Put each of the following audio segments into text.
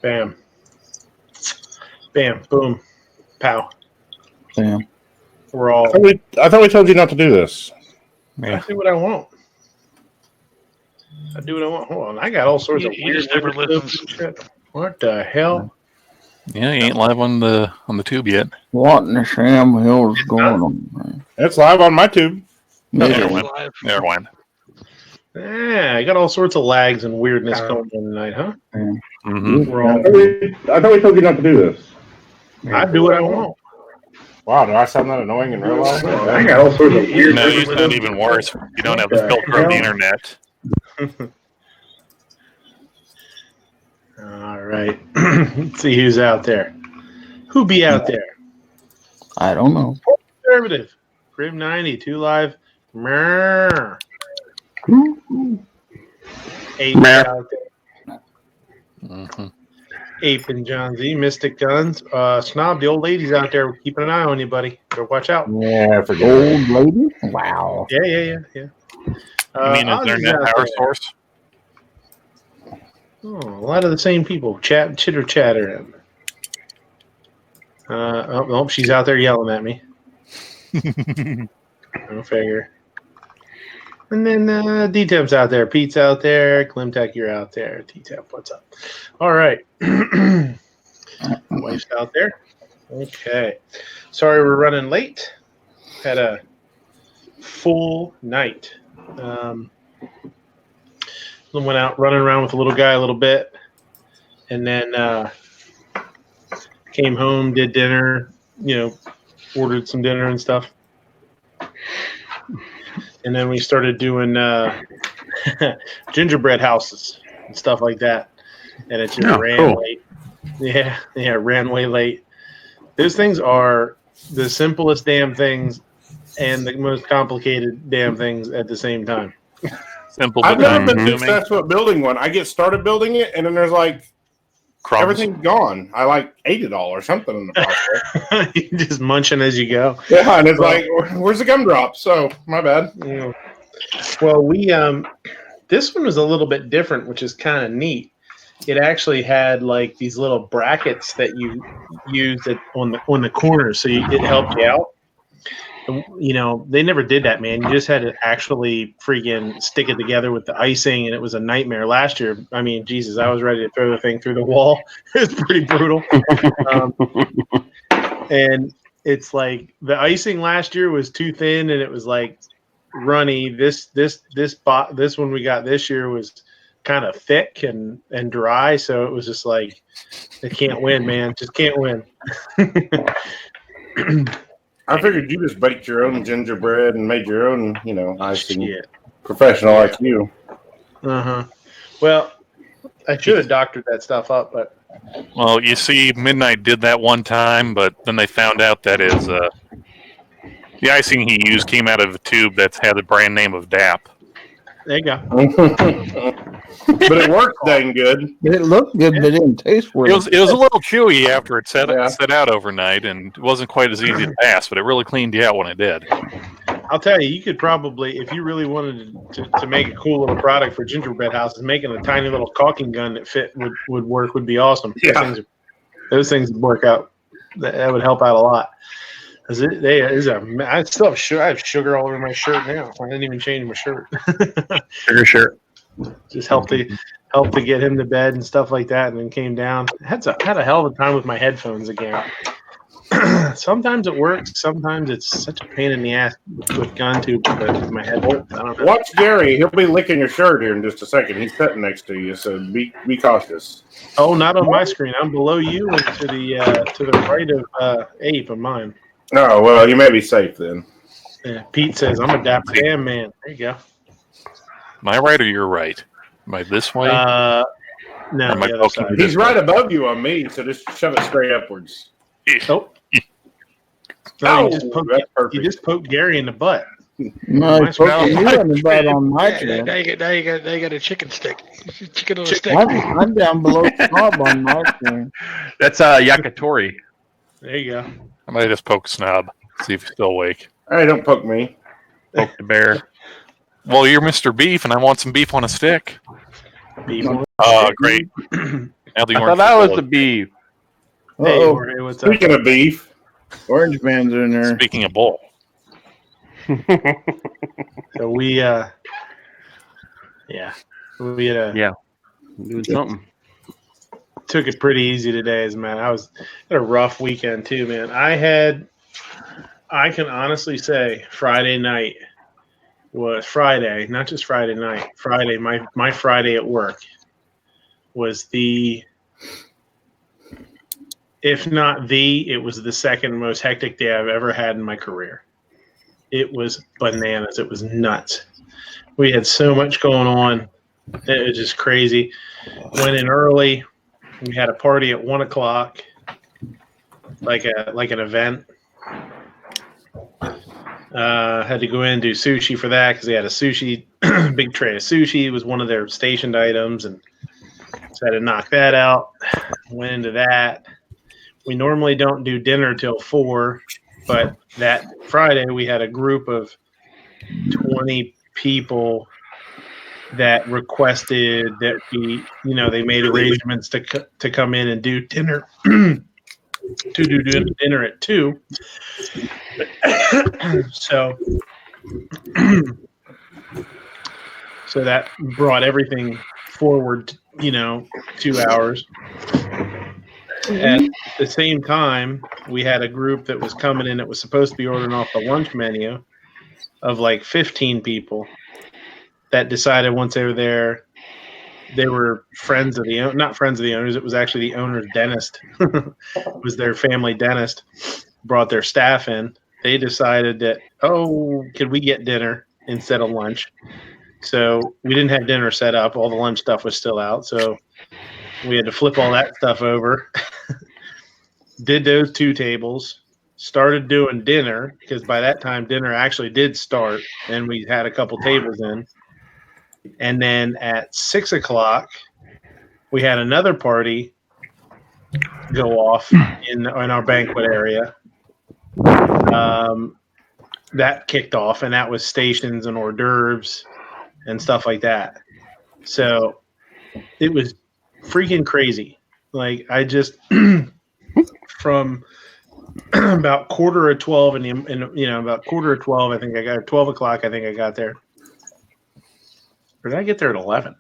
Bam. Bam. Boom. Pow. Damn. We're all. I thought we told you not to do this. I do what I want. Hold on. I got all sorts of weird never listens. shit. What the hell? Yeah, he ain't live on the tube yet. What in the Sham Hill is going on, man? It's live on my tube. Never mind. Yeah, I got all sorts of lags and weirdness going on tonight, huh? Mm-hmm. We're all, I thought we told you not to do this. I do what I want. Wow, do I sound that annoying in real life? I got all sorts of weird. No, you sound even worse. You don't have the filter of the internet. All right. Let's see who's out there. Who be out there? I don't know. Conservative. Grim 90, 2 Live. Mrrr. Ape out there. Mm-hmm. Ape and John Z. Mystic Guns. Snob, the old ladies out there keeping an eye on you, buddy. So watch out. Yeah, I forget. Old lady? Wow. Yeah. You mean internet power source? Oh, a lot of the same people. Chitter chatter. Oh, she's out there yelling at me. Go figure. And then D-Temp's out there. Pete's out there. Klimtech, you're out there. T-Temp, what's up? All right. Wife's out there. Okay. Sorry we're running late. Had a full night. Went out running around with the little guy a little bit. And then came home, did dinner, ordered some dinner and stuff. And then we started doing gingerbread houses and stuff like that. And it just ran late. Yeah, ran way late. Those things are the simplest damn things and the most complicated damn things at the same time. Simple. I've never been successful at building one. I get started building it, and then there's crumbs. Everything's gone. I ate it all or something in the process. You're just munching as you go. Yeah, and it's where's the gumdrop? So my bad. Yeah. Well, we this one was a little bit different, which is kind of neat. It actually had these little brackets that you used on the corners, so it helped you out. They never did that, man. You just had to actually freaking stick it together with the icing, and it was a nightmare last year. I mean, Jesus, I was ready to throw the thing through the wall. It was pretty brutal. And it's like the icing last year was too thin, and it was runny. This one we got this year was kind of thick and dry, so it was just they can't win, man. Just can't win. I figured you just baked your own gingerbread and made your own, icing. Shit. Professional like you. Uh-huh. Well, I should have doctored that stuff up, but... Well, you see, Midnight did that one time, but then they found out that the icing he used came out of a tube that had the brand name of DAP. There you go. But it worked dang good. It looked good, but it didn't taste well. It was a little chewy after it set out overnight, and it wasn't quite as easy to pass, but it really cleaned you out when it did. I'll tell you, you could probably, if you really wanted to make a cool little product for gingerbread houses, making a tiny little caulking gun that fit would work, would be awesome. Yeah. Those things would work out. That would help out a lot. I still have sugar. I have sugar all over my shirt now. I didn't even change my shirt. Sugar shirt. Just helped to get him to bed and stuff like that, and then came down. Had a hell of a time with my headphones again. Sometimes it works. Sometimes it's such a pain in the ass with gun tube with my headphones. I don't know. Watch Gary. He'll be licking your shirt here in just a second. He's sitting next to you, so be cautious. Oh, not on my screen. I'm below you and to the right of Ape on mine. Oh, well, you may be safe then. Yeah, Pete says, I'm a dapper damn man. There you go. Am I right or you're right? Am I this way? No, the other side. He's right above you on me, so just shove it straight upwards. Nope. No, you just poked Gary in the butt. No, you in the butt on my chair. Now you got a chicken stick. Chicken on a stick. I'm down below the knob on my screen. That's Yakitori. There you go. I might just poke Snob, see if he's still awake. Hey, don't poke me. Poke the bear. Well, you're Mr. Beef, and I want some beef on a stick. Beef. Great. Now the I thought orange that was full the of- beef. Hey, Uh-oh. Jorge, what's up? Speaking of beef, Orange man's in there. Speaking of bull, So we, yeah, we had Yeah, I'm doing something. took it pretty easy today, man. I had a rough weekend too, man. I can honestly say Friday night was Friday, not just Friday night. Friday, my Friday at work was if not it was the second most hectic day I've ever had in my career. It was bananas. It was nuts. We had so much going on. It was just crazy. Went in early. We had a party at 1 o'clock, like an event. Had to go in and do sushi for that because they had a sushi, big tray of sushi. It was one of their stationed items, and so I had to knock that out. Went into that. We normally don't do dinner till 4, but that Friday we had a group of 20 people that requested that they made arrangements to come in and do dinner to do dinner at 2. So that brought everything forward, 2 hours. At the same time, we had a group that was coming in that was supposed to be ordering off the lunch menu of like 15 people that decided once they were there, they were friends of not friends of the owners. It was actually the owner's dentist. It was their family dentist, brought their staff in. They decided that, could we get dinner instead of lunch? So we didn't have dinner set up. All the lunch stuff was still out. So we had to flip all that stuff over. Did those 2 tables, started doing dinner, because by that time dinner actually did start, and we had a couple tables in. And then at 6 o'clock, we had another party go off in our banquet area. That kicked off, and that was stations and hors d'oeuvres and stuff like that. So it was freaking crazy. Like, I just from about 11:45 and about 11:45, I think I got 12 o'clock. I think I got there. Or did I get there at 11?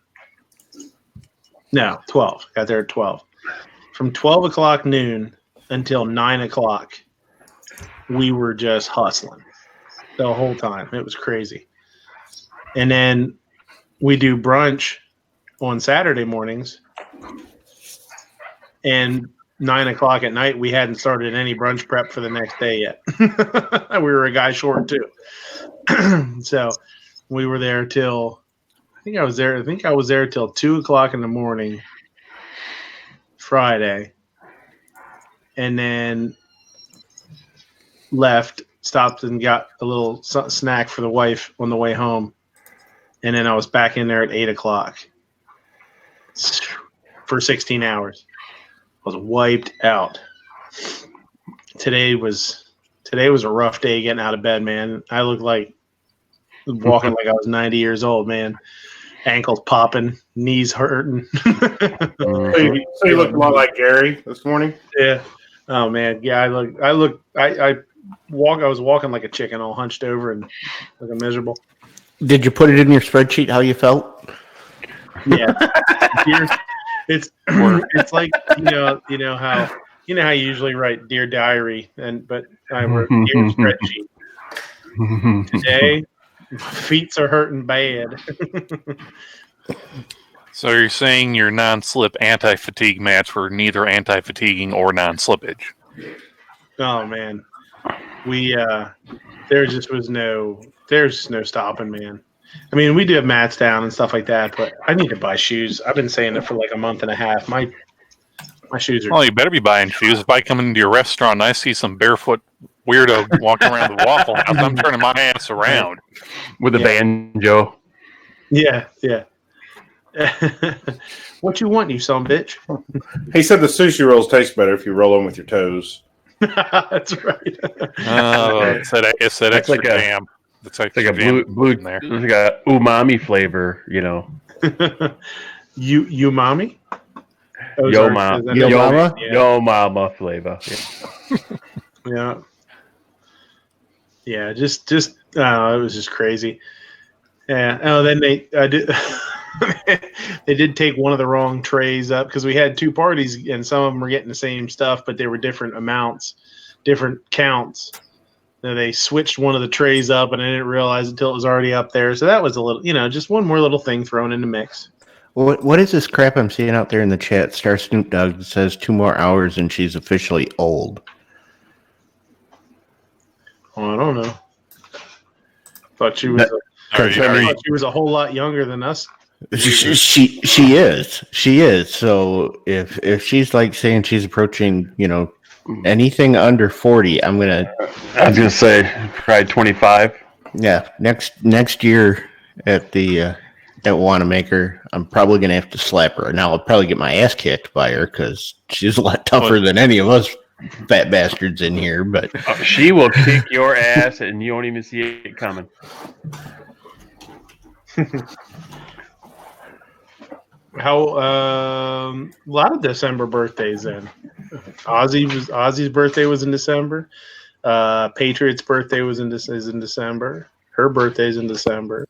No, 12. Got there at 12. From 12 o'clock noon until 9 o'clock, we were just hustling the whole time. It was crazy. And then we do brunch on Saturday mornings, and 9 o'clock at night, we hadn't started any brunch prep for the next day yet. We were a guy short too. So we were there till, I think I was there till 2 o'clock in the morning Friday, and then left, stopped and got a little snack for the wife on the way home. And then I was back in there at 8 o'clock for 16 hours. I was wiped out. Today was a rough day getting out of bed, man. I looked like walking like I was 90 years old, man. Ankles popping, knees hurting. So you look a lot like Gary this morning. Yeah. Oh man. Yeah. I was walking like a chicken, all hunched over and looking miserable. Did you put it in your spreadsheet how you felt? Yeah. It's like how you usually write Dear Diary, but I wrote Dear Spreadsheet. Today, my feet are hurting bad. so you're saying your non-slip anti-fatigue mats were neither anti-fatiguing or non-slippage? Oh man, there's no stopping, man. I mean, we do have mats down and stuff like that, but I need to buy shoes. I've been saying it for like a month and a half. My shoes are. Well, you better be buying shoes. If I come into your restaurant and I see some barefoot weirdo walking around the Waffle House, I'm turning my ass around With a banjo. Yeah. What you want, you son of a bitch? He said the sushi rolls taste better if you roll them with your toes. That's right. Oh, it's that extra like a- jam. It's It's like a blue in there. it's like a umami flavor, You mommy? Yo mama, Ozark, Yo mama? yo mama flavor. Yeah. Yeah, just it was just crazy. Yeah. Oh, then they did they did take one of the wrong trays up because we had two parties and some of them were getting the same stuff, but they were different amounts, different counts. So they switched one of the trays up, and I didn't realize until it was already up there. So that was a little, just one more little thing thrown in the mix. What is this crap I'm seeing out there in the chat? Star Snoop Dogg says 2 more hours and she's officially old. Oh, I don't know. Thought she was. Are you- are I you- thought she was a whole lot younger than us. She is. So if she's like saying she's approaching, anything under 40, I'm gonna. I was gonna say probably 25. Yeah, next year at the at Wanamaker, I'm probably gonna have to slap her. Now I'll probably get my ass kicked by her because she's a lot tougher than any of us fat bastards in here. But She will kick your ass, and you won't even see it coming. How a lot of December birthdays then. Ozzy's birthday was in December. Patriot's birthday is in December. Her birthday's in December.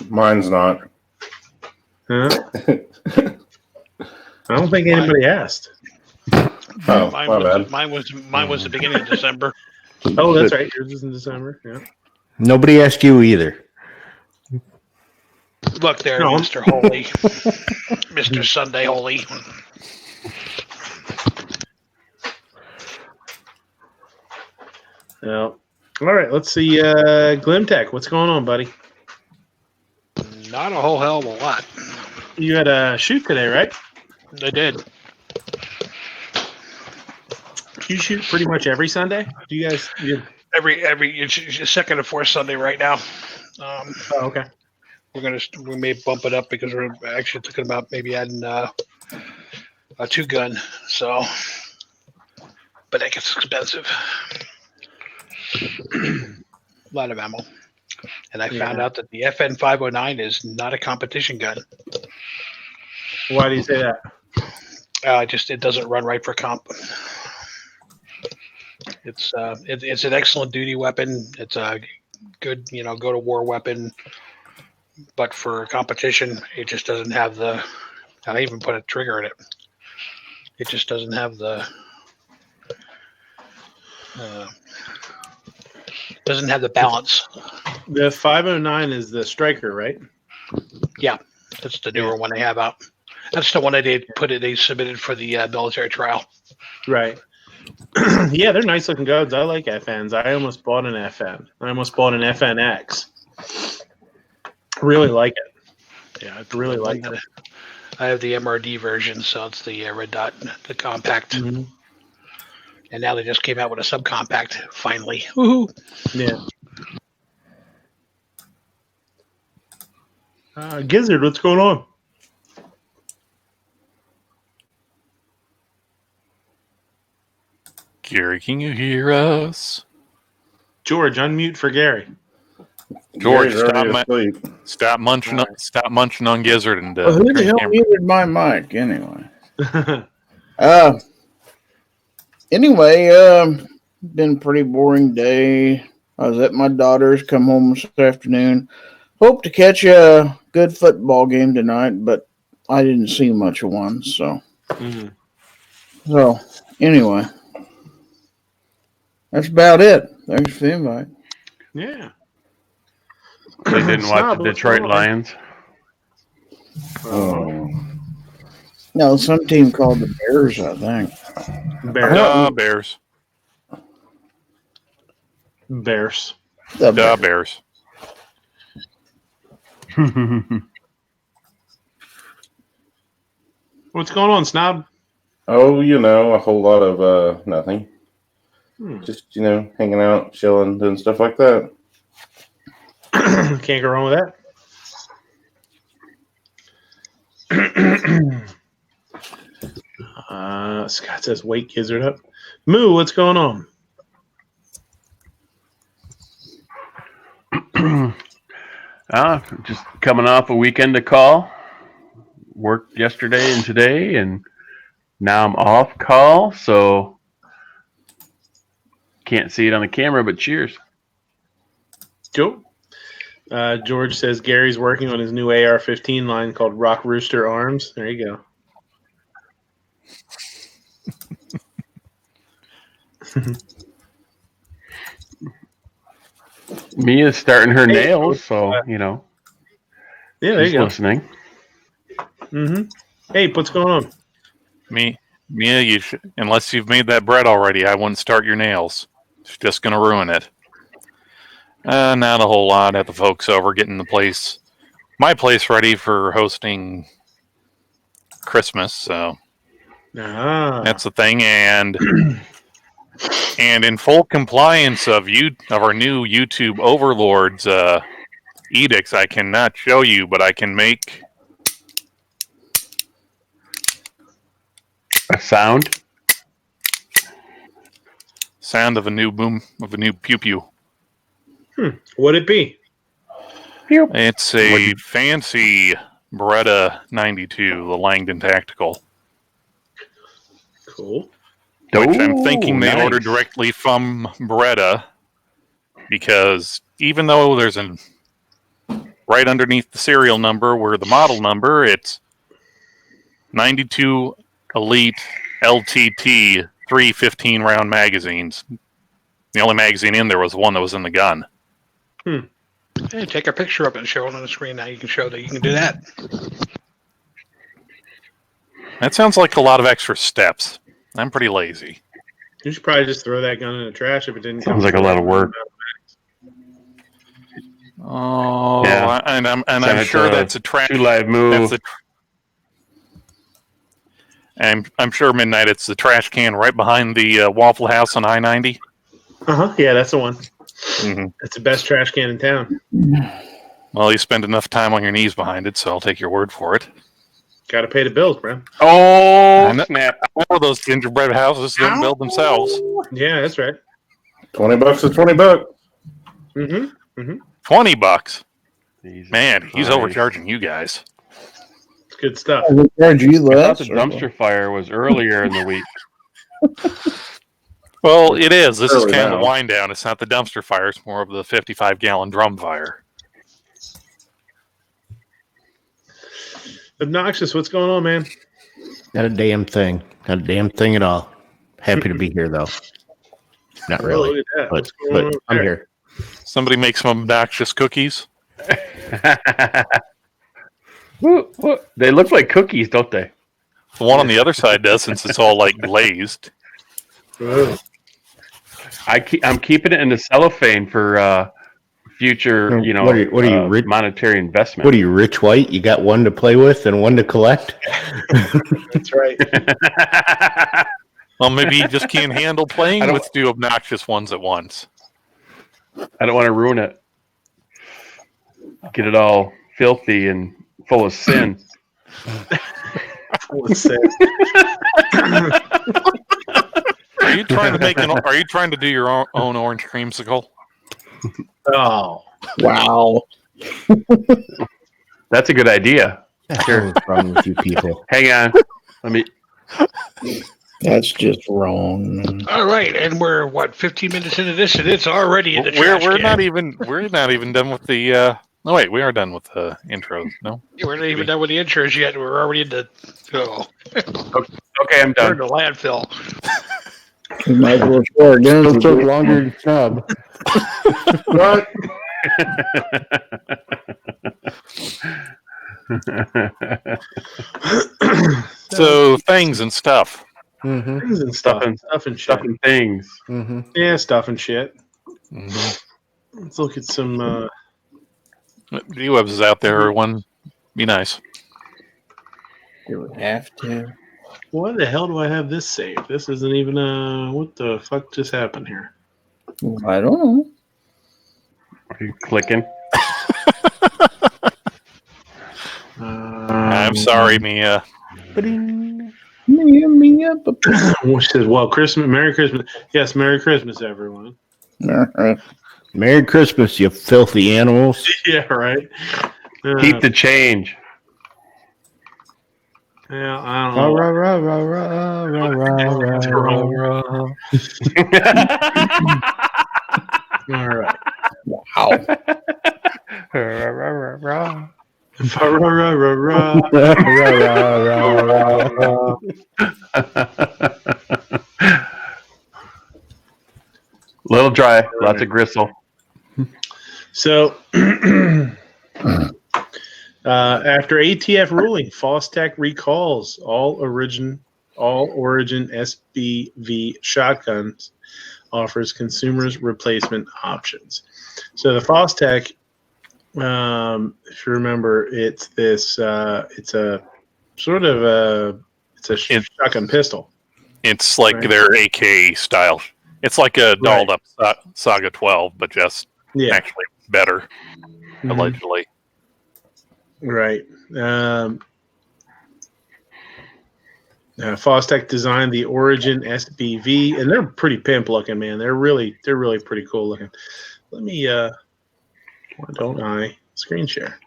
Mine's not. Huh? I don't think anybody asked. Oh, Mine my was, bad. mine was the beginning of December. Oh, that's right. Yours is in December. Yeah. nobody asked you either. Look there, No. Mr. Holy, Mr. Sunday Holy. No. All right. Let's see. Glimtech, what's going on, buddy? Not a whole hell of a lot. You had a shoot today, right? I did. You shoot pretty much every Sunday. Do you guys? Every it's second or fourth Sunday right now. Oh, okay. We may bump it up because we're actually thinking about maybe adding a 2-gun. So, but that gets expensive. A lot of ammo. And I found out that the FN 509 is not a competition gun. Why do you say that? It doesn't run right for comp. It's an excellent duty weapon. It's a good go to war weapon, but for competition, it just doesn't have the. I even put a trigger in it. It just doesn't have the. Doesn't have the balance. The 509 is the striker, right? Yeah, that's the newer one they have out. That's the one that they submitted for the military trial. Right. Yeah, they're nice looking guns. I like FNs. I almost bought an FN. I almost bought an FNX. Really like it. Yeah, I really like it. I have the MRD version, so it's the red dot, the compact. Mm-hmm. And now they just came out with a subcompact, finally. Woohoo! Yeah. Gizzard, what's going on? Gary, can you hear us? George, unmute for Gary. George, Gary's already asleep. stop munching on Gizzard and Well, who the turn hell camera. muted my mic anyway? Anyway, been a pretty boring day. I was at my daughter's, come home this afternoon. Hope to catch a good football game tonight, but I didn't see much of one, so. So, anyway. That's about it. Thanks for the invite. Yeah. They didn't watch Snob, the what's Detroit going on? Lions. Oh. No, some team called the Bears, I think. Bears. Bears. The Duh, Bears. Bears. What's going on, Snob? Oh, a whole lot of nothing. Just, hanging out, chilling, doing stuff like that. Can't go wrong with that. Scott says, wake Gizzard up. Moo, what's going on? Just coming off a weekend to call. Worked yesterday and today, and Now I'm off call, so can't see it on the camera, but cheers. Joe. George says Gary's working on his new AR-15 line called Rock Rooster Arms. There you go. Mia's starting her Hey, nails, so, you know, Yeah, there she's you go. listening. Mm-hmm. Hey, what's going on? Mia, unless you've made that bread already, I wouldn't start your nails. It's just going to ruin it. Not a whole lot at the folks over getting my place ready for hosting Christmas. So that's the thing. And in full compliance of our new YouTube overlords edicts, I cannot show you, but I can make a sound of a new pew pew. What'd it be? It's a fancy Beretta 92, the Langdon Tactical. Cool. Which I'm thinking they nice. ordered directly from Beretta, because even though there's right underneath the serial number where the model number, it's 92 Elite LTT 3 15-round magazines. The only magazine in there was the one that was in the gun. Hey, take a picture of it and show it on the screen. Now you can show that you can do that. That sounds like a lot of extra steps. I'm pretty lazy. You should probably just throw that gun in the trash if it didn't. Sounds like a lot of work. Oh, Yeah. and I'm sure that's a trash. True Live move. I'm sure Midnight. It's the trash can right behind the Waffle House on I-90. Yeah, that's the one. Mm-hmm. That's the best trash can in town. Well, you spend enough time on your knees behind it, so I'll take your word for it. Got to pay the bills, bro. Oh, snap. All those gingerbread houses don't build themselves. Yeah, that's right. $20 is $20. Mm-hmm. $20. Jesus Man, he's Christ. overcharging you guys. It's good stuff. I charge you I less. thought the dumpster fire was earlier in the week. Well, it is. This is Early kind of now. the wind down. It's not the dumpster fire. It's more of the 55-gallon drum fire. Obnoxious, what's going on, man? Not a damn thing. Not a damn thing at all. Happy to be here, though. Not really, Oh, look at that. but, What's going on I'm there? here. Somebody make some obnoxious cookies. They look like cookies, don't they? The one on the other side does, since it's all like glazed. Ugh. I'm keeping it in the cellophane for future, you know, What are you, rich? monetary investment. What are you, Rich White? You got one to play with and one to collect? That's right. Well, maybe you just can't handle playing I don't- with two obnoxious ones at once. I don't want to ruin it. Get it all filthy and full of sin. What's that? Are you trying to Are you trying to do your own orange creamsicle? Oh, Wow. That's a good idea. Sure. What's wrong with you people? Hang on. Let me. That's just wrong. All right, and we're 15 minutes into this, and it's already in the trash We're can. not even done with the. No, wait, we are done with the intros. No, Yeah, we're not even done with the intros yet. We're already in the Okay, I'm we're in done. the landfill. You might as well score again. It took longer to snub. What? so things and stuff. Mm-hmm. things and stuff and shit. Stuff and things. Mm-hmm. Yeah, stuff and shit. Mm-hmm. Let's look at some. G-Webs is out there. Everyone, be nice. You would have to. Why the hell do I have this saved? This isn't even. What the fuck just happened here? I don't know. Are you clicking? I'm sorry, Mia. Which says, "Well, Christmas, Merry Christmas." Yes, Merry Christmas, everyone. Merry Christmas, you filthy animals. Yeah, right. Keep the change. Yeah, I don't know. All right. Wow. Little dry, lots of gristle. So, after ATF ruling, Fostech recalls all origin SBV shotguns, offers consumers replacement options. So the Fostech, if you remember, it's this. It's a sort of a shotgun pistol. It's like Right. their AK style. It's like a dolled up Saga 12, but just actually better, allegedly. Right. Fostech designed the Origin SBV, and they're pretty pimp looking, man. They're really pretty cool looking. Let me why don't I screen share?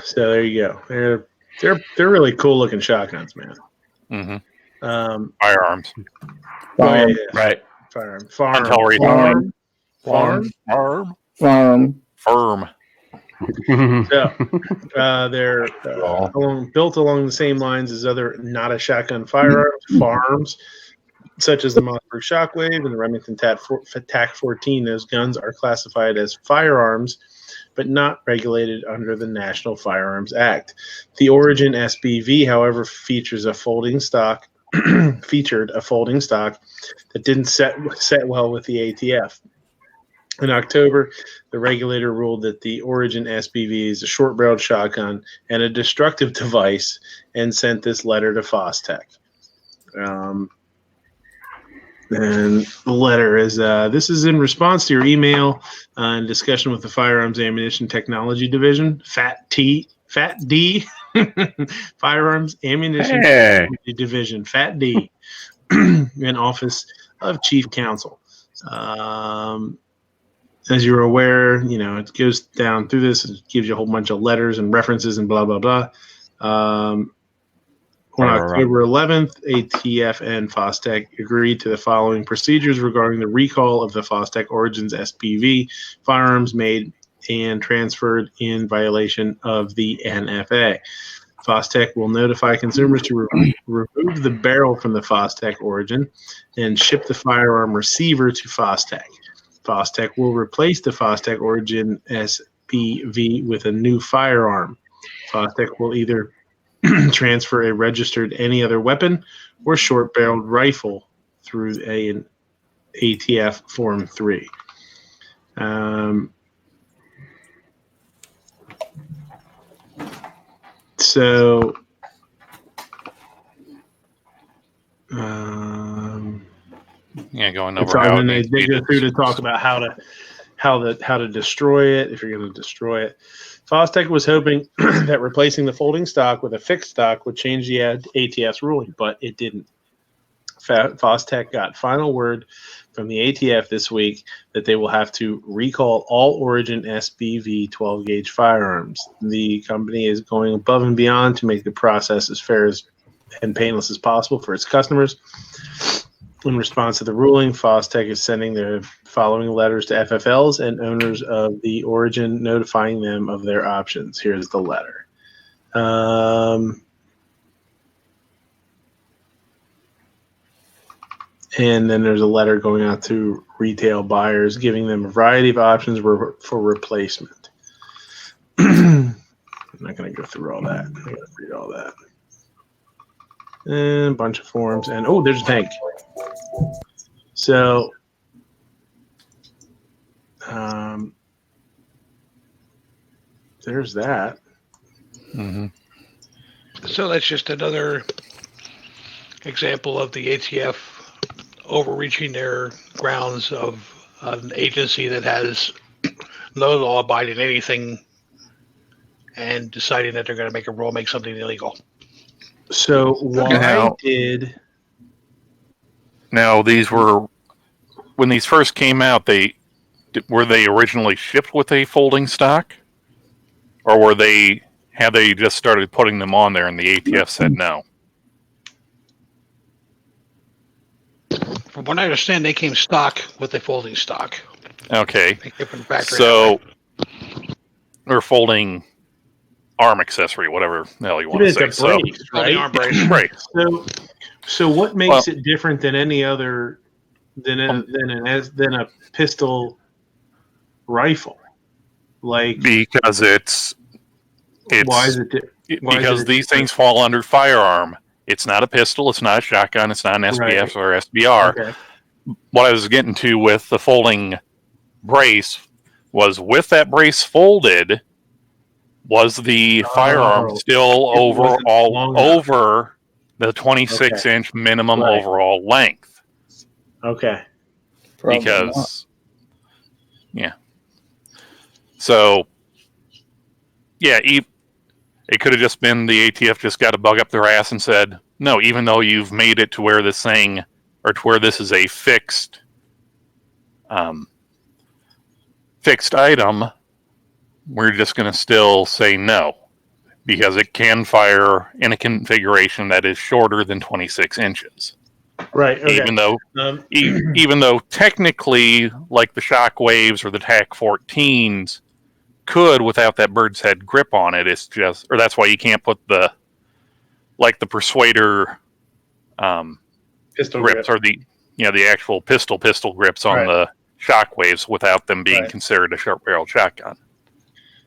So there you go. They're really cool looking shotguns, man. Mm-hmm. Firearms. Farm. Right. Farm. So they're built along the same lines as other not a shotgun firearms, farms, such as the Mossberg Shockwave and the Remington TAC 14. Those guns are classified as firearms, but not regulated under the National Firearms Act. The Origin SBV, however, featured a folding stock that didn't set well with the ATF. In October, the regulator ruled that the Origin SBV is a short-barreled shotgun and a destructive device, and sent this letter to Fostech. And the letter is, this is in response to your email and discussion with the Firearms Ammunition Technology Division, FAT-D, Firearms Ammunition Technology Division, FAT-D, and Office of Chief Counsel. As you're aware, it goes down through this. It gives you a whole bunch of letters and references and blah, blah, blah. On October 11th, ATF and Fostech agreed to the following procedures regarding the recall of the Fostech Origins SPV firearms made and transferred in violation of the NFA. Fostech will notify consumers to remove the barrel from the Fostech Origin and ship the firearm receiver to Fostech. Fostech will replace the Fostech Origin SPV with a new firearm. Fostech will either transfer a registered any other weapon or short-barreled rifle through an ATF Form 3. Going over how they go through to talk about how to destroy it if you're going to destroy it. Fostech was hoping that replacing the folding stock with a fixed stock would change the ATF's ruling, but it didn't. Fostech got final word from the ATF this week that they will have to recall all Origin SBV 12-gauge firearms. The company is going above and beyond to make the process as fair and painless as possible for its customers. In response to the ruling, Fostech is sending the following letters to FFLs and owners of the Origin, notifying them of their options. Here's the letter. And then there's a letter going out to retail buyers, giving them a variety of options for replacement. I'm not going to go through all that. I'm going to read all that. And a bunch of forms. And, there's a tank. So, there's that. Mm-hmm. So that's just another example of the ATF overreaching their grounds of an agency that has no law abiding anything and deciding that they're going to make a rule, make something illegal. So why did Now, when these first came out, were they originally shipped with a folding stock, or had they just started putting them on there and the ATF said no? From what I understand, they came stock with a folding stock. Okay, They came from the factory. so or folding arm accessory, whatever the hell you want to It's say. a brace, Folding right? arm brace. Brace. So what makes it different than any other than a pistol rifle? Like, Because it's why is it because these things fall under firearm. It's not a pistol. It's not a shotgun. It's not an SBF or SBR. Okay. What I was getting to with the folding brace was, with that brace folded, was the firearm still over the 26-inch minimum overall length? Okay. Probably Because, so, it could have just been the ATF just got a bug up their ass and said, no, even though you've made it to where this thing, or to where this is a fixed item, we're just going to still say no, because it can fire in a configuration that is shorter than 26 inches. Right. Okay. Even though technically, like the Shockwaves or the TAC-14s could without that bird's head grip on it, it's just, or that's why you can't put the Persuader pistol grips, grip, or the actual pistol grips on the Shockwaves without them being considered a short barrel shotgun.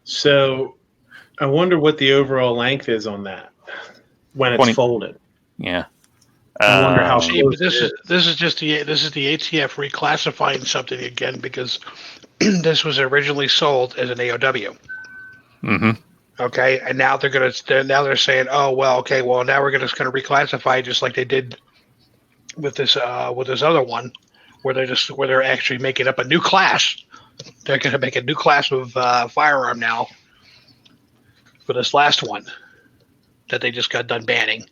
So I wonder what the overall length is on that when it's folded. Yeah. I wonder how See, but this is the ATF reclassifying something again, because this was originally sold as an AOW. Mm-hmm. Okay, and now they're saying, oh well, okay, well now we're just going to reclassify it, just like they did with this other one, where they're actually making up a new class. They're going to make a new class of firearm now for this last one that they just got done banning,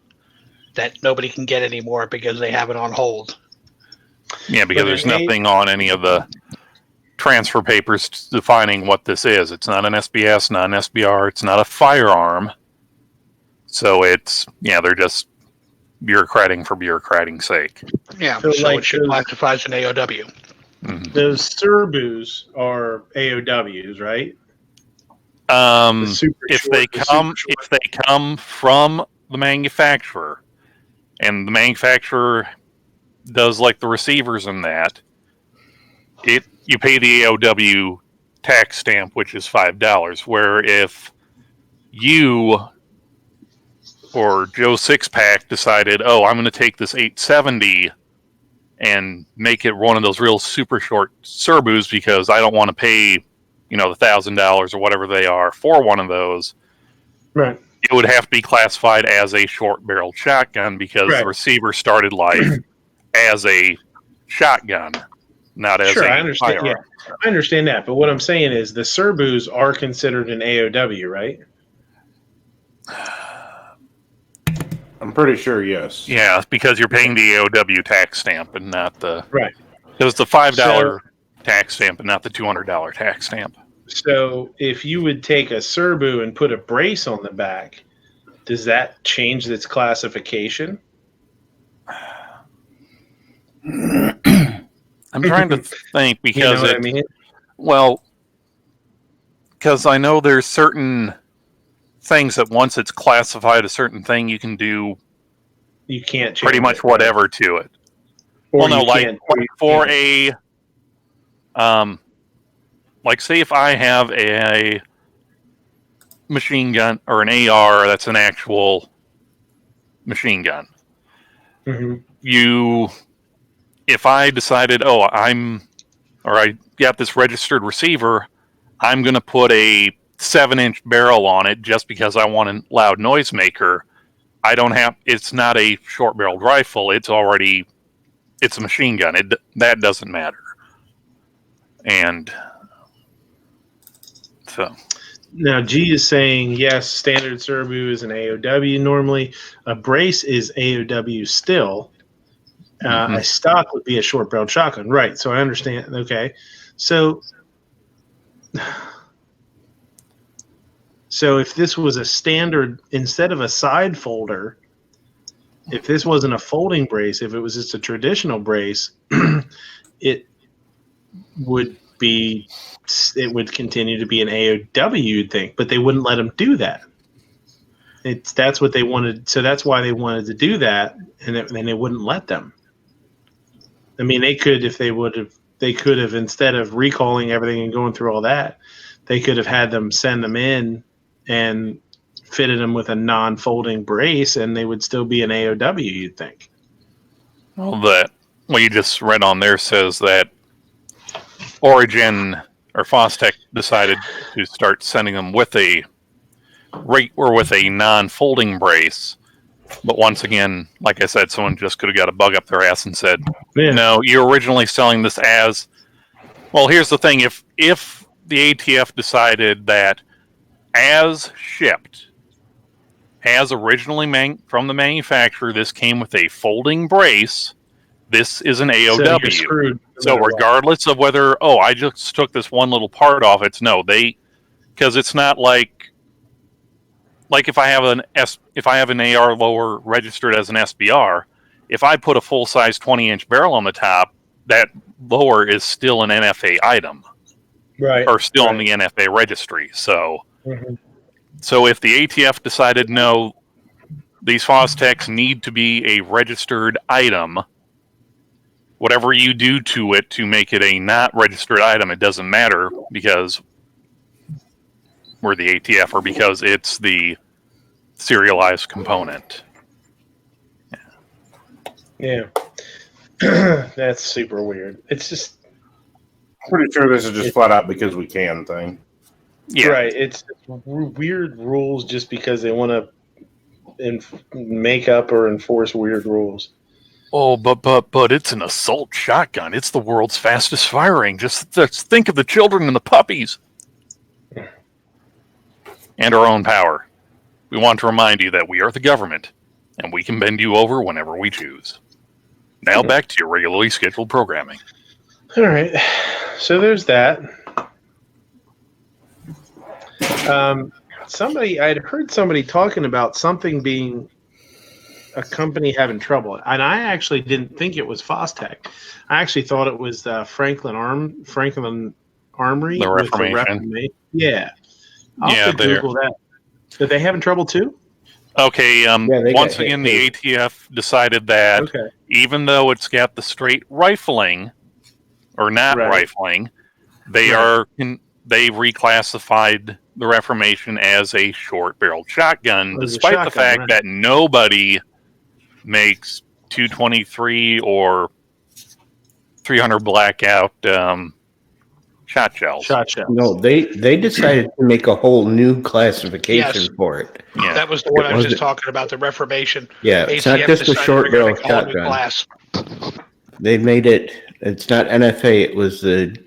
that nobody can get anymore because they have it on hold. Yeah, because there's nothing on any of the transfer papers defining what this is. It's not an SBS, not an SBR, it's not a firearm. So they're just bureaucrating for bureaucrating sake. Yeah, so it should classify as an AOW. Mm-hmm. Those Cerbus are AOWs, right? If they come from the manufacturer, and the manufacturer does like the receivers and that, you pay the AOW tax stamp, which is $5. Where if you or Joe Sixpack decided, oh, I'm going to take this 870 and make it one of those real super short Cerbus because I don't want to pay, the $1,000 or whatever they are for one of those. Right. It would have to be classified as a short barreled shotgun because the receiver started life as a shotgun, not as a firearm. Yeah, I understand that, but what I'm saying is the Cerbus are considered an AOW, right? I'm pretty sure, yes. Yeah, because you're paying the AOW tax stamp and not the... Right. It was the $5 tax stamp and not the $200 tax stamp. So if you would take a Cerbu and put a brace on the back, does that change its classification? I'm trying to think because you know what I mean? Well, because I know there's certain things that once it's classified a certain thing, you can do. You can't change pretty much whatever to it. Or like say if I have a machine gun or an AR that's an actual machine gun. Mm-hmm. If I decided, I got this registered receiver, I'm going to put a 7-inch barrel on it just because I want a loud noisemaker. It's not a short barreled rifle. It's a machine gun. That doesn't matter. And so. Now, G is saying, yes, standard Cerbu is an AOW normally. A brace is AOW still. A stock would be a short-barreled shotgun, right? So I understand. Okay, so if this was a standard instead of a side folder, if this wasn't a folding brace, if it was just a traditional brace, it would continue to be an AOW, you'd think, but they wouldn't let them do that. That's what they wanted, so that's why they wanted to do that, and then they wouldn't let them. I mean, they could have instead of recalling everything and going through all that, they could have had them send them in and fitted them with a non-folding brace, and they would still be an AOW, you'd think. Well, what you just read on there says that Origin or Fostech decided to start sending them with a non-folding brace. But once again, like I said, someone just could have got a bug up their ass and said, no, you're originally selling this as... Well, here's the thing. If the ATF decided that as shipped, as originally from the manufacturer, this came with a folding brace, this is an AOW. So you're screwed. So regardless of whether, I just took this one little part off, because it's not like if I have an AR lower registered as an SBR, if I put a full size 20-inch barrel on the top, that lower is still an NFA item, right? Or still on the NFA registry. So, so if the ATF decided no, these Fostechs need to be a registered item, whatever you do to it to make it a not registered item, it doesn't matter because we're the ATF or because it's the serialized component. Yeah. That's super weird. It's just... Pretty sure this is just flat out because we can thing. Yeah. Right. It's weird rules just because they want to make up or enforce weird rules. Oh, but it's an assault shotgun. It's the world's fastest firing. Just think of the children and the puppies. And our own power. We want to remind you that we are the government, and we can bend you over whenever we choose. Now back to your regularly scheduled programming. All right. So there's that. I'd heard somebody talking about something being a company having trouble, and I actually didn't think it was Fostech. I actually thought it was Franklin Armory. The with Reformation. Yeah. I'll have to Google that. Are they having trouble too? Okay, once again, the ATF decided that even though it's got the straight rifling, or not rifling, they reclassified the Reformation as a short-barreled shotgun, despite the fact that nobody makes 223 or 300 blackout shot shells. No, they decided to make a whole new classification for it. Yeah. That was the one I was just talking about, the Reformation. Yeah, it's not just a short barrel shotgun. They made it, it's not NFA, it was the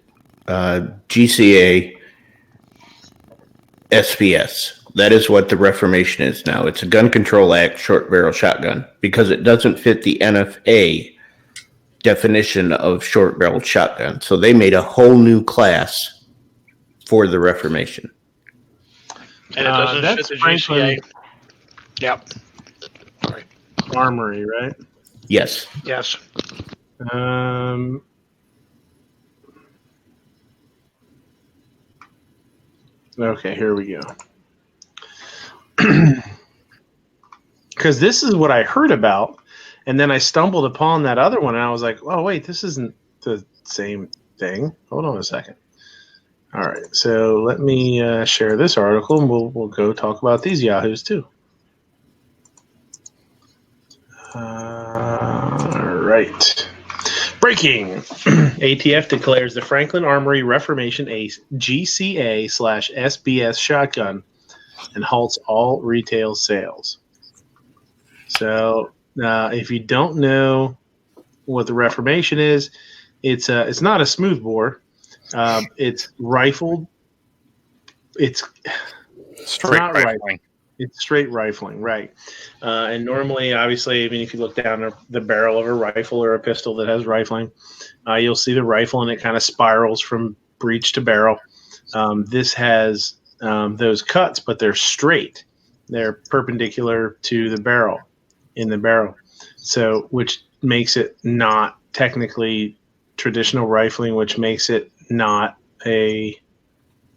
GCA SPS. That is what the Reformation is now. It's a Gun Control Act short barrel shotgun because it doesn't fit the NFA definition of short barreled shotgun. So they made a whole new class for the Reformation. And it doesn't fit the GCA. Yep. Right. Armory, right? Yes. Yes. Okay, here we go. Because this is what I heard about, and then I stumbled upon that other one, and I was like, oh, wait, this isn't the same thing. Hold on a second. All right, so let me share this article, and we'll go talk about these yahoos, too. All right. Breaking. ATF declares the Franklin Armory Reformation a GCA/SBS shotgun and halts all retail sales. So if you don't know what the Reformation is, it's not a smoothbore. It's rifled. It's straight rifling. It's straight rifling, right? And normally, obviously, even if you look down the barrel of a rifle or a pistol that has rifling, you'll see the rifle and it kind of spirals from breech to barrel. This has those cuts, but they're straight. They're perpendicular to the barrel, in the barrel. So, which makes it not technically traditional rifling, which makes it not a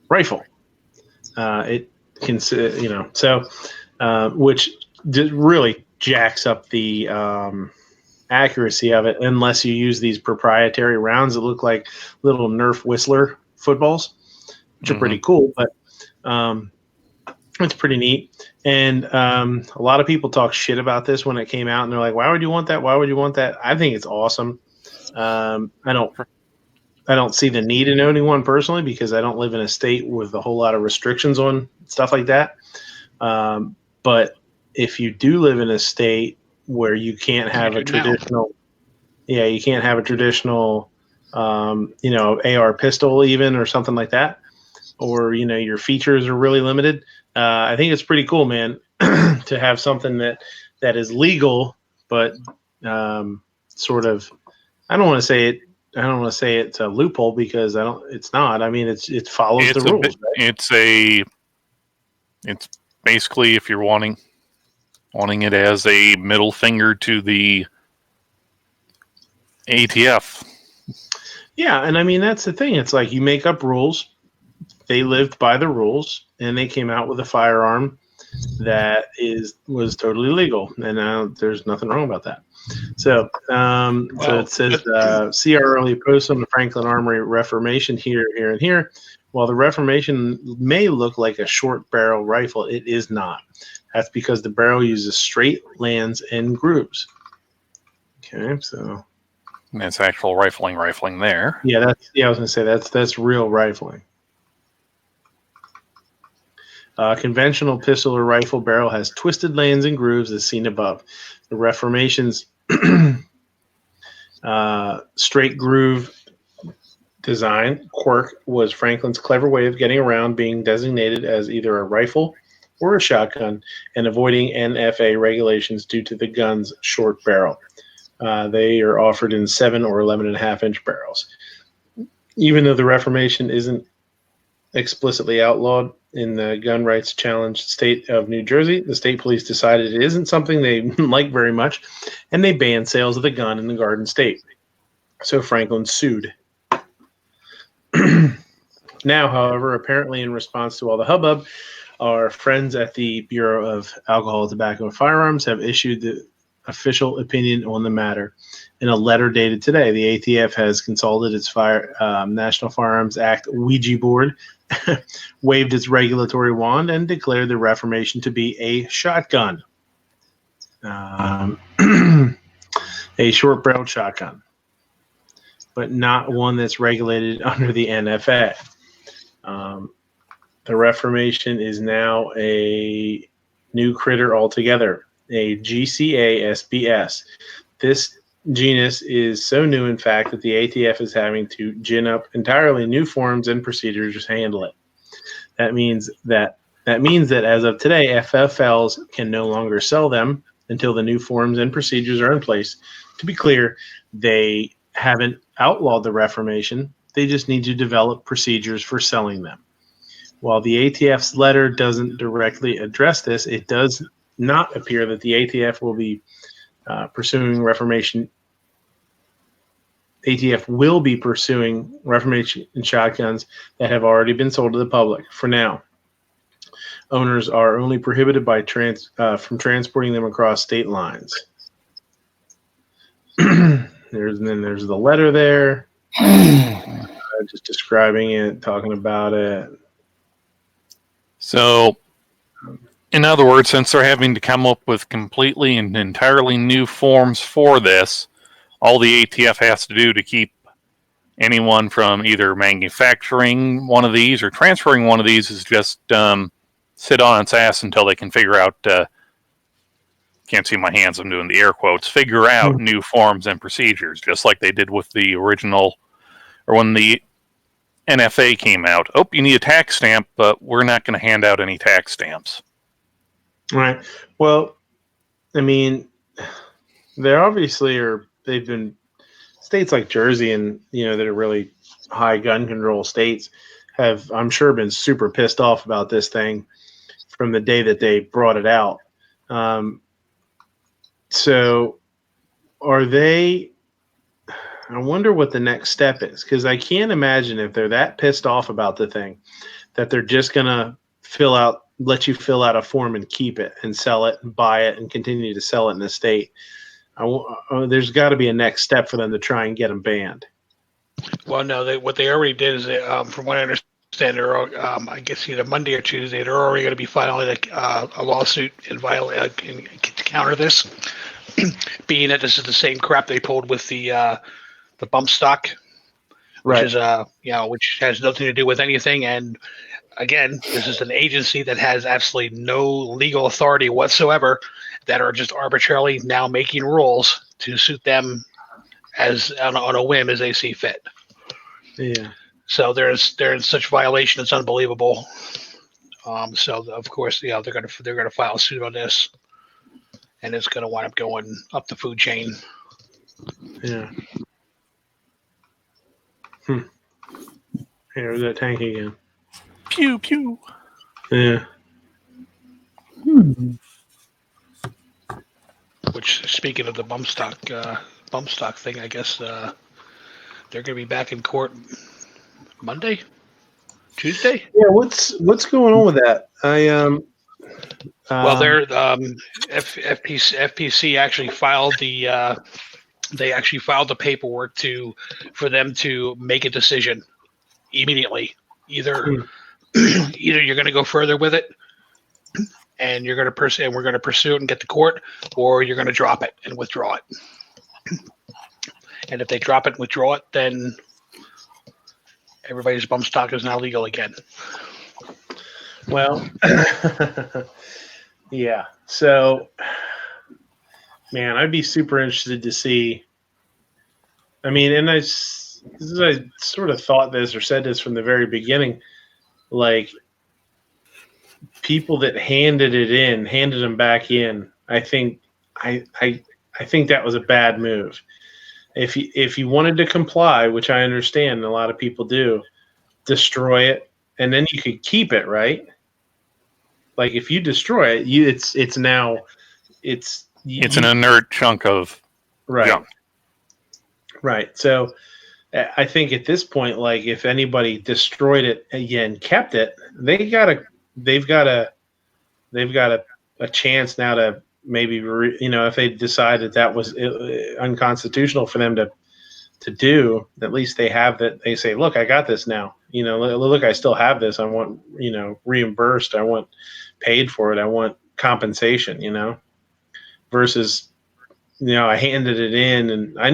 rifle. It can, which really jacks up the accuracy of it unless you use these proprietary rounds that look like little Nerf Whistler footballs, which are pretty cool, but it's pretty neat. And a lot of people talk shit about this when it came out, and they're like, "Why would you want that? Why would you want that?" I think it's awesome. I don't see the need in owning one personally because I don't live in a state with a whole lot of restrictions on stuff like that. But if you do live in a state where you can't have a traditional, you can't have a traditional, AR pistol even or something like that, or your features are really limited. I think it's pretty cool, man, to have something that is legal, but sort of. I don't want to say it. I don't want to say it's a loophole because it's not. I mean, it follows the rules. Right? It's basically if you're wanting it as a middle finger to the ATF. Yeah, and I mean that's the thing. It's like you make up rules. They lived by the rules, and they came out with a firearm that was totally legal, and there's nothing wrong about that. So, so it says, see our early posts on the Franklin Armory Reformation here, and here. While the Reformation may look like a short barrel rifle, it is not. That's because the barrel uses straight lands and grooves. Okay, so. And that's actual rifling there. Yeah, I was going to say that's real rifling. Conventional pistol or rifle barrel has twisted lands and grooves as seen above. The Reformation's straight groove design quirk was Franklin's clever way of getting around being designated as either a rifle or a shotgun and avoiding NFA regulations due to the gun's short barrel. They are offered in 7 or 11.5-inch barrels. Even though the Reformation isn't explicitly outlawed in the gun rights challenged state of New Jersey, the state police decided it isn't something they like very much, and they banned sales of the gun in the Garden State. So Franklin sued. Now, however, apparently in response to all the hubbub, our friends at the Bureau of Alcohol, Tobacco, and Firearms have issued the official opinion on the matter. In a letter dated today, the ATF has consulted its National Firearms Act Ouija board, waved its regulatory wand, and declared the Reformation to be a shotgun. A short-barreled shotgun, but not one that's regulated under the NFA. The Reformation is now a new critter altogether, a GCA SBS. This genus is so new, in fact, that the ATF is having to gin up entirely new forms and procedures to handle it. That means that as of today, FFLs can no longer sell them until the new forms and procedures are in place. To be clear, they haven't outlawed the Reformation. They just need to develop procedures for selling them. While the ATF's letter doesn't directly address this, it does not appear that the ATF will be pursuing Reformation. ATF will be pursuing Reformation shotguns that have already been sold to the public. For now, owners are only prohibited by from transporting them across state lines. There's the letter there, just describing it, talking about it. So, in other words, since they're having to come up with completely and entirely new forms for this, all the ATF has to do to keep anyone from either manufacturing one of these or transferring one of these is just sit on its ass until they can figure out, can't see my hands, I'm doing the air quotes, figure out new forms and procedures, just like they did with the original, or when the NFA came out. Oh, you need a tax stamp, but we're not going to hand out any tax stamps. Right. Well, I mean, there obviously are. They've been states like Jersey and that are really high gun control states have, I'm sure, been super pissed off about this thing from the day that they brought it out. So, are they? I wonder what the next step is, because I can't imagine if they're that pissed off about the thing that they're just gonna let you fill out a form and keep it and sell it and buy it and continue to sell it in the state. There's got to be a next step for them to try and get them banned. Well, no, what they already did is, from what I understand, I guess either Monday or Tuesday, they're already going to be filing a lawsuit to counter this, being that this is the same crap they pulled with the bump stock, which is which has nothing to do with anything. And again, this is an agency that has absolutely no legal authority whatsoever, that are just arbitrarily now making rules to suit them as on a whim as they see fit. Yeah. So they're in such violation, it's unbelievable. So of course, they're gonna file a suit on this, and it's gonna wind up going up the food chain. Yeah. Here's that tank again. Pew pew. Yeah. Which, speaking of the bump stock thing, I guess they're gonna be back in court Monday, Tuesday. Yeah. What's going on with that? Well, they're FPC actually filed the paperwork for them to make a decision immediately. Either you're going to go further with it, and we're going to pursue it and get to court, or you're going to drop it and withdraw it. And if they drop it and withdraw it, then everybody's bump stock is now legal again. Well, yeah. So, man, I'd be super interested to see. I mean, and I sort of thought this or said this from the very beginning, like, people that handed them back in. I think that was a bad move. If you wanted to comply, which I understand a lot of people do, destroy it, and then you could keep it, right? Like, if you destroy it, it's an inert chunk of junk. Right. So I think at this point, like, if anybody destroyed it again, kept it, they've got a chance now to maybe if they decide that was unconstitutional for them to do, at least they have that. They say, look, I got this now. Look, I still have this. I want reimbursed. I want paid for it. I want compensation. Versus I handed it in, and I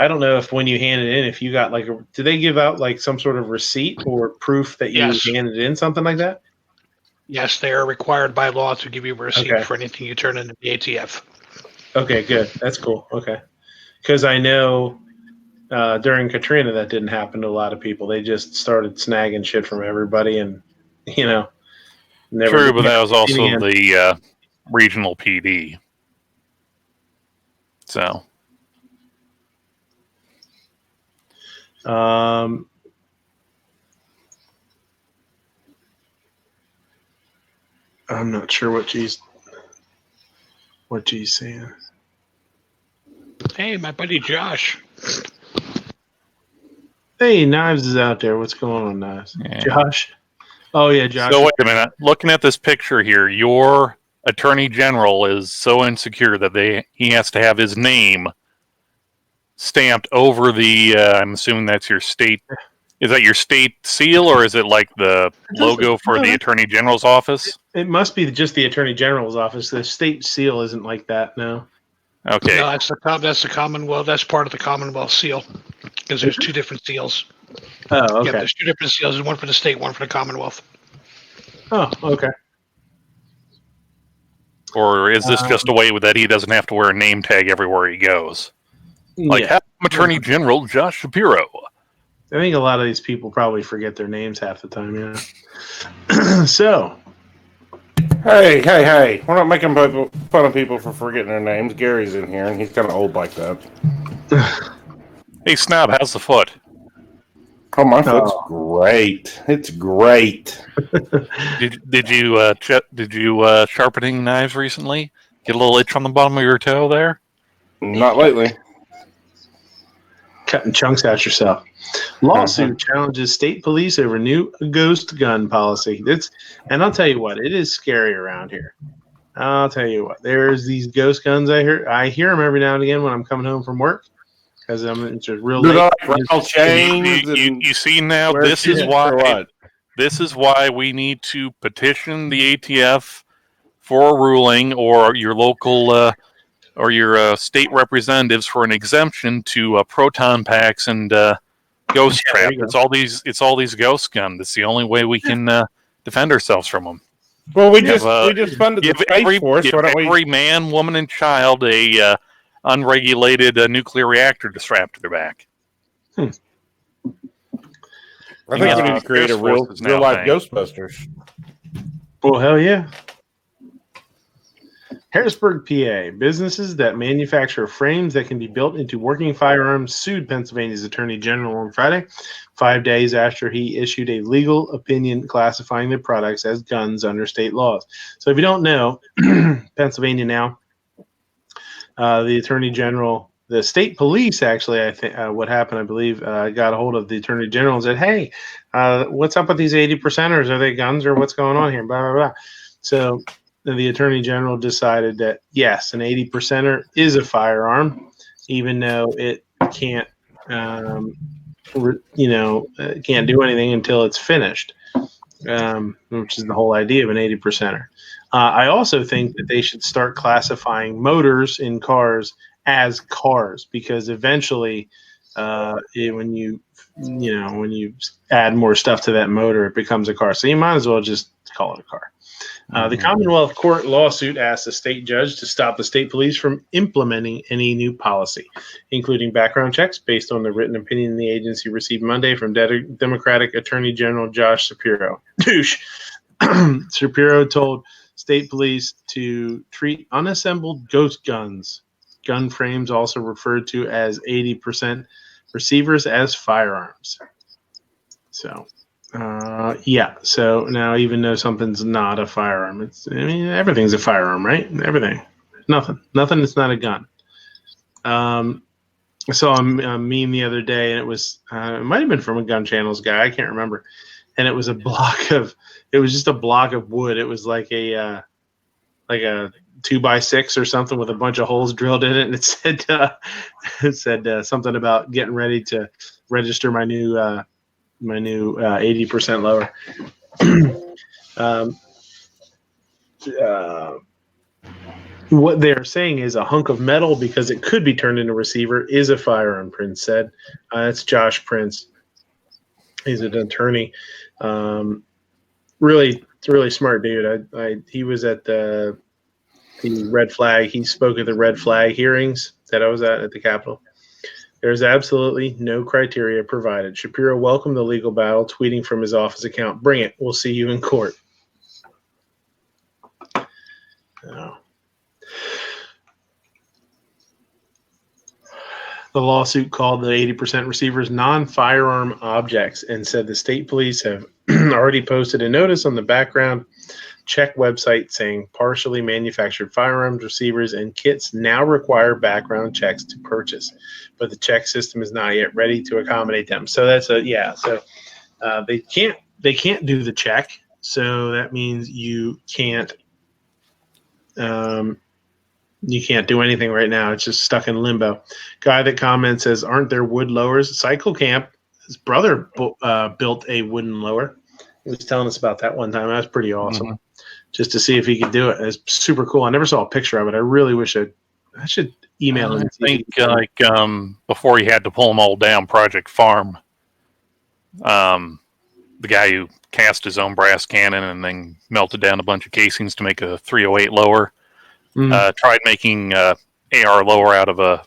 don't know if when you hand it in, if you got do they give out like some sort of receipt or proof that you handed in, something like that? Yes, they are required by law to give you a receipt for anything you turn into the ATF. Okay, good. That's cool. Okay. Because I know during Katrina that didn't happen to a lot of people. They just started snagging shit from everybody, and never. True, but that was also the regional PD. So. I'm not sure what G's saying. Hey, my buddy Josh. Hey, Knives is out there. What's going on, Knives? Yeah. Josh? Oh, yeah, Josh. So wait a minute. Looking at this picture here, your attorney general is so insecure that he has to have his name stamped over the, I'm assuming that's your state. Is that your state seal, or is it like the logo for the Attorney General's office? It must be just the Attorney General's office. The state seal isn't like that, no. Okay. No, that's the Commonwealth. That's part of the Commonwealth seal, because there's two different seals. Oh, okay. Yeah, there's two different seals. One for the state, one for the Commonwealth. Oh, okay. Or is this just a way that he doesn't have to wear a name tag everywhere he goes? Like, Attorney General Josh Shapiro. I think a lot of these people probably forget their names half the time, yeah. So, Hey! We're not making fun of people for forgetting their names. Gary's in here, and he's kind of old like that. Hey, Snob, how's the foot? Oh, my foot's great. It's great. Did you sharpening knives recently? Get a little itch on the bottom of your toe there? Not lately. Cutting chunks out yourself. Lawsuit challenges state police over new ghost gun policy. And I'll tell you what, it is scary around here. I'll tell you what, there's these ghost guns. I hear them every now and again when I'm coming home from work because I'm just real late. You see now, this is why we need to petition the ATF for a ruling, or your local or your state representatives for an exemption to proton packs and ghost trap. It's all these ghost guns. It's the only way we can defend ourselves from them. Well, we just funded the Space Force. Give every man, woman, and child a unregulated nuclear reactor to strap to their back. I think we need to create a real life Ghostbusters. Well, hell yeah. Harrisburg, PA. Businesses that manufacture frames that can be built into working firearms sued Pennsylvania's Attorney General on Friday, 5 days after he issued a legal opinion classifying their products as guns under state laws. So if you don't know, Pennsylvania now, the Attorney General, the state police actually, I think what happened, I believe, got a hold of the Attorney General and said, hey, what's up with these 80%ers? Are they guns or what's going on here? Blah, blah, blah. So the Attorney General decided that, yes, an 80%er is a firearm, even though it can't, can't do anything until it's finished, which is the whole idea of an 80%er. I also think that they should start classifying motors in cars as cars, because eventually, when you add more stuff to that motor, it becomes a car. So you might as well just call it a car. The Commonwealth Court lawsuit asked the state judge to stop the state police from implementing any new policy, including background checks, based on the written opinion the agency received Monday from Democratic Attorney General Josh Shapiro. Shapiro told state police to treat unassembled ghost guns, gun frames also referred to as 80% receivers, as firearms. So so now, even though something's not a firearm, everything's a firearm, right? Everything. Nothing that's not a gun. I saw a meme the other day, and it was it might have been from a Gun Channels guy, I can't remember, and it was just a block of wood. It was like a 2x6 or something with a bunch of holes drilled in it, and it said something about getting ready to register my new 80% lower. What they're saying is a hunk of metal, because it could be turned into a receiver, is a firearm, Prince said. That's Josh Prince. He's an attorney. Really smart dude. He was at the Red Flag. He spoke at the Red Flag hearings that I was at the Capitol. There's absolutely no criteria provided. Shapiro welcomed the legal battle, tweeting from his office account, "Bring it. We'll see you in court." The lawsuit called the 80% receivers non-firearm objects and said the state police have already posted a notice on the background check website saying partially manufactured firearms, receivers, and kits now require background checks to purchase, but the check system is not yet ready to accommodate them. So that's So they can't do the check. So that means you can't do anything right now. It's just stuck in limbo. Guy that comments says, "Aren't there wood lowers?" Cycle Camp, his brother built a wooden lower. He was telling us about that one time. That was pretty awesome. Just to see if he could do it. It's super cool. I never saw a picture of it. I really wish I should email him. I think before he had to pull them all down, Project Farm, the guy who cast his own brass cannon and then melted down a bunch of casings to make a 308 lower, tried making AR lower out of a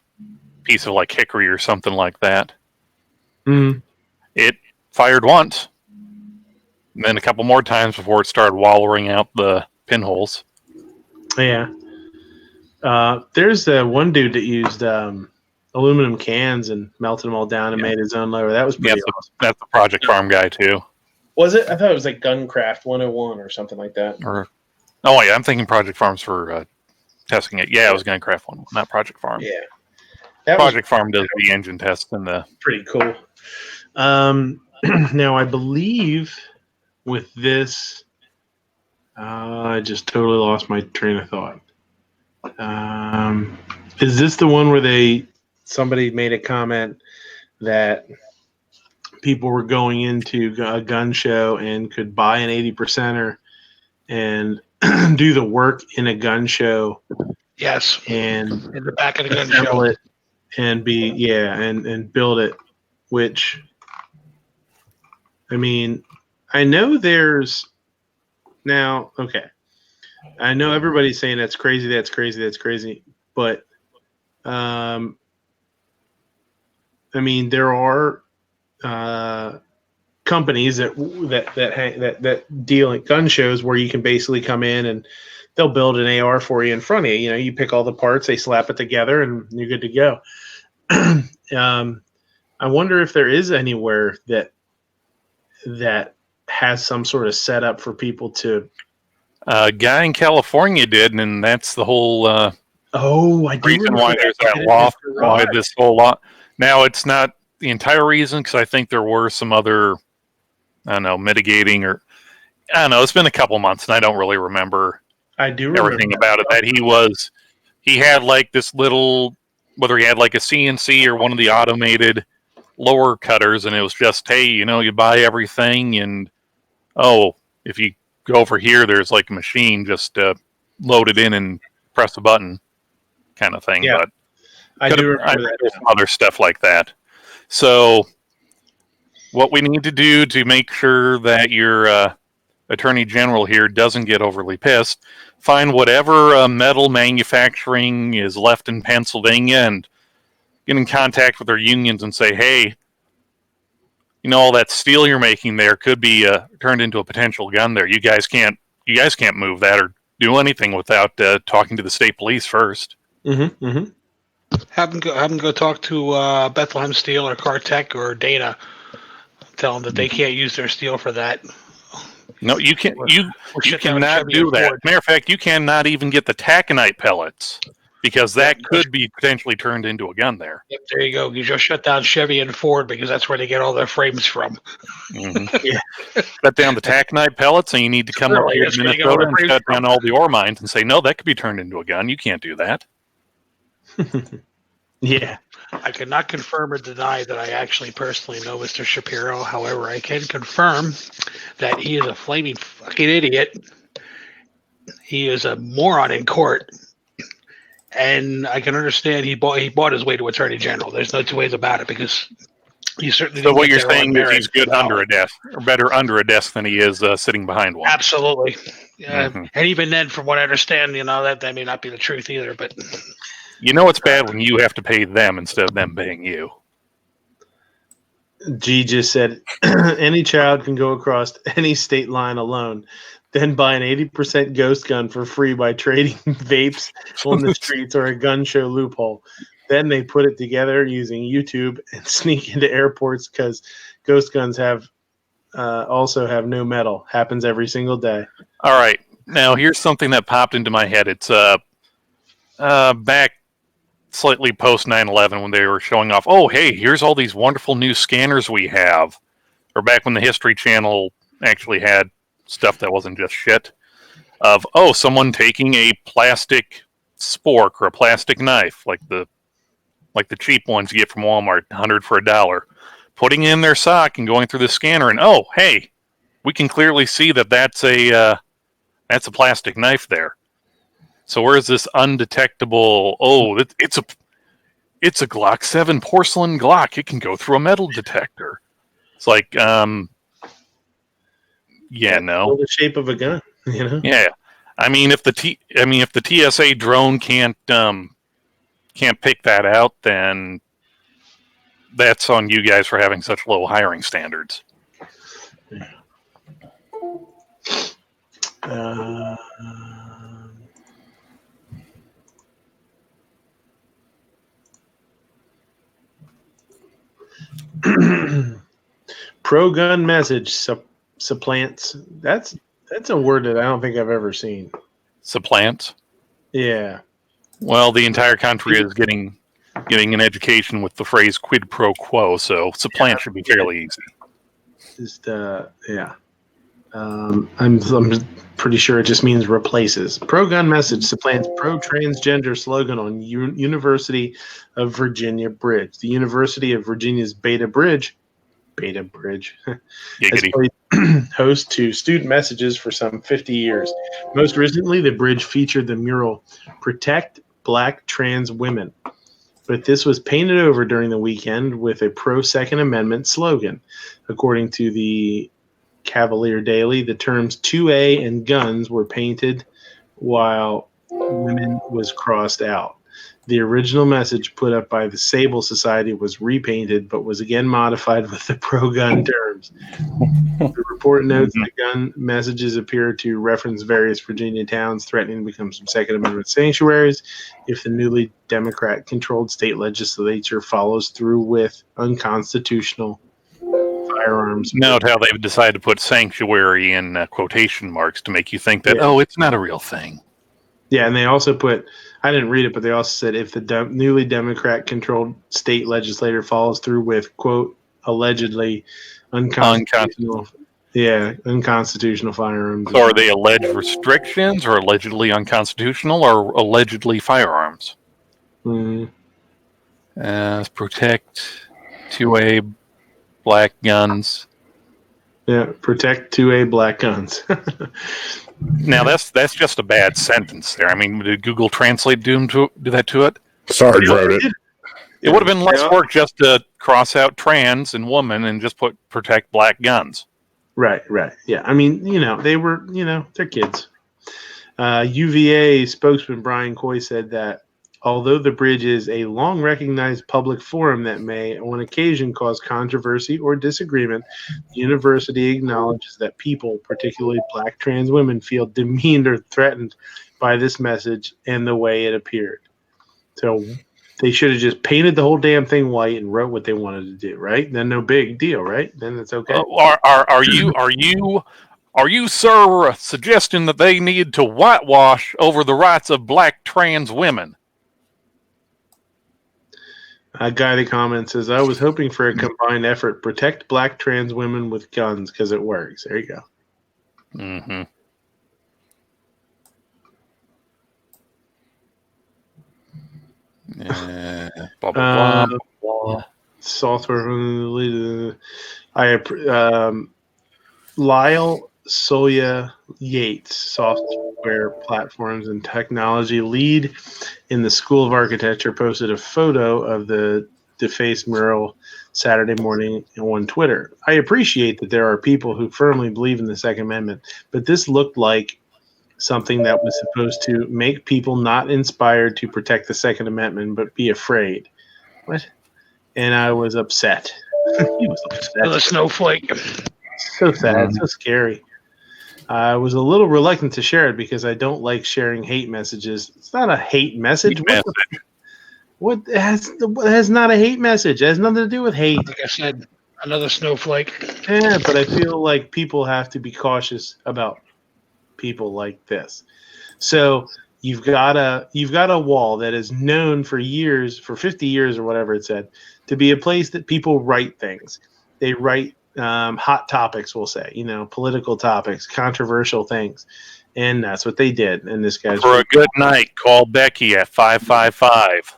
piece of like hickory or something like that. It fired once. And then a couple more times before it started wallowing out the pinholes. Yeah. There's one dude that used aluminum cans and melted them all down and made his own lower. That was pretty awesome. That's the Project Farm guy too. Was it? I thought it was like Guncraft 101 or something like that. Oh yeah, I'm thinking Project Farm's for testing it. Yeah, it was Guncraft 101, not Project Farm. Yeah. That Project Farm does the engine tests and the pretty cool. Now I believe with this, I just totally lost my train of thought. Is this the one where somebody made a comment that people were going into a gun show and could buy an 80%er and do the work in a gun show? Yes. And in the back of the gun assemble show. it and and build it, which, I mean, I know there's now, okay. I know everybody's saying that's crazy, but I mean, there are companies that deal at gun shows where you can basically come in and they'll build an AR for you in front of you. You know, you pick all the parts, they slap it together, and you're good to go. I wonder if there is anywhere that has some sort of setup for people to. A guy in California did, and that's the whole I do reason why there's that loft. Why this whole lot. Now, it's not the entire reason, because I think there were some other, I don't know, mitigating, or I don't know. It's been a couple months, and I don't really remember. I do everything about it. That he had like this little, whether he had like a CNC or one of the automated lower cutters, and it was just, hey, you buy everything, and if you go over here, there's like a machine, just load it in and press a button, kind of thing. Yeah, but I do remember that. There's some other stuff like that. So, what we need to do to make sure that your Attorney General here doesn't get overly pissed, find whatever metal manufacturing is left in Pennsylvania and get in contact with their unions and say, hey, all that steel you're making there could be turned into a potential gun there. You guys can't move that or do anything without talking to the state police first. Mm-hmm. Mm-hmm. Have them go talk to Bethlehem Steel or Cartech or Dana. Tell them that they can't use their steel for that. No, you can't. You cannot do that. Matter of fact, you cannot even get the taconite pellets because that could be potentially turned into a gun there. Yep, there you go. You just shut down Chevy and Ford because that's where they get all their frames from. Mm-hmm. Yeah. Shut down the taconite pellets, and you need to come up here to Minnesota and shut down all the ore mines and say, no, that could be turned into a gun. You can't do that. Yeah. I cannot confirm or deny that I actually personally know Mr. Shapiro. However, I can confirm that he is a flaming fucking idiot. He is a moron in court. And I can understand he bought his way to Attorney General. There's no two ways about it because he certainly. So what you're saying is he's good under a desk, or better under a desk than he is sitting behind one. Absolutely. Mm-hmm. And even then, from what I understand, that may not be the truth either. But it's bad when you have to pay them instead of them paying you. G just said, any child can go across any state line alone, then buy an 80% ghost gun for free by trading vapes on the streets or a gun show loophole. Then they put it together using YouTube and sneak into airports because ghost guns also have no metal. Happens every single day. All right. Now, here's something that popped into my head. It's back slightly post 9/11 when they were showing off, oh, hey, here's all these wonderful new scanners we have. Or back when the History Channel actually had stuff that wasn't just shit. Of, someone taking a plastic spork or a plastic knife, like the cheap ones you get from Walmart, 100 for $1, putting it in their sock and going through the scanner, and hey, we can clearly see that's a plastic knife there. So where's this undetectable? It's a Glock 7 porcelain Glock. It can go through a metal detector. It's like, no. The shape of a gun, Yeah, I mean, if the TSA drone can't pick that out, then that's on you guys for having such low hiring standards. Pro-gun message supplants. That's a word that I don't think I've ever seen. Supplant. Yeah. Well, the entire country is getting an education with the phrase quid pro quo, so supplant should be fairly easy. Just yeah. I'm pretty sure it just means replaces. Pro-gun message supplants pro-transgender slogan on University of Virginia Bridge. The University of Virginia's Beta Bridge has played host to student messages for some 50 years. Most recently, the bridge featured the mural "Protect Black Trans Women," but this was painted over during the weekend with a pro-Second Amendment slogan. According to the Cavalier Daily, the terms 2A and guns were painted while women was crossed out. The original message put up by the Sable Society was repainted, but was again modified with the pro-gun terms. The report notes the gun messages appear to reference various Virginia towns threatening to become some Second Amendment sanctuaries if the newly Democrat-controlled state legislature follows through with unconstitutional firearms. Note how they've decided to put sanctuary in quotation marks to make you think that, it's not a real thing. Yeah, and they also put, I didn't read it, but they also said if the newly Democrat-controlled state legislature follows through with, quote, allegedly unconstitutional firearms. So are they alleged restrictions or allegedly unconstitutional or allegedly firearms? Protect 2A black guns. Yeah, protect 2A black guns. Now that's just a bad sentence there. I mean, did Google Translate do that to it? Sarge wrote it. It would have been less work just to cross out trans and woman and just put protect black guns. Right. Yeah, I mean, they were, they're kids. UVA spokesman Brian Coy said that although the bridge is a long recognized public forum that may on occasion cause controversy or disagreement, the university acknowledges that people, particularly black trans women, feel demeaned or threatened by this message and the way it appeared. So they should have just painted the whole damn thing white and wrote what they wanted to do, right? Then no big deal, right? Then it's okay. Are you, sir, suggesting that they need to whitewash over the rights of black trans women? A guy in the comments says, I was hoping for a combined effort. Protect black trans women with guns because it works. There you go. Mm-hmm. Blah, blah, blah. Software. Lyle Soya Yates, software platforms and technology lead in the School of Architecture, posted a photo of the defaced mural Saturday morning on Twitter. I appreciate that there are people who firmly believe in the Second Amendment, but this looked like something that was supposed to make people not inspired to protect the Second Amendment, but be afraid. What? And I was upset. He was upset. The snowflake. So sad, so scary. I was a little reluctant to share it because I don't like sharing hate messages. It's not a hate message. What has not a hate message? It has nothing to do with hate. Like I said, another snowflake. Yeah, but I feel like people have to be cautious about people like this. So you've got a wall that is known for years, for 50 years or whatever it said, to be a place that people write things. They write hot topics, we'll say, political topics, controversial things. And that's what they did. And this guy's for a good night, call Becky at 555.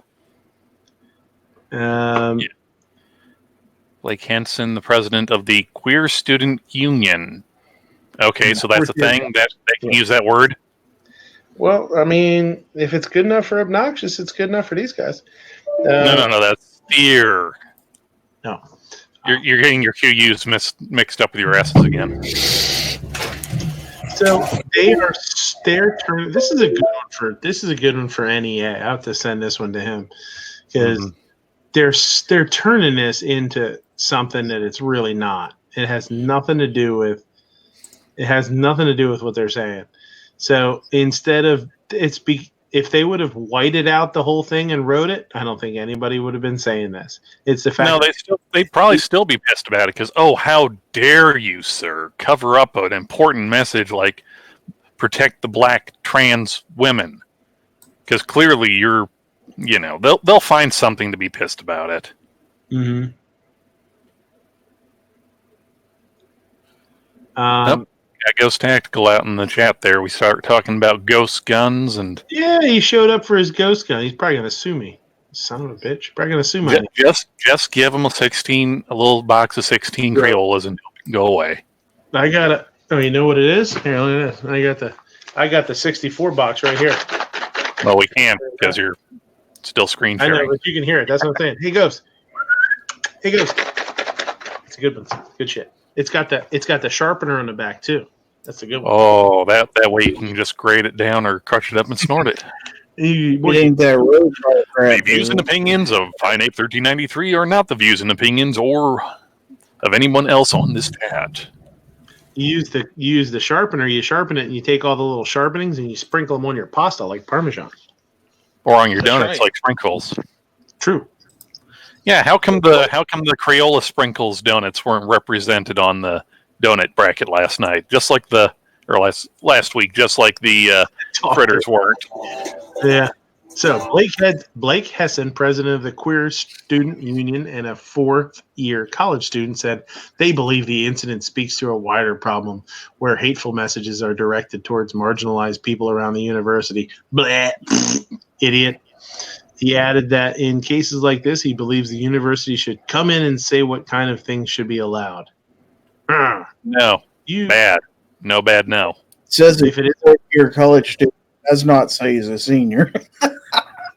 Blake Henson, the president of the Queer Student Union. Okay, so that's a thing that they can use that word? Well, I mean, if it's good enough for obnoxious, it's good enough for these guys. No, that's fear. No. You're getting your QUs mixed up with your S's again. So they're turning. This is a good one for NEA. I have to send this one to him because they're turning this into something that it's really not. It has nothing to do with what they're saying. So instead of if they would have whited out the whole thing and wrote it, I don't think anybody would have been saying this. It's the fact. No, they'd probably still be pissed about it because, how dare you, sir, cover up an important message like protect the black trans women? Because clearly they'll find something to be pissed about it. Mm-hmm. Got Ghost Tactical out in the chat there. We start talking about ghost guns and he showed up for his ghost gun. He's probably gonna sue me. Son of a bitch. Probably gonna sue me. Just give him a little box of 16 Crayolas and go away. I got it. Oh, you know what it is? Here, look at this. I got the 64 box right here. Well, we can't because you're still screen sharing. I know, but you can hear it. That's what I'm saying. Hey, Ghost. It's a good one. Good shit. It's got the sharpener on the back too. That's a good one. Oh, that way you can just grate it down or crush it up and snort it. Ain't that road crap? The views and opinions of Finite 1393 are not the views and opinions or of anyone else on this chat. You use the sharpener. You sharpen it, and you take all the little sharpenings and you sprinkle them on your pasta like Parmesan, or on your donuts like sprinkles. True. Yeah, how come the Crayola sprinkles donuts weren't represented on the donut bracket last night? Just like last week, just like the fritters weren't. Yeah. So Blake Hessen, president of the Queer Student Union and a fourth-year college student, said they believe the incident speaks to a wider problem where hateful messages are directed towards marginalized people around the university. Blah, idiot. He added that in cases like this, he believes the university should come in and say what kind of things should be allowed. No. Bad. No bad, no. It says if it is a year college student, does not say he's a senior.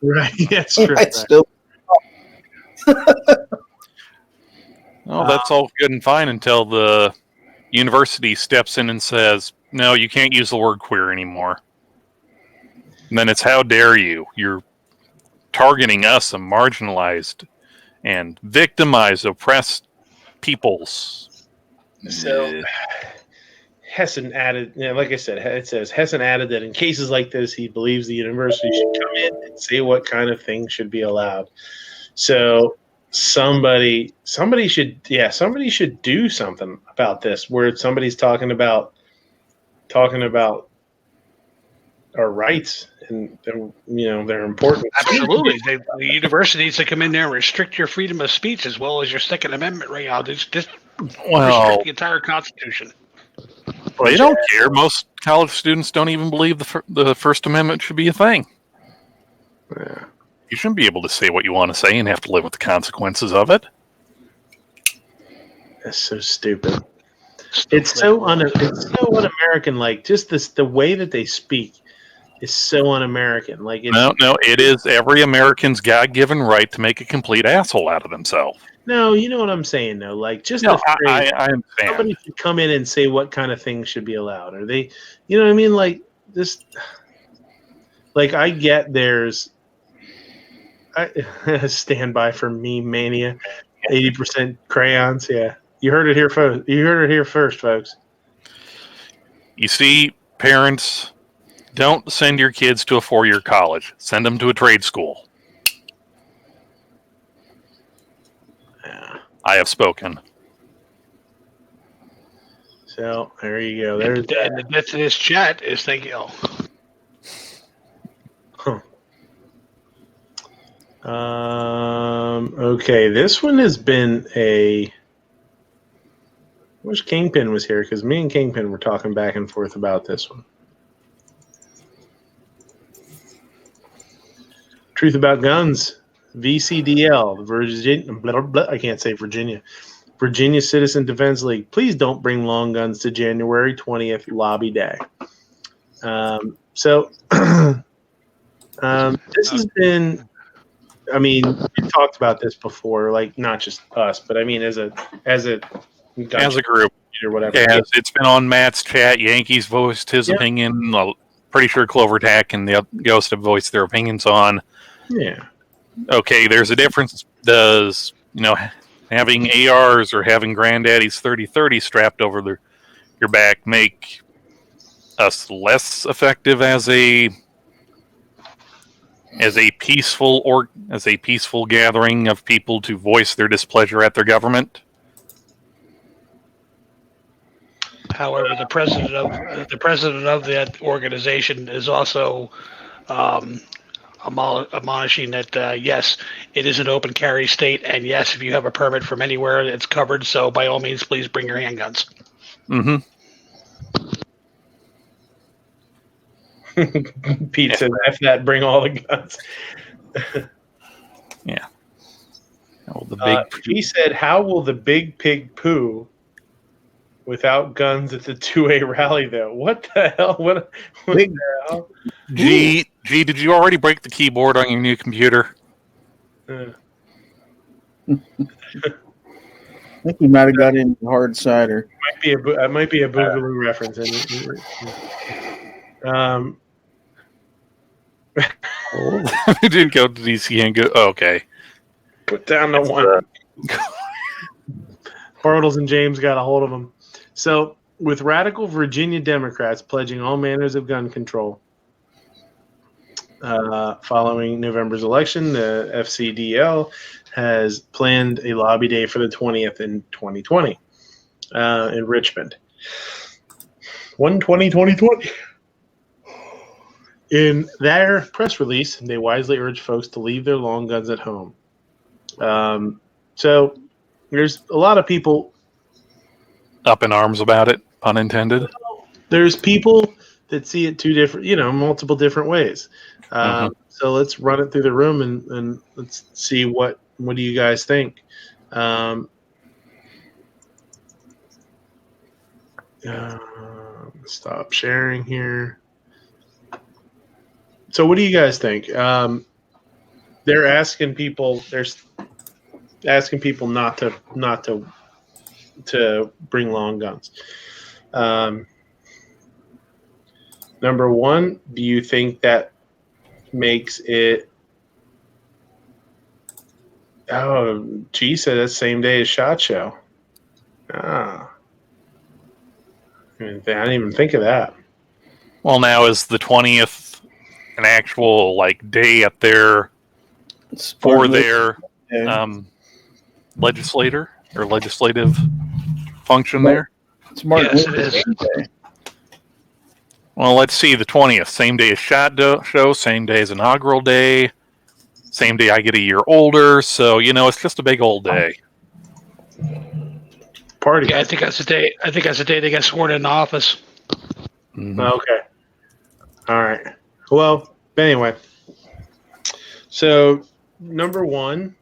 Right. That's true. Right. Still. Oh, that's all good and fine until the university steps in and says, no, you can't use the word queer anymore. And then it's how dare you. You're targeting us, a marginalized and victimized, oppressed peoples. So Hessen added, like I said, it says Hessen added that in cases like this, he believes the university should come in and say what kind of things should be allowed. So somebody should do something about this, where somebody's talking about our rights and they're important. Absolutely, the university needs to come in there and restrict your freedom of speech as well as your Second Amendment right now. Just restrict the entire Constitution. They don't care. Most college students don't even believe the First Amendment should be a thing. Yeah. You shouldn't be able to say what you want to say and have to live with the consequences of it. That's so stupid. It's so un-American. Like just the way that they speak is so un-American. Like no, it is every American's God-given right to make a complete asshole out of themselves. No, you know what I'm saying though. Like just no, the phrase, I understand. Somebody should come in and say what kind of things should be allowed. Are they? You know what I mean? Like this. Like I get stand by for meme mania. 80% crayons. Yeah, you heard it here first. You heard it here first, folks. You see, parents, don't send your kids to a 4-year college. Send them to a trade school. Yeah. I have spoken. So there you go. And the death of this chat is thank you. Okay, this one has been a. Wish Kingpin was here because me and Kingpin were talking back and forth about this one. Truth about guns, VCDL, Virginia. I can't say Virginia. Virginia Citizen Defense League. Please don't bring long guns to January 20th lobby day. So this has been. I mean, we talked about this before, like not just us, but I mean as a group or whatever. Yeah, it's been on Matt's chat. Yankees voiced his opinion. Pretty sure CloverTac and the Ghost have voiced their opinions on. Yeah. Okay, there's a difference. Does having ARs or having Granddaddy's 30-30 strapped over your back make us less effective as a peaceful gathering of people to voice their displeasure at their government? However, the president of that organization is also admonishing that yes, it is an open carry state, and yes, if you have a permit from anywhere, it's covered. So by all means, please bring your handguns. Mm-hmm. Pete said, "F that, bring all the guns." Yeah. Oh, the big. He said, "How will the big pig poo without guns at the 2A rally, though?" What the hell? What Big- the hell? G, did you already break the keyboard on your new computer? Uh, I think he might have got into hard cider. might be a Boogaloo reference. He didn't go to DC and go. Oh, okay. Put down the one. Bartles and James got a hold of him. So, with radical Virginia Democrats pledging all manners of gun control following November's election, the FCDL has planned a lobby day for the 20th in 2020 in Richmond. 1/20/2020. In their press release, they wisely urge folks to leave their long guns at home. So there's a lot of people Up in arms about it, pun intended. There's people that see it multiple different ways. So let's run it through the room and let's see what do you guys think. Stop sharing here. So what do you guys think? They're asking people. There's asking people not to bring long guns. Number one, do you think that makes it? Oh, G said that's same day as SHOT Show. I didn't even think of that. Well, now is the 20th an actual day at their for their legislator or legislative function there? It's Martin Yes, it Luther is. King Day. Well, let's see. The 20th, same day as SHOT Show, same day as inaugural day, same day I get a year older. So it's just a big old day. Party. Yeah, I think that's the day. I think that's the day they get sworn in office. Mm-hmm. Okay. All right. Well, anyway. So, number one,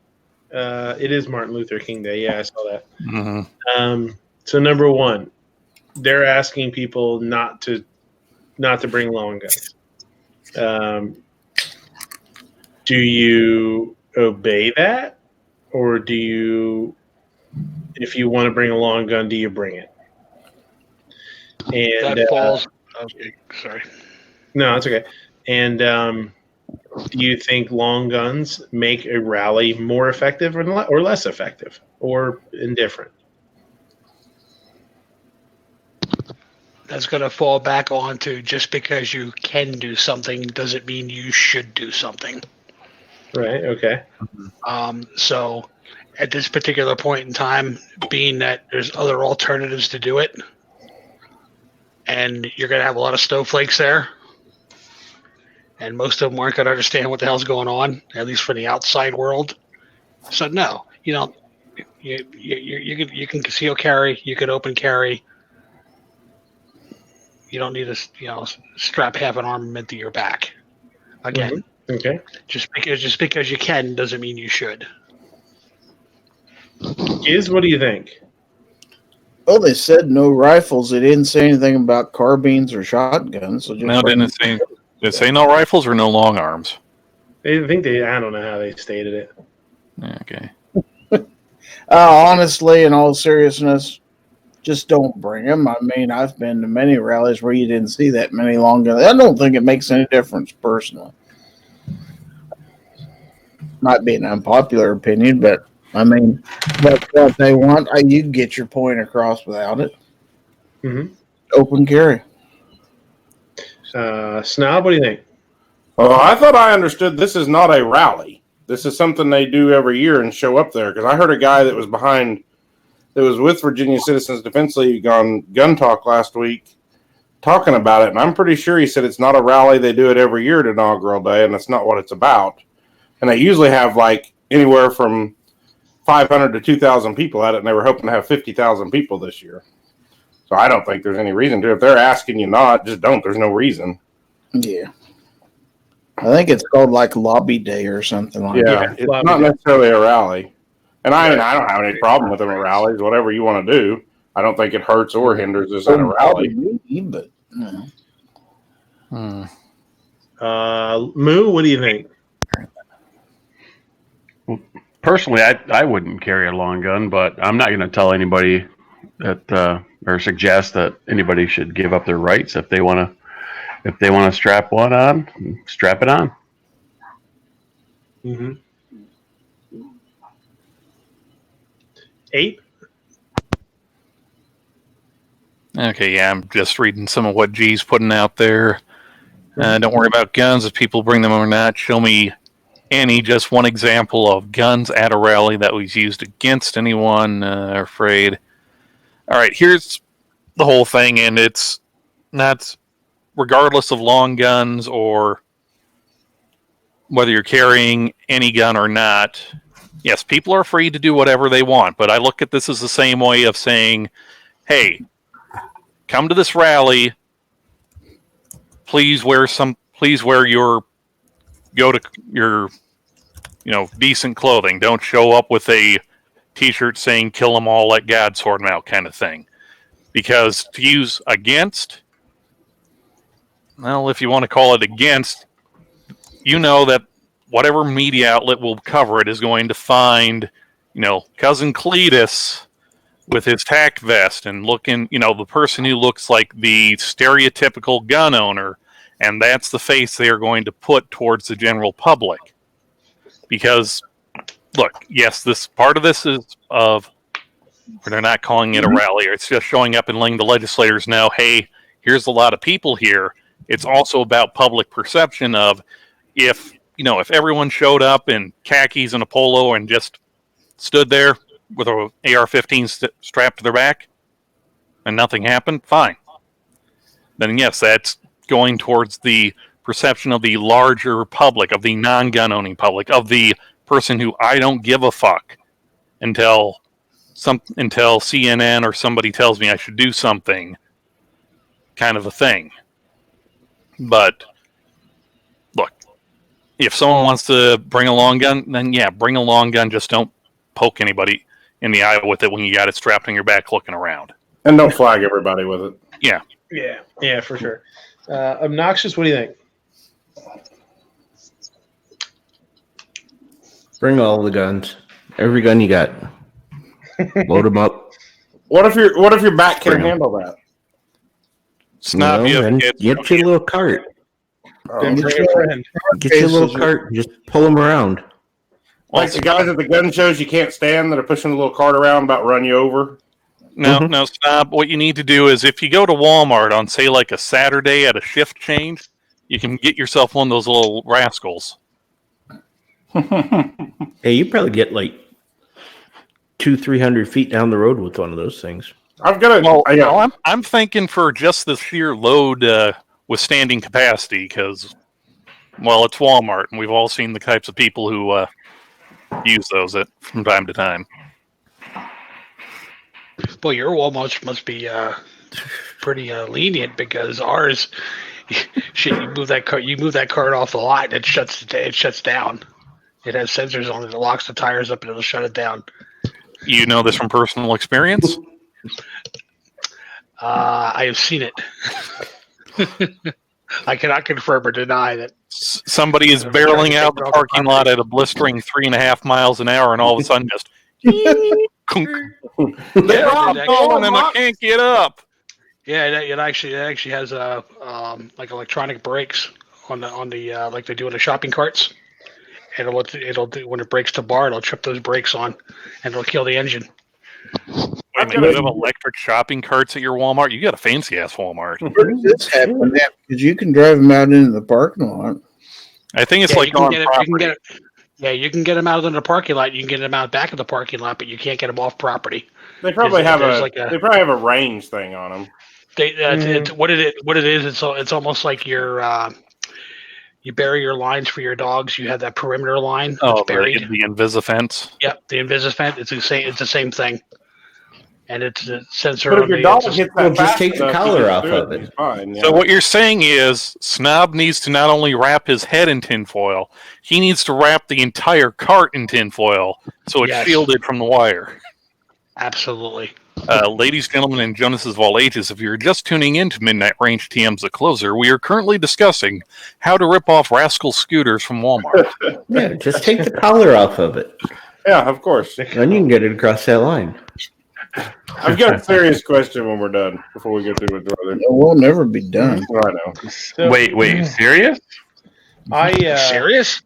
it is Martin Luther King Day. Yeah, I saw that. Mm-hmm. So, number one, they're asking people not to bring long guns. Do you obey that, or do you? If you want to bring a long gun, do you bring it? And That falls. Okay, sorry. no, it's okay. And do you think long guns make a rally more effective or less effective or indifferent? That's going to fall back onto just because you can do something doesn't mean you should do something. Right. Okay. So at this particular point in time, being that there's other alternatives to do it, and you're going to have a lot of snowflakes there, and most of them aren't going to understand what the hell's going on, at least for the outside world. So no, you don't. You can conceal carry, you can open carry. You don't need to strap half an armament to your back. Again, Okay. just because you can doesn't mean you should. What do you think? Well, they said no rifles. They didn't say anything about carbines or shotguns. So just No, did it say no rifles or no long arms? I don't know how they stated it. Okay. Honestly, in all seriousness, just don't bring them. I mean, I've been to many rallies where you didn't see that many long guns. I don't think it makes any difference, personally. Might be an unpopular opinion, but I mean, that's what they want. You can get your point across without it. Mm-hmm. Open carry. Snob, what do you think? Oh, I thought I understood this is not a rally. This is something they do every year and show up there. Because I heard a guy that was with Virginia Citizens Defense League on Gun Talk last week talking about it. And I'm pretty sure he said it's not a rally. They do it every year at Inaugural Day, and that's not what it's about. And they usually have like anywhere from 500 to 2,000 people at it, and they were hoping to have 50,000 people this year. So I don't think there's any reason to. If they're asking you not, just don't. There's no reason. Yeah. I think it's called like Lobby Day or something like that. Yeah, it's not necessarily a rally. And I don't have any problem with them at rallies, whatever you want to do. I don't think it hurts or hinders us at a rally. But, Moo, what do you think? Personally, I wouldn't carry a long gun, but I'm not going to tell anybody that or suggest that anybody should give up their rights if they want to strap one on, strap it on. Mm-hmm. 8? Okay, yeah, I'm just reading some of what G's putting out there. Don't worry about guns if people bring them or not. Show me just one example of guns at a rally that was used against anyone afraid. All right, here's the whole thing, and it's not regardless of long guns or whether you're carrying any gun or not. Yes, people are free to do whatever they want, but I look at this as the same way of saying, hey, come to this rally, please wear your decent clothing. Don't show up with a t-shirt saying kill them all, let God sort them out kind of thing. Because to use against, well, if you want to call it against, you know that whatever media outlet will cover it is going to find, Cousin Cletus with his tack vest and looking, the person who looks like the stereotypical gun owner, and that's the face they are going to put towards the general public. Because, look, yes, this part of this is of, they're not calling it a rally, it's just showing up and letting the legislators know, hey, here's a lot of people here. It's also about public perception of if everyone showed up in khakis and a polo and just stood there with an AR-15 strapped to their back and nothing happened, fine. Then yes, that's going towards the perception of the larger public, of the non-gun owning public, of the person who I don't give a fuck until CNN or somebody tells me I should do something, kind of a thing. But look, if someone wants to bring a long gun, then yeah, bring a long gun. Just don't poke anybody in the eye with it when you got it strapped on your back looking around. And don't flag everybody with it. Yeah. Yeah, for sure. Obnoxious, what do you think? Bring all the guns. Every gun you got. Load them up. What if your back can handle that? Snob, get your little cart. Bring a friend. Get your little cart and just pull them around. Like the guys at the gun shows you can't stand that are pushing a little cart around about run you over. No, Snob. What you need to do is if you go to Walmart on, say, like a Saturday at a shift change, you can get yourself one of those little rascals. Hey, you probably get like 200-300 feet down the road with one of those things. I'm thinking for just the sheer load withstanding capacity because, well, it's Walmart, and we've all seen the types of people who use those from time to time. Boy, your Walmart must be pretty lenient because ours, shit, you move that cart off the lot, and it shuts down. It has sensors on it that locks the tires up and it'll shut it down. You know this from personal experience? I have seen it. I cannot confirm or deny that. Somebody is barreling out the parking lot at a blistering 3.5 miles an hour, and all of a sudden just they're all falling and I can't get up. Yeah, it actually has like electronic brakes on the like they do in the shopping carts. And it'll do when it breaks to bar, it'll trip those brakes on, and it'll kill the engine. I Wait a minute, you have electric shopping carts at your Walmart? You got a fancy ass Walmart. Where does this happen? Because you can drive them out into the parking lot. I think it's Yeah, like you can on get it. property. You can get it. Yeah, you can get them out of the parking lot. You can get them out back of the parking lot, but you can't get them off property. They probably have There's they probably have a range thing on them. It's what it is. It's almost like you bury your lines for your dogs. You have that perimeter line that's buried. The Invisifence. Yep, the Invisifence. It's the same. It's the same thing. And it's a sensor. But if your dog hits that, Well, just take the collar off of it. He's fine. So what you're saying is Snob needs to not only wrap his head in tinfoil, he needs to wrap the entire cart in tinfoil so it's shielded from the wire. Absolutely. Ladies, gentlemen, and Jonases of all ages, if you're just tuning in to Midnight Range TM's The Closer, we are currently discussing how to rip off rascal scooters from Walmart. Yeah, just take the collar off of it. Yeah, of course. Then you can get it across that line. I've got a serious question when we're done before we get through with the other. We'll never be done. I know. So, Wait, serious? Serious?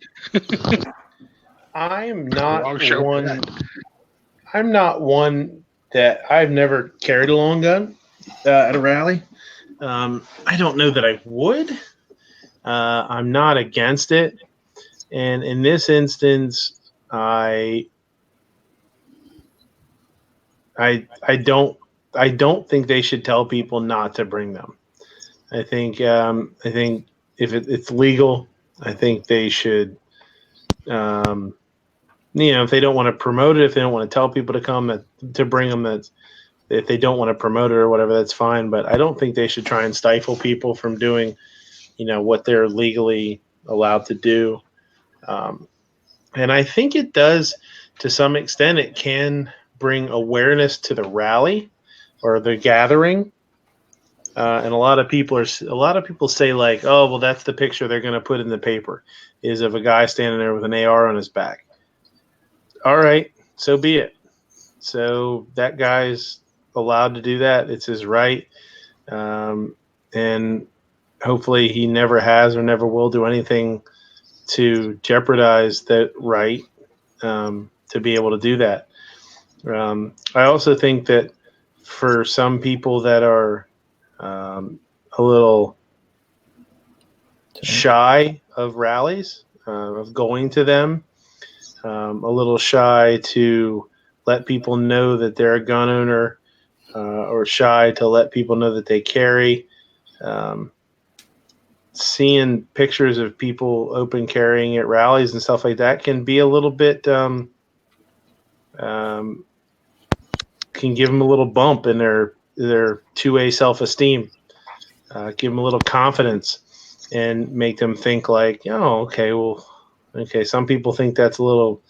I'm not Wrong show for one. that. I'm not one that I've never carried a long gun at a rally. I don't know that I would. I'm not against it, and in this instance, I don't think they should tell people not to bring them. I think if it's legal, I think they should. If they don't want to promote it, if they don't want to tell people to come to bring them, that if they don't want to promote it or whatever, that's fine. But I don't think they should try and stifle people from doing, what they're legally allowed to do. And I think it does, to some extent, it can bring awareness to the rally or the gathering. And a lot of people say like, oh, well, that's the picture they're going to put in the paper, is of a guy standing there with an AR on his back. All right, so be it. So that guy's allowed to do that. It's his right. And hopefully he never has or never will do anything to jeopardize that right to be able to do that. I also think that for some people that are a little shy of rallies, of going to them, a little shy to let people know that they're a gun owner, or shy to let people know that they carry. Seeing pictures of people open carrying at rallies and stuff like that can be a little bit, can give them a little bump in their 2A self-esteem, give them a little confidence, and make them think like, okay, some people think that's a little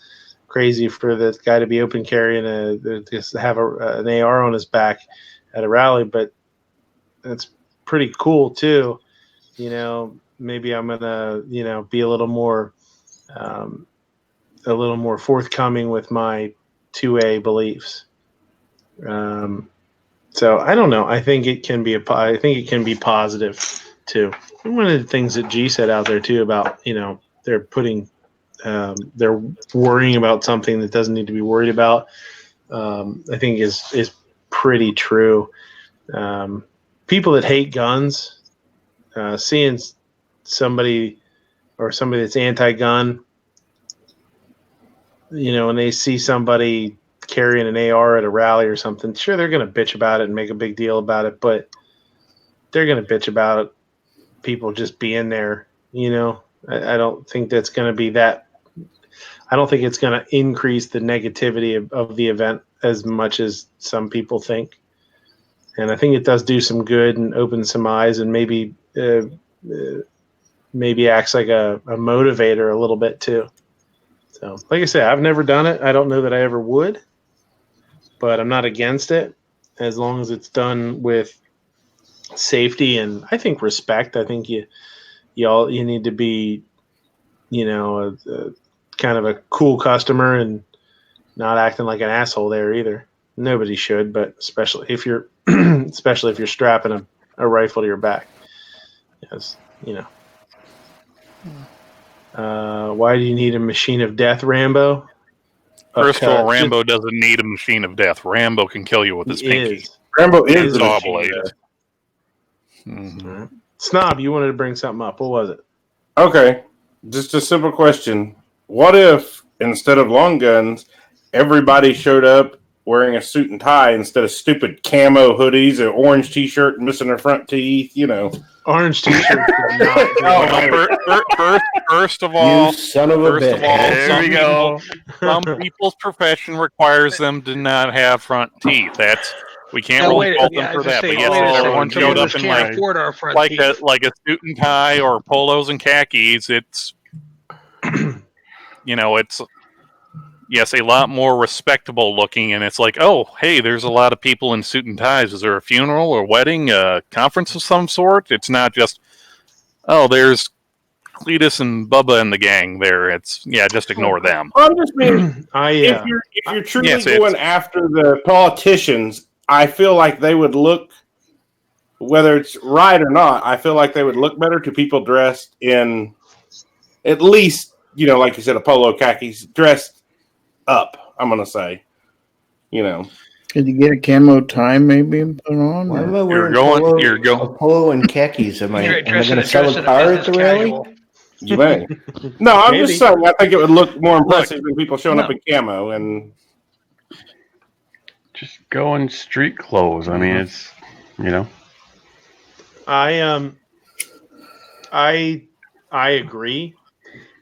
crazy for this guy to be open carrying just have an AR on his back at a rally, but that's pretty cool too. Maybe I'm gonna, be a little more forthcoming with my 2A beliefs. So I don't know. I think it can be positive too. And one of the things that G said out there too about, they're putting, they're worrying about something that doesn't need to be worried about. I think is pretty true. People that hate guns, seeing somebody that's anti-gun, when they see somebody carrying an AR at a rally or something, sure, they're going to bitch about it and make a big deal about it, but they're going to bitch about it, people just being there. I don't think that's going to be that. I don't think it's going to increase the negativity of the event as much as some people think. And I think it does do some good and open some eyes, and maybe acts like a motivator a little bit too. So, like I say, I've never done it. I don't know that I ever would, but I'm not against it as long as it's done with safety and I think respect. I think you need to be, a kind of a cool customer and not acting like an asshole there either. Nobody should, but especially if you're strapping a rifle to your back. Yes, why do you need a machine of death, Rambo? First of all, just- Rambo doesn't need a machine of death. Rambo can kill you with his He pinky. is. Rambo He is is a a Saw machine. blade. Alright. Snob, you wanted to bring something up. What was it? Okay, just a simple question. What if, instead of long guns, everybody showed up wearing a suit and tie instead of stupid camo hoodies, an orange t-shirt missing their front teeth, you know? Orange t-shirt did not do Oh, that. First of all, You son of a first of bitch. all, There we go. some people's profession requires them to not have front teeth. We can't Now, really wait, fault yeah, them I for was gonna that. say, But yes, wait a if second. everyone Some showed of up us in can't afford our front like teeth. a suit and tie or polos and khakis, it's it's yes, a lot more respectable looking, and it's like, oh, hey, there's a lot of people in suit and ties. Is there a funeral or wedding, a conference of some sort? It's not just, oh, there's Cletus and Bubba and the gang there. It's just ignore them. I'm just being, I if you're truly Yes, going after the politicians, I feel like they would look, whether it's right or not, I feel like they would look better to people dressed in at least, like you said, a polo khakis, dressed up, I'm going to say. Could you get a camo tie maybe and put on? Why or- am I wearing You're going- a polo and khakis? Am I Dress going in to sell dress a in car at business the rally? casual. You may. No, I'm Maybe. just saying, I think it would look more impressive than people showing up No. in camo. And Just go in street clothes. I mean, it's I agree.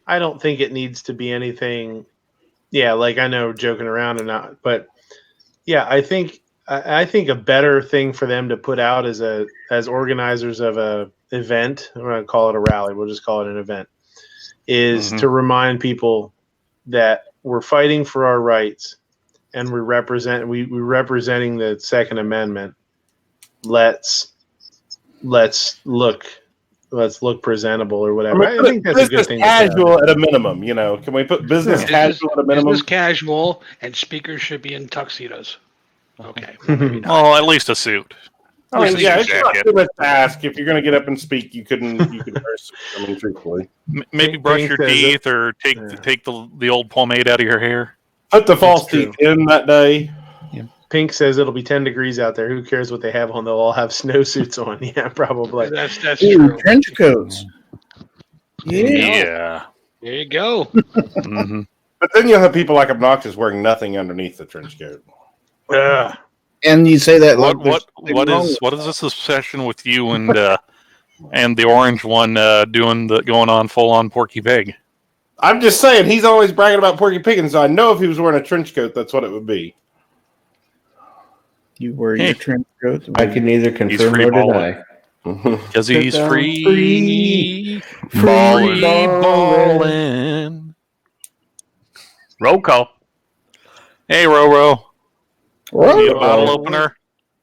I don't think it needs to be anything. Yeah, like I know joking around and not, but yeah, I think a better thing for them to put out as organizers of a event. I'm going to call it a rally. We'll just call it an event. Is Mhm. to remind people that we're fighting for our rights and we're representing the Second Amendment. Let's look presentable or whatever. I think that's a good thing. Casual at a minimum, Can we put business casual at a minimum? Business casual, and speakers should be in tuxedos. Okay. Well, maybe not. Well, at least a suit. I mean, At least yeah, a it's not jacket. too much to ask. If you're going to get up and speak, you could wear a suit. I mean, truthfully. Maybe brush Pink your says it. teeth or take the old pomade out of your hair. Put the false true. teeth in that day. Pink says it'll be 10 degrees out there. Who cares what they have on? They'll all have snowsuits on. Yeah, probably. That's Ooh, true. trench coats. Yeah. Yeah. There you go. hmm But then you'll have people like Obnoxious wearing nothing underneath the trench coat. Ugh. And you say that What like there's nothing wrong with what is this obsession with you and the orange one going on full on Porky Pig? I'm just saying, he's always bragging about Porky Pig, so I know if he was wearing a trench coat, that's what it would be. you wear your trench coats. I can neither confirm free nor balling. deny. Because he's Sit down, free balling. balling. roll call. Hey, Roro. Need a Whoa. bottle opener?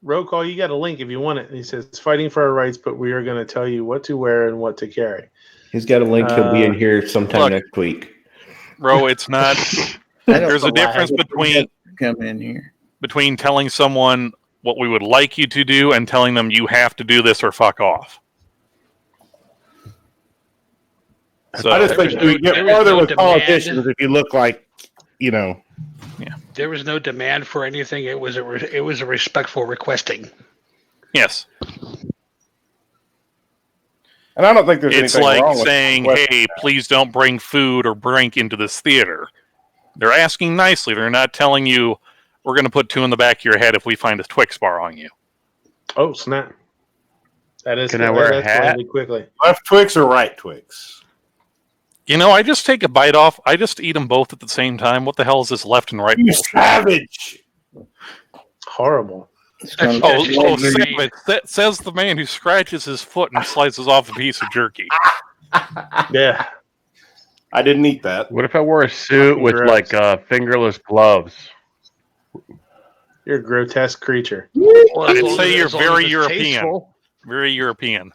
Roll call, you got a link if you want it. And he says, fighting for our rights, but we are going to tell you what to wear and what to carry. He's got a link. He'll be in here sometime look. next week. Ro, it's not. I don't There's know a why I difference would between come in here. telling someone what we would like you to do and telling them you have to do this or fuck off. So, I just think you get there was farther no with demand. politicians if you look like, There was no demand for anything. It was a respectful requesting. yes. and I don't think there's It's anything like wrong with saying, requesting hey, please don't bring food or drink into this theater. They're asking nicely. They're not telling you, we're going to put two in the back of your head if we find a Twix bar on you. Oh, snap. That is Can I wear a that hat? escalated quickly. left Twix or right Twix. I just take a bite off. I just eat them both at the same time. What the hell is this left and right You bullshit? savage! Horrible. It's kind of- Oh, savage. That says the man who scratches his foot and slices off a piece of jerky. Yeah. I didn't eat that. What if I wore a suit with Gross. like fingerless gloves? You're a grotesque creature. Well, as I'd long say as- you're as long as very it's European. tasteful. Very European.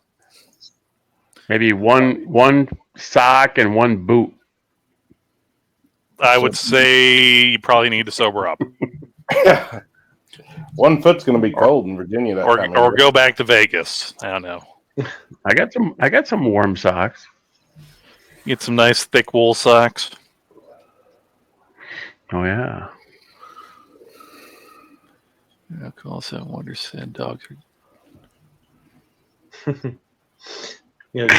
Maybe one sock and one boot. I would say you probably need to sober up. 1 foot's going to be cold in Virginia that time. of Or year. go back to Vegas. I don't know. I got some warm socks. Get some nice thick wool socks. Oh yeah. Yeah, call us that Wonder said dogs.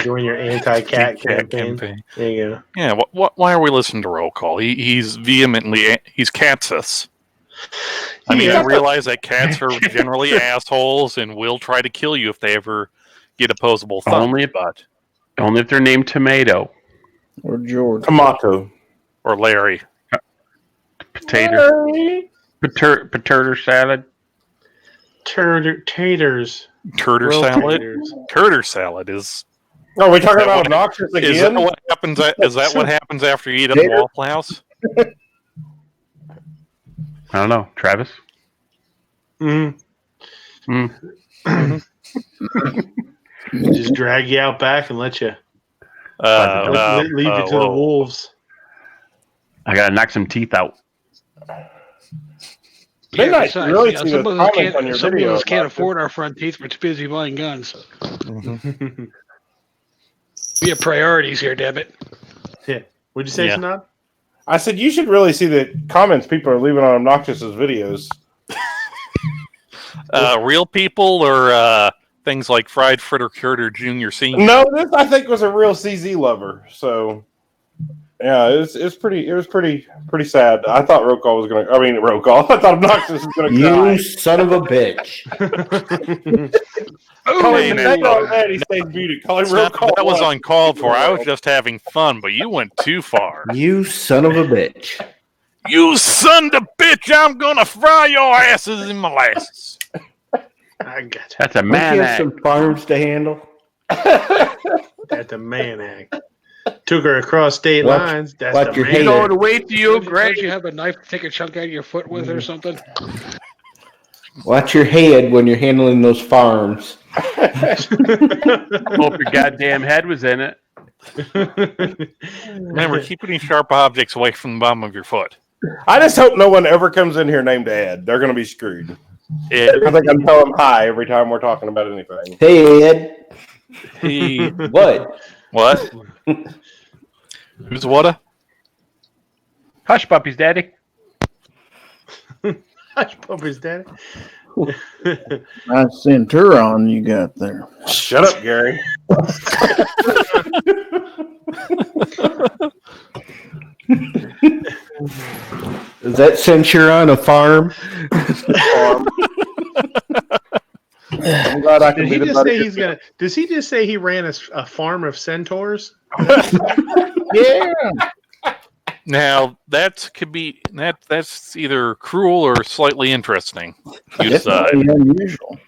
Join your anti-cat campaign. There you go. Yeah, why are we listening to roll call? He's vehemently he's catsus. I mean, I realize that cats are generally assholes and will try to kill you if they ever get opposable thumbs. Only if they're named Tomato Or George. Tomato. Or Larry. Potato salad. Taters. Turtle Grilled salad. taters. Turtle salad is. Oh, we talking about obnoxious again? Is that what happens? Is that what happens after you eat at the Waffle House? I don't know, Travis. Just drag you out back and let you leave you to the wolves. I gotta knock some teeth out. Midnight, besides, really some see of those us comments on your some video. of us can't afford our front teeth. We're too busy buying guns. We have priorities here, damn it. Yeah. What'd you say, Snod? I said you should really see the comments people are leaving on Obnoxious's videos. Real people or things like Fried Fritter Curter Jr. Senior? No, this I think was a real CZ lover. So yeah, it was pretty sad. I thought roll call was gonna. I mean, roll call. I thought Obnoxious was gonna cry. You son of a bitch! Call Hey, him now, that he stays muted. Call him roll call. that was uncalled for. I was just having fun, but you went too far. You son of a bitch! You son of a bitch! I'm gonna fry your asses in molasses. I got you. That's a Don't man you have act. some farms to handle? That's a man act. Took her across state Watch- lines. That's watch the your man head. act. wait till you Don't you have a knife to take a chunk out of your foot with or something? Watch your head when you're handling those farms. Hope your goddamn head was in it. Remember, keep any sharp objects away from the bottom of your foot. I just hope no one ever comes in here named Ed. They're gonna be screwed. Ed. I think I'm telling them hi every time we're talking about anything. Hey Ed, He what? what? Who's whata? Hush puppies, daddy. Hush puppies, daddy. Nice Centurion you got there. Shut up, Gary. Is that since you're on a farm? I'm glad I can Did be he the just buddy. say he's gonna? Does he just say he ran a farm of centaurs? Yeah. Now that's either cruel or slightly interesting. You That's decide. pretty unusual.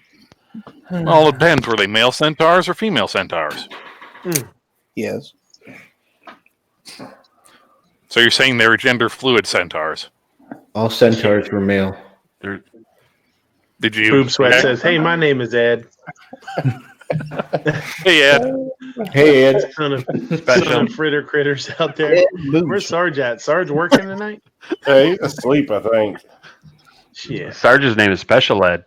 Well, it depends. Were they male centaurs or female centaurs? Yes. So you're saying they were gender fluid centaurs? All centaurs were male. Did you? Boob Sweat says, "Hey, my name is Ed." Hey Ed. Hey Ed, Son of fritter critters out there. Where's Sarge at? Sarge working tonight? Hey, he's asleep, I think. Shit. Sarge's name is Special Ed.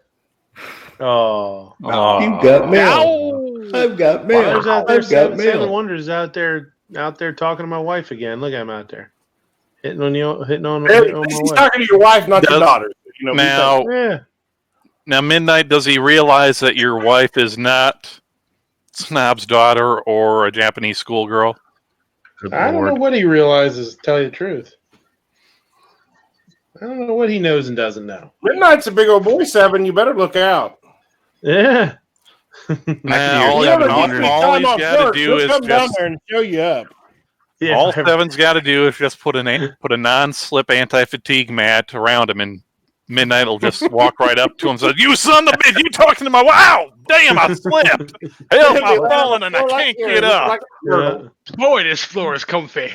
Oh. you've got mail. I've got mail. Sarge out there. I've got Seven mail. Wonders out there talking to my wife again. Look at him out there. Hitting on He's my wife. talking to your wife, not your daughter. You know, Now, Yeah. now, Midnight, does he realize that your wife is not Snob's daughter or a Japanese schoolgirl? I don't know what he realizes, to tell you the truth. I don't know what he knows and doesn't know. Midnight's a big old boy, Seven. You better look out. Yeah. Now, all You ever all give me he's time off got to work, do he'll is come down just there and show you up. Yeah. all Seven's got to do is just put a non-slip anti-fatigue mat around him, and Midnight will just walk right up to him and say, "You son of a bitch! You talking to my wow? Damn, I slipped! Help! I'm falling and I can't get up." Yeah. Boy, this floor is comfy.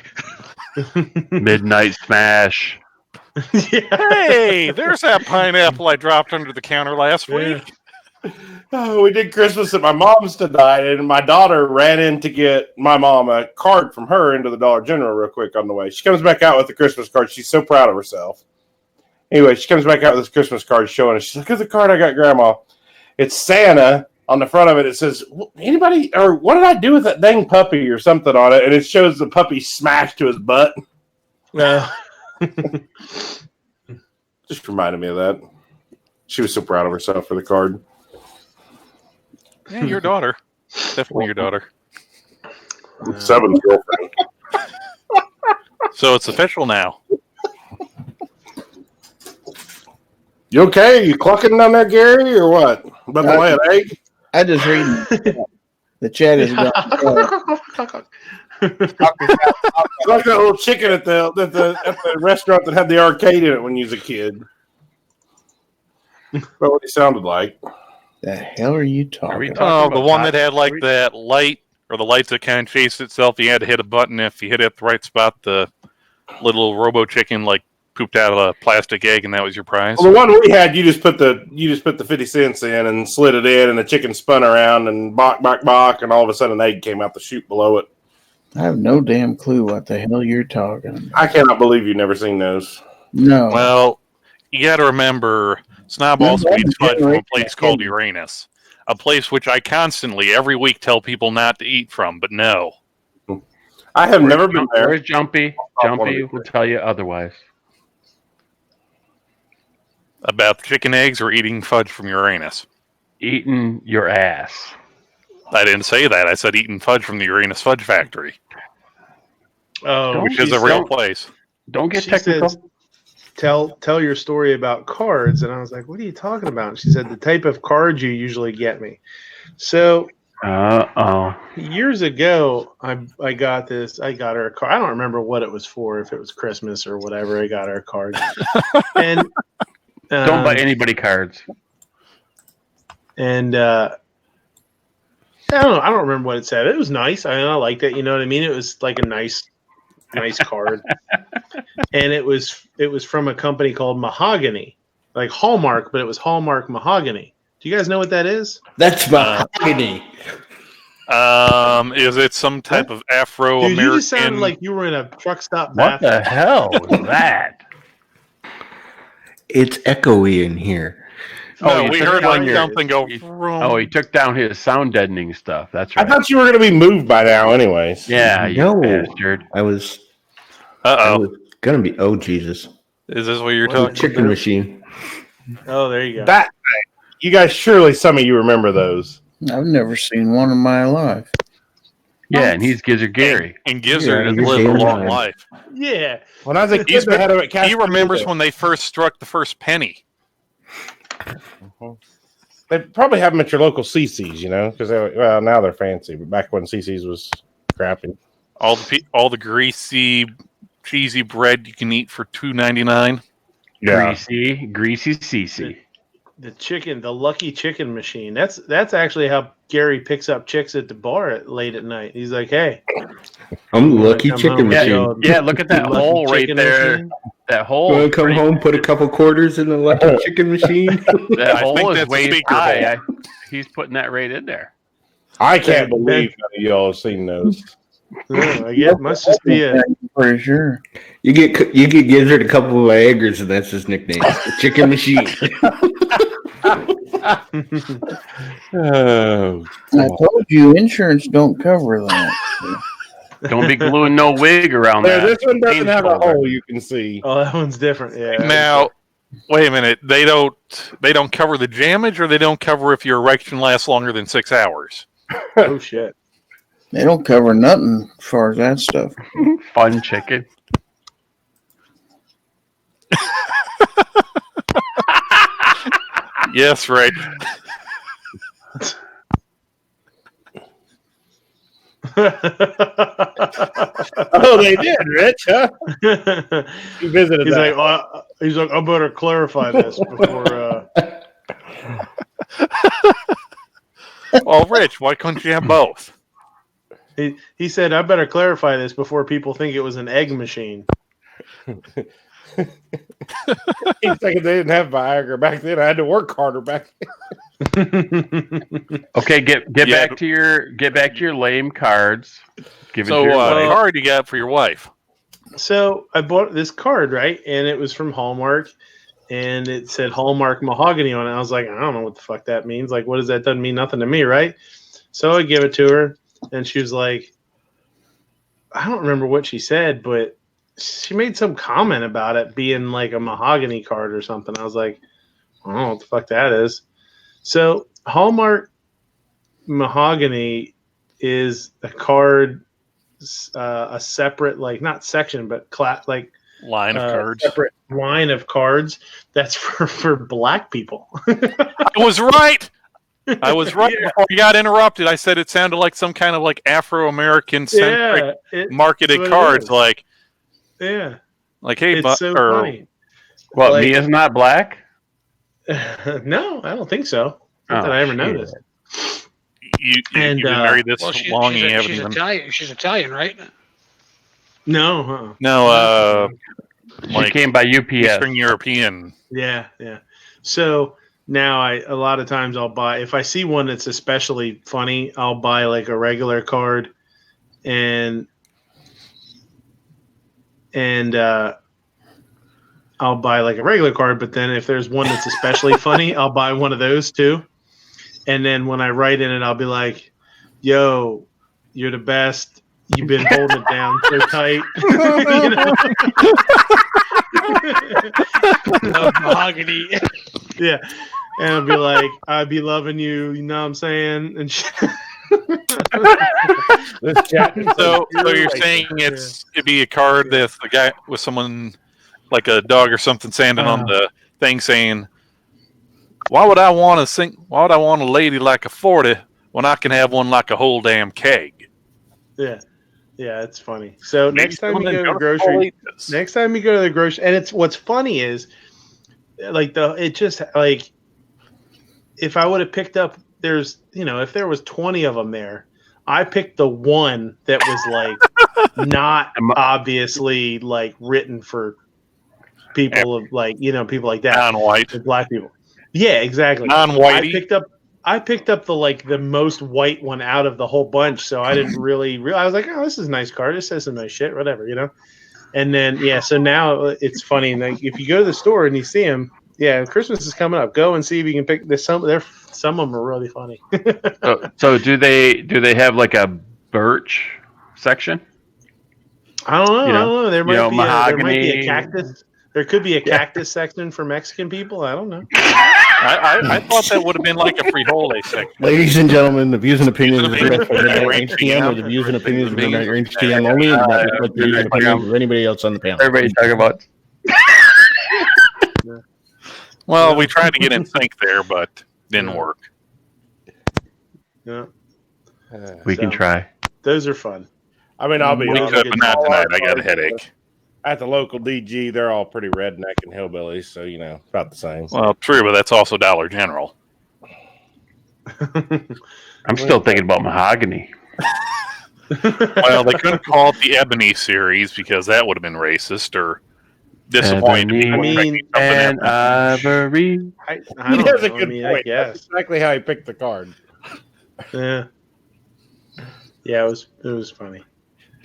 Midnight Smash. Yeah. Hey, there's that pineapple I dropped under the counter last week. Oh, we did Christmas at my mom's tonight, and my daughter ran in to get my mom a card from her into the Dollar General real quick on the way. She comes back out with the Christmas card. She's so proud of herself. Anyway, she comes back out with this Christmas card showing us. She's like, "Look at the card I got, Grandma. It's Santa." On the front of it, it says, "Anybody, or what did I do with that dang puppy or something on it?" And it shows the puppy smashed to his butt. Just reminded me of that. She was so proud of herself for the card. Yeah, your daughter. Definitely your daughter. Seventh girlfriend. So it's official now. You okay? You clucking down there, Gary, or what? About to lay an egg? I just read the chat is gone. Like that little chicken at the restaurant that had the arcade in it when you was a kid. That's what he sounded like. The hell are you Are we talking? talking Oh, about the one Todd? that had like that light, or the lights that kind of chased itself. You had to hit a button. If you hit it at the right spot, the little robo chicken like pooped out of a plastic egg, and that was your prize. Well, the one we had, you just put the 50 cents in and slid it in, and the chicken spun around and bok, and all of a sudden an egg came out the chute below it. I have no damn clue what the hell you're talking about. I cannot believe you've never seen those. No. Well, you got to remember, Snob also eats fudge from a place called Uranus, a place which I constantly, every week, tell people not to eat from, but no. I have never been there. Where's Jumpy? Jumpy will tell you otherwise. About chicken eggs or eating fudge from Uranus. Eating your ass. I didn't say that. I said eating fudge from the Uranus Fudge Factory, Oh, which is she a real said- place. Don't get She technical. says, tell your story about cards. And I was like, what are you talking about? And she said, the type of cards you usually get me. So years ago, I got this. I got her a card. I don't remember what it was for, if it was Christmas or whatever. I got her a card. And Don't buy anybody cards. And I don't remember what it said. It was nice. I liked it. You know what I mean? It was like a nice card. And it was from a company called Mahogany, like Hallmark, but it was Hallmark Mahogany. Do you guys know what that is? That's mahogany. Is it some type of Afro-American? Dude, you just sounded like you were in a truck stop What bathroom. the hell was that? It's echoey in here. No, you we took heard down like your- something go. Oh, he took down his sound deadening stuff. That's I right. thought you were going to be moved by now, anyways. Yeah, you No. bastard. I was Uh-oh. gonna be. Oh Jesus! Is this what you're What? talking Chicken about? machine. Oh, there you go. That you guys surely some of you remember those. I've never seen one in my life. Yeah, and he's Gizzard Gary. And Gizzard Yeah, has you're lived a damn long right. life. Yeah. When I was a kid, He's they been- had them at He remembers Castaneda. when they first struck the first penny. They probably have them at your local CC's, because now they're fancy. But back when CC's was crappy. All the greasy, cheesy bread you can eat for $2.99. Greasy CC. The lucky chicken machine. That's actually how Gary picks up chicks at the bar late at night. He's like, "Hey, I'm the you wanna lucky come chicken home with machine. your Yeah, look at that lucky hole right chicken there. machine?" That hole. Want to come home, put a couple quarters in the lucky chicken machine? That I hole think is that's a way speaker high. He's putting that right in there. I can't believe none of y'all have seen those. No, I guess it must just be a Pretty sure. You get Gizzard a couple of Viagra's, and that's his nickname, the chicken machine. Oh, I told you insurance don't cover that. Don't be gluing no wig around there, that. this one doesn't have a shoulder. hole you can see. Oh, that one's different. Yeah. Now, wait a minute. They don't cover the damage, or they don't cover if your erection lasts longer than 6 hours. Oh shit. They don't cover nothing as far as that stuff. Fun chicken. Yes, right. Oh, they did, Rich, huh? You visited he's that. like, I better clarify this before. Well, Rich, why couldn't you have both? He said, I better clarify this before people think it was an egg machine. He's thinking they didn't have Viagra back then. I had to work harder back then. Okay, get Yeah. back to your lame cards. Give it So, to your what wife. card you got for your wife? So I bought this card, right? And it was from Hallmark. And it said Hallmark Mahogany on it. I was like, I don't know what the fuck that means. Like, what is that? Doesn't mean nothing to me, right? So I give it to her. And she was like, I don't remember what she said, but she made some comment about it being like a mahogany card or something. I was like, I don't know what the fuck that is. So Hallmark mahogany is a card, a separate, like not section, but Line of cards. separate line of cards that's for black people. I was right. I was right before you got interrupted. I said it sounded like some kind of like Afro-American centric marketed cards. Like, yeah, like hey, it's so funny. What? Like- Mia's not black? No, I don't think so. Not that I ever noticed. You've been married this long, and you haven't she's even. Italian. She's Italian, right? No, No, She like came by UPS. Eastern European. Yeah. So now a lot of times I'll buy, if I see one that's especially funny, I'll buy like a regular card and I'll buy like a regular card, but then if there's one that's especially funny, I'll buy one of those too. And then when I write in it, I'll be like, yo, you're the best. You've been holding it down so tight. You know? Mahogany. Yeah. And I'll be like, I'd be loving you, you know what I'm saying? And So you're saying it'd be a card that the guy with someone like a dog or something standing on the thing saying, why would I want a lady like a 40 when I can have one like a whole damn keg? Yeah, it's funny. So next time you go to the grocery, and it's what's funny is like if I would have picked up, if there was 20 of them there, I picked the one that was like not obviously like written for people of like, people like that, non-white, black people. Yeah, exactly. Non-whitey. I picked up the most white one out of the whole bunch, so I didn't really realize. I was like, oh, this is a nice card. It says some nice shit, whatever, And then so now it's funny. Like if you go to the store and you see them, Christmas is coming up. Go and see if you can pick this. Some of them are really funny. So do they have like a birch section? I don't know. There might be mahogany. a cactus. There could be a cactus section for Mexican people. I don't know. I thought that would have been like a Frihole section. Ladies and gentlemen, the views and opinions of MidnightRangeTM are the views and opinions of MidnightRangeTM only, and not reflect the views and opinions of anybody else on the panel. Everybody's talking about. Well, we tried to get in sync there, but didn't work. Yeah. We can try. Those are fun. I mean, I'll be honest, but not tonight. I got a headache. At the local DG, they're all pretty redneck and hillbillies, so about the same. Well, true, but that's also Dollar General. I'm still thinking about mahogany. Well, they couldn't call it the Ebony series because that would have been racist or disappointing. Ivory. I He has a good point. point. That's exactly how he picked the card. Yeah, it was funny.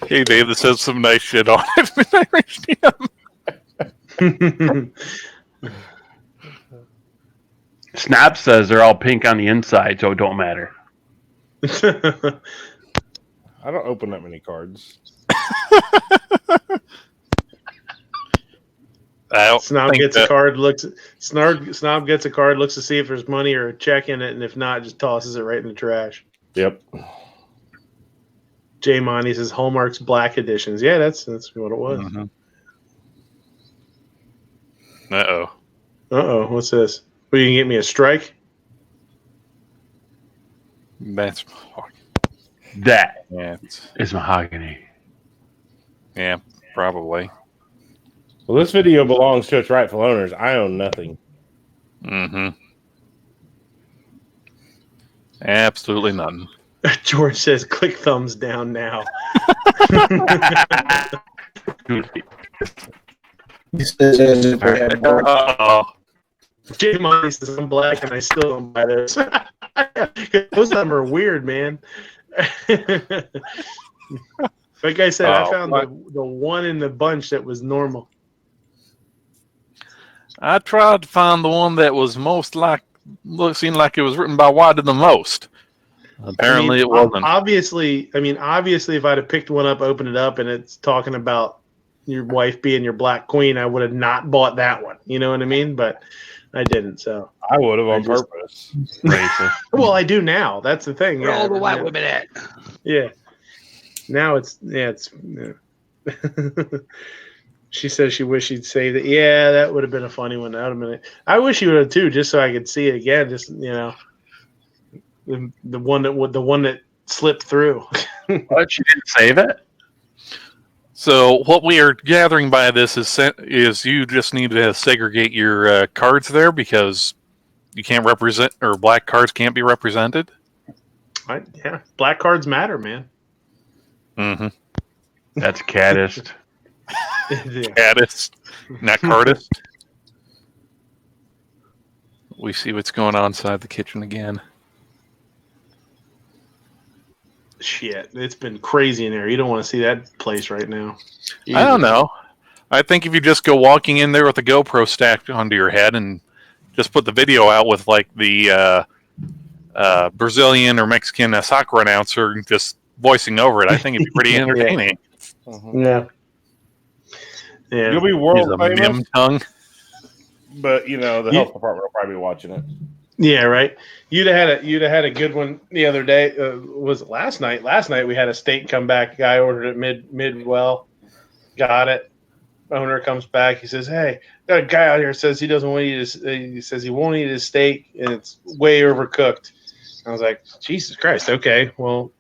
Hey, Dave, this has some nice shit on it. MidnightRangeTM. Snap says they're all pink on the inside, so it don't matter. I don't open that many cards. Snob gets a card, Snob gets a card, looks to see if there's money or a check in it, and if not, just tosses it right in the trash. Yep. J Monty says Hallmark's Black Editions. Yeah, that's what it was. Mm-hmm. What's this? Will you get me a strike? That's That yeah, is mahogany. Yeah, probably. Well, this video belongs to its rightful owners. I own nothing. Mm-hmm. Absolutely nothing. George says, click thumbs down now. He says, if we had more- J Monty says, I'm black and I still don't buy those. Those of them are weird, man. Like I said, I found the one in the bunch that was normal. I tried to find the one that was seemed like it was written by Why Did the Most. Apparently, it wasn't. Obviously, if I'd have picked one up, opened it up, and it's talking about your wife being your black queen, I would have not bought that one. You know what I mean? But I didn't. So I would have I on just- purpose. Racist. well, I do now. That's the thing. Where all the white yeah. women at? Yeah. Now it's. She says she wished she'd saved it. Yeah, that would have been a funny one. That would have been it. I wish you would have too, just so I could see it again. Just the one that slipped through. But she didn't save it. So what we are gathering by this is you just need to segregate your cards there because you can't represent, or black cards can't be represented. Yeah, black cards matter, man. Mm-hmm. That's caddist. Yeah. Caddis, not cardist. We see what's going on inside the kitchen again. Shit, it's been crazy in there. You don't want to see that place right now. I don't know. I think if you just go walking in there with a GoPro stacked onto your head and just put the video out with like the Brazilian or Mexican soccer announcer just voicing over it, I think it'd be pretty entertaining. Yeah. Yeah. You'll be He's world a famous, mim tongue. but the health department will probably be watching it. Yeah, right. You'd have had a good one the other day. Was it last night? Last night we had a steak come back. Guy ordered it Midwell, got it. Owner comes back. He says, "Hey, got a guy out here says he doesn't want to eat his. He says he won't eat his steak and it's way overcooked." I was like, "Jesus Christ! Okay, well,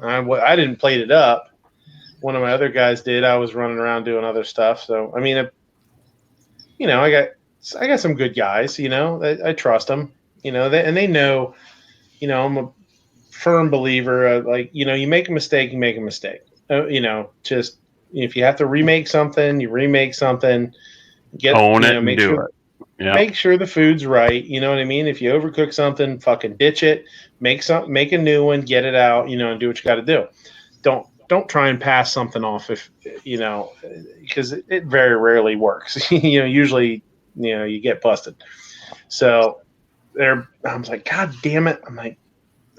I didn't plate it up. One of my other guys did. I was running around doing other stuff. So I mean, I got some good guys. I trust them. They know. I'm a firm believer. You make a mistake, you make a mistake. Just if you have to remake something, you remake something. Own it and do it. Yeah. Make sure the food's right. You know what I mean? If you overcook something, fucking ditch it. Make a new one, get it out. And do what you got to do. Don't try and pass something off because it very rarely works. Usually, you get busted. So I was like, God damn it. I'm like,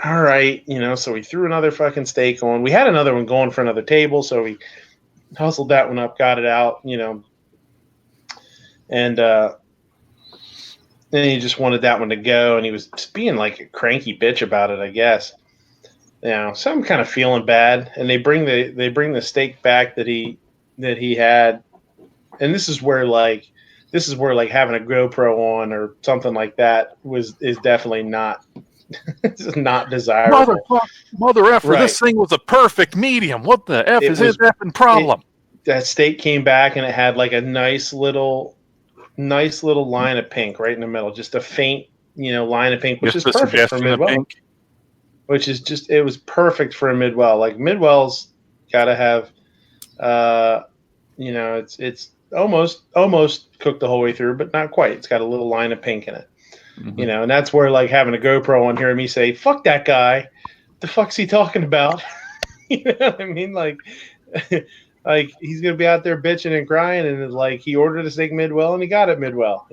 all right, so we threw another fucking steak on. We had another one going for another table, so we hustled that one up, got it out, and then he just wanted that one to go, and he was just being like a cranky bitch about it, I guess. So I'm kind of feeling bad, and they bring the steak back that he had, and this is where having a GoPro on or something like that is definitely not not desirable. Mother effer, Right. this thing was a perfect medium. What the F is his effing problem? That steak came back and it had like a nice little line of pink right in the middle, just a faint line of pink, which Just is a perfect for suggestion of Midwell. pink. Which is it was perfect for a Midwell. Like Midwell's got to have, it's almost cooked the whole way through, but not quite. It's got a little line of pink in it, Mm-hmm. and that's where like having a GoPro on hearing me say, "Fuck that guy," the fuck's he talking about? You know what I mean? Like he's gonna be out there bitching and crying, and like he ordered a steak Midwell and he got it Midwell.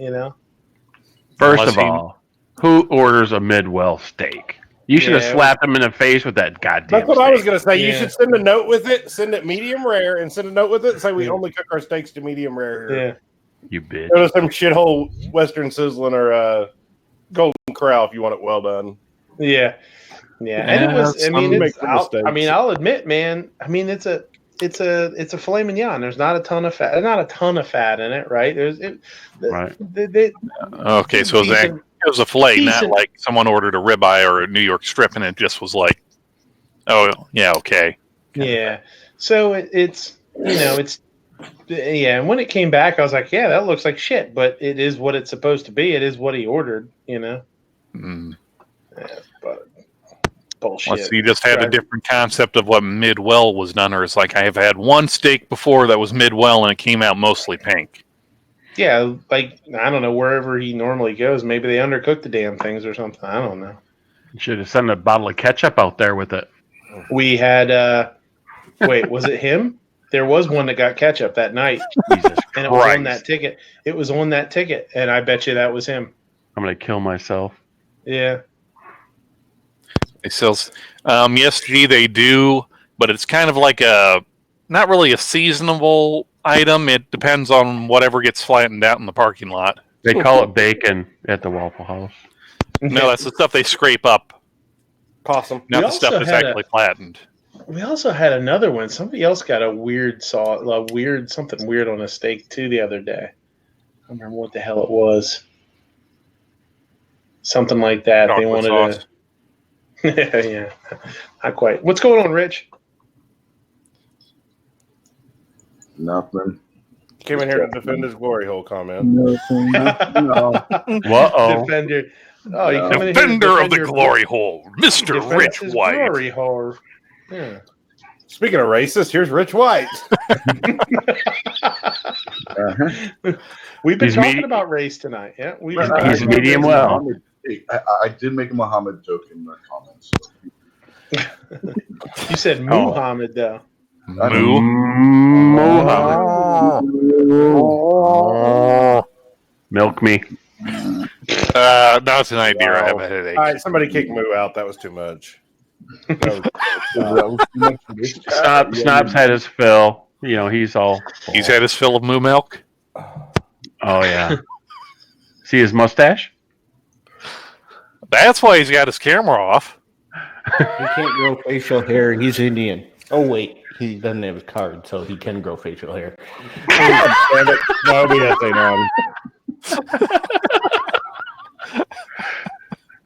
First Unless of all, who orders a Midwell steak? You should have Yeah, slapped him in the face with that goddamn That's what steak. I was going to say. You Yeah. should send a note with it. Send it medium rare and send a note with it and say we only cook our steaks to medium rare here. Yeah. You bitch. Go to some shithole Western Sizzling or Golden Corral if you want it well done. Yeah. And it was. I mean, make some mistakes. I'll admit, man. I mean, it's a filet mignon. There's not a ton of fat. There's not a ton of fat in it, right? Right. Okay, so it was a filet, not like someone ordered a ribeye or a New York strip, and it just was like, oh yeah, okay. Yeah. So it's and when it came back, I was like, yeah, that looks like shit, but it is what it's supposed to be. It is what he ordered, Mm. Yeah, but bullshit. Well, so you just had a different concept of what Midwell was done, or it's like I have had one steak before that was Midwell and it came out mostly pink. Yeah, like I don't know, wherever he normally goes, maybe they undercook the damn things or something. I don't know. You should have sent a bottle of ketchup out there with it. We had wait, was it him? There was one that got ketchup that night. Jesus And it was on Christ. that ticket. It was on that ticket, and I bet you that was him. I'm going to kill myself. Yeah. They sell, yes, gee, they do, but it's kind of like not really a seasonable item. It depends on whatever gets flattened out in the parking lot. They call it bacon at the Waffle House. No, that's the stuff they scrape up, Possum. not We the stuff also that's had actually flattened. We also had another one. Somebody else got a something weird on a steak too the other day. I don't remember what the hell it was. Something like that. They Chocolate wanted sauce. to. Yeah, not quite. What's going on, Rich? Nothing. Came in here to defend his glory hole comment. Nothing. No. Uh-oh. Defender. Oh, you No. coming in here to Defender of defend the your- glory hole, Mr. defend Rich his White. glory hole. Yeah. Speaking of racist, here's Rich White. We've been He's talking medi- about race tonight. Yeah, we've He's been talking about medium race. well. I did make a Muhammad joke in the comments. You said Muhammad though. Moo. Milk me. Not tonight, dear. I have a headache. All right, somebody kick Moo out. That was too much. Snob's had his fill. You know, he's all. He's had his fill of moo milk. Oh, yeah. See his mustache? That's why he's got his camera off. He can't grow facial hair. He's Indian. Oh wait, he doesn't have his card, so he can grow facial hair. Damn it. No, we have to say no.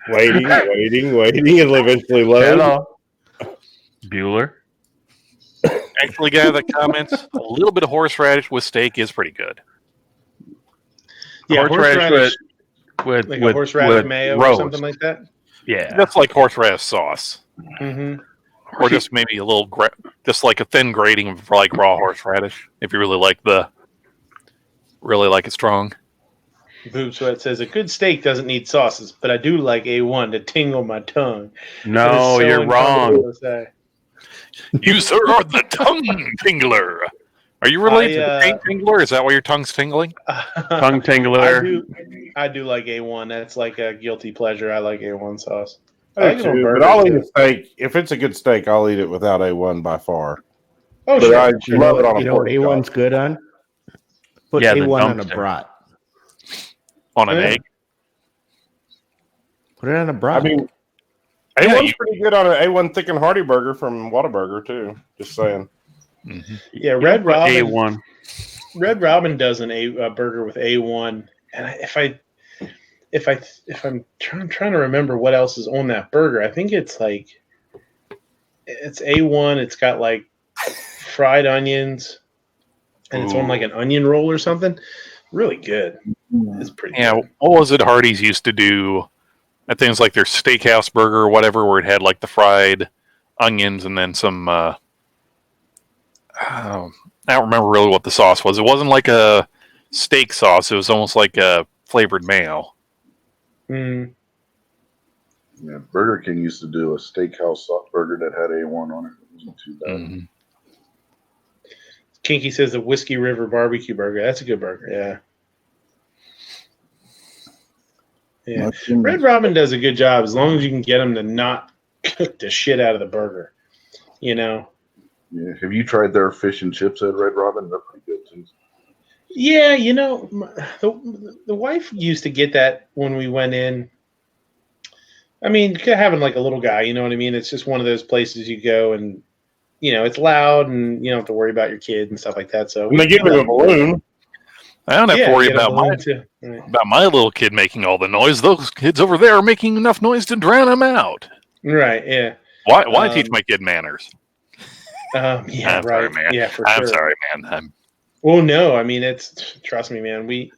Waiting, and eventually load. Hello. Bueller. Actually, guy that comments, a little bit of horseradish with steak is pretty good. Yeah, horseradish with like a horseradish mayo or roast. something like that. Yeah. That's like horseradish sauce, Mm-hmm. or just maybe a little, just like a thin grating of like raw horseradish. If you really like it strong. Boob Sweat says a good steak doesn't need sauces, but I do like A1 to tingle my tongue. No, That is so you're wrong. uncomfortable to say. You sir are the tongue tingler. Are you related to the paint tingler? Is that why your tongue's tingling? Tongue tingler. I do like A1. That's like a guilty pleasure. I like A1 sauce. I like do it on too, burgers, but I'll eat too. a steak. If it's a good steak, I'll eat it without A1 by far. Oh, But sure. I You love know, it on a you know what pork A1's chop. good on? Put Yeah, the A1 on a dumpster. brat. On an Yeah. egg? Put it on a brat. I mean, Yeah, A1's you- pretty good on an A1 Thick and Hearty burger from Whataburger too. Just saying. Mm-hmm. Yeah, Red Robin. A1. Red Robin does a burger with A1, and if I'm trying to remember what else is on that burger, I think it's like it's A1. It's got like fried onions, and it's on like an onion roll or something. Really good. It's pretty. Yeah, good. what was it Hardee's used to do? I think it's like their steakhouse burger or whatever, where it had like the fried onions and then some. I don't remember really what the sauce was. It wasn't like a steak sauce. It was almost like a flavored mayo. Mm. Yeah, Burger King used to do a steakhouse soft burger that had A1 on it. It wasn't too bad. Mhm. Kinky says the Whiskey River barbecue burger. That's a good burger. Yeah. Yeah. Red Robin does a good job as long as you can get them to not cook the shit out of the burger. You know. Yeah, have you tried their fish and chips at Red Robin? They're pretty good too. Yeah, you know, the wife used to get that when we went in. I mean, having like a little guy, you know what I mean? It's just one of those places you go and, you know, it's loud and you don't have to worry about your kid and stuff like that. So And they give him a balloon. I don't have to worry get a about balloon too. Right. my little kid making all the noise. Those kids over there are making enough noise to drown him out. Right, yeah. Why teach my kid manners? Yeah, I'm right. sorry, man. Yeah, for I'm sure. sorry, man. Well, no, I mean trust me, man. We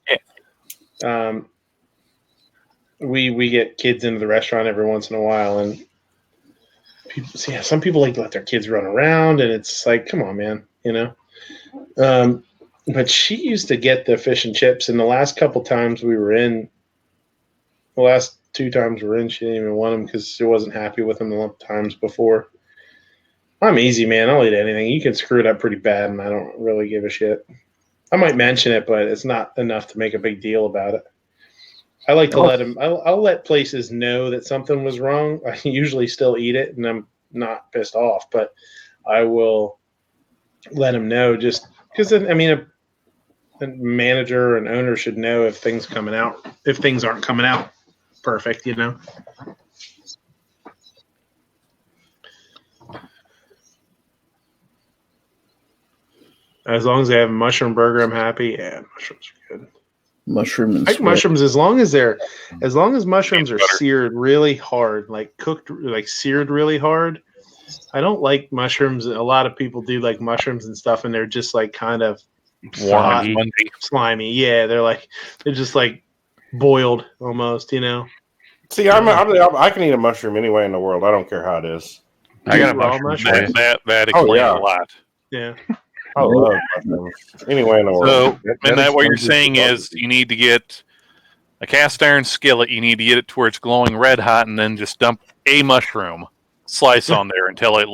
get kids into the restaurant every once in a while, and some people like to let their kids run around, and it's like, come on, man, you know. But she used to get the fish and chips, and the last couple times we were in, the last 2 times we were in, she didn't even want them because she wasn't happy with them the times before. I'm easy, man. I'll eat anything. You can screw it up pretty bad, and I don't really give a shit. I might mention it, but it's not enough to make a big deal about it. I like to let them. I'll let places know that something was wrong. I usually still eat it, and I'm not pissed off, but I will let them know just because. I mean, manager and owner should know if things aren't coming out perfect, you know. As long as they have a mushroom burger, I'm happy. Yeah, mushrooms are good. Mushroom and I like sweat. mushrooms as long as mushrooms are seared really hard, like cooked, like seared really hard. I don't like mushrooms. A lot of people do like mushrooms and stuff, and they're just like kind of hot, slimy. Yeah, they're just like boiled almost, you know. See, I can eat a mushroom any way in the world. I don't care how it is. I got a Raw mushroom. That explains yeah. a lot. Yeah. I love mushrooms any way in the world. So, and that what you're explains saying the is you need to get a cast iron skillet. You need to get it to where it's glowing red hot, and then just dump a mushroom slice on there until it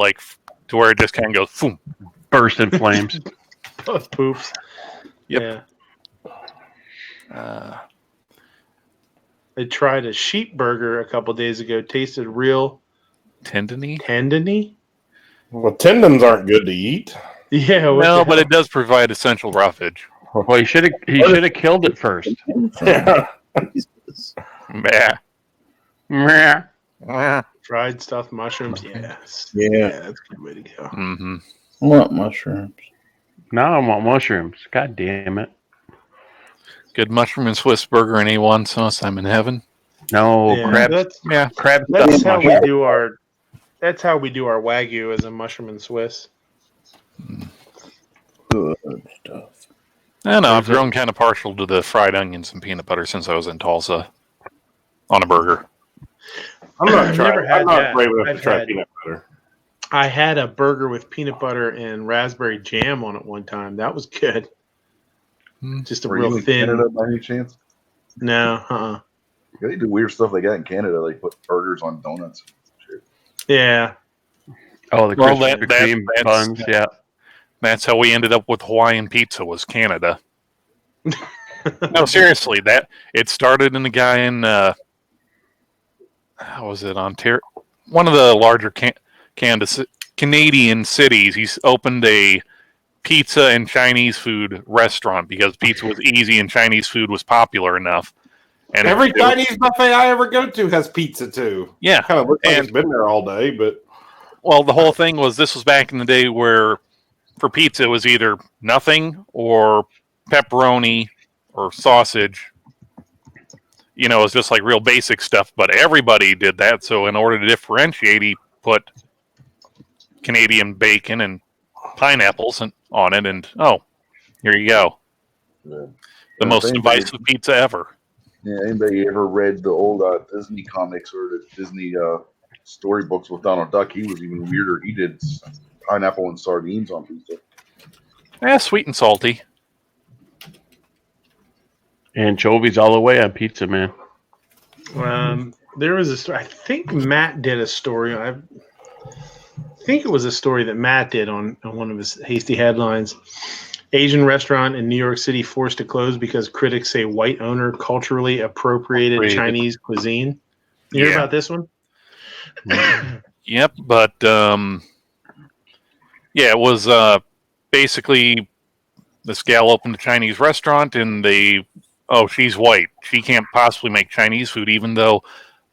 to where it just kind of goes boom, Burst in flames. Poops. Yep. Yeah. I tried a sheep burger a couple days ago. Tasted real tendony. Well, tendons aren't good to eat. Yeah. No, but it does provide essential roughage. Well, he should have killed it first. Yeah. Yeah. Fried stuffed mushrooms. Yes. Yeah. That's a good way to go. Mm-hmm. I want mushrooms. Now I want mushrooms. God damn it. Good mushroom and Swiss burger and A1 sauce. I'm in heaven. No, Yeah, crab that's stuff how we mushroom. do our. That's how we do our Wagyu as a mushroom and Swiss. Good stuff. I don't know. I've grown kind of partial to the fried onions and peanut butter since I was in Tulsa on a burger. I'm not never had that. brave enough to I've try had- peanut butter. I had a burger with peanut butter and raspberry jam on it one time. That was good. Just a Were real you in thin. Canada by any chance? No. Yeah, they do weird stuff they got in Canada. They put burgers on donuts. Yeah. Oh, the Well, Krispy Kreme buns. Yeah. That's how we ended up with Hawaiian pizza. Was Canada? No, seriously. That it started in a guy in how was it, Ontario? One of the larger Canadian cities. He's opened a pizza and Chinese food restaurant because pizza was easy and Chinese food was popular enough. And Every Chinese buffet I ever go to has pizza too. Yeah, Kind of looks like it's been there all day, but well, the whole thing was this was back in the day where for pizza it was either nothing or pepperoni or sausage. You know, it was just like real basic stuff, but everybody did that. So in order to differentiate, he put Canadian bacon and pineapples on it, and here you go. Yeah. The most divisive pizza ever. Yeah, anybody ever read the old Disney comics or the Disney storybooks with Donald Duck? He was even weirder. He did pineapple and sardines on pizza. Yeah, sweet and salty. Anchovies all the way on pizza, man. There was a story. I think Matt did a story. I think it was a story that Matt did on one of his hasty headlines. Asian restaurant in New York City forced to close because critics say white owner culturally appropriated Chinese cuisine. You hear about this one? Yep, but yeah, it was basically this gal opened a Chinese restaurant and she's white. She can't possibly make Chinese food, even though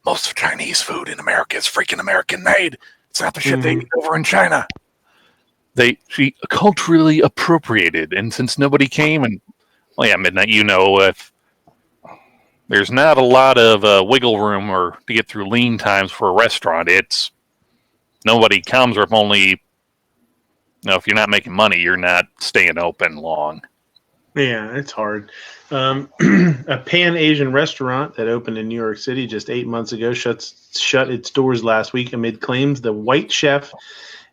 most of Chinese food in America is freaking American made. It's not the shit they eat over in China. She culturally appropriated, and since nobody came, and Midnight, if there's not a lot of wiggle room or to get through lean times for a restaurant, it's nobody comes, or if only if you're not making money, you're not staying open long. Yeah, it's hard. A Pan-Asian restaurant that opened in New York City just 8 months ago shut its doors last week amid claims the white chef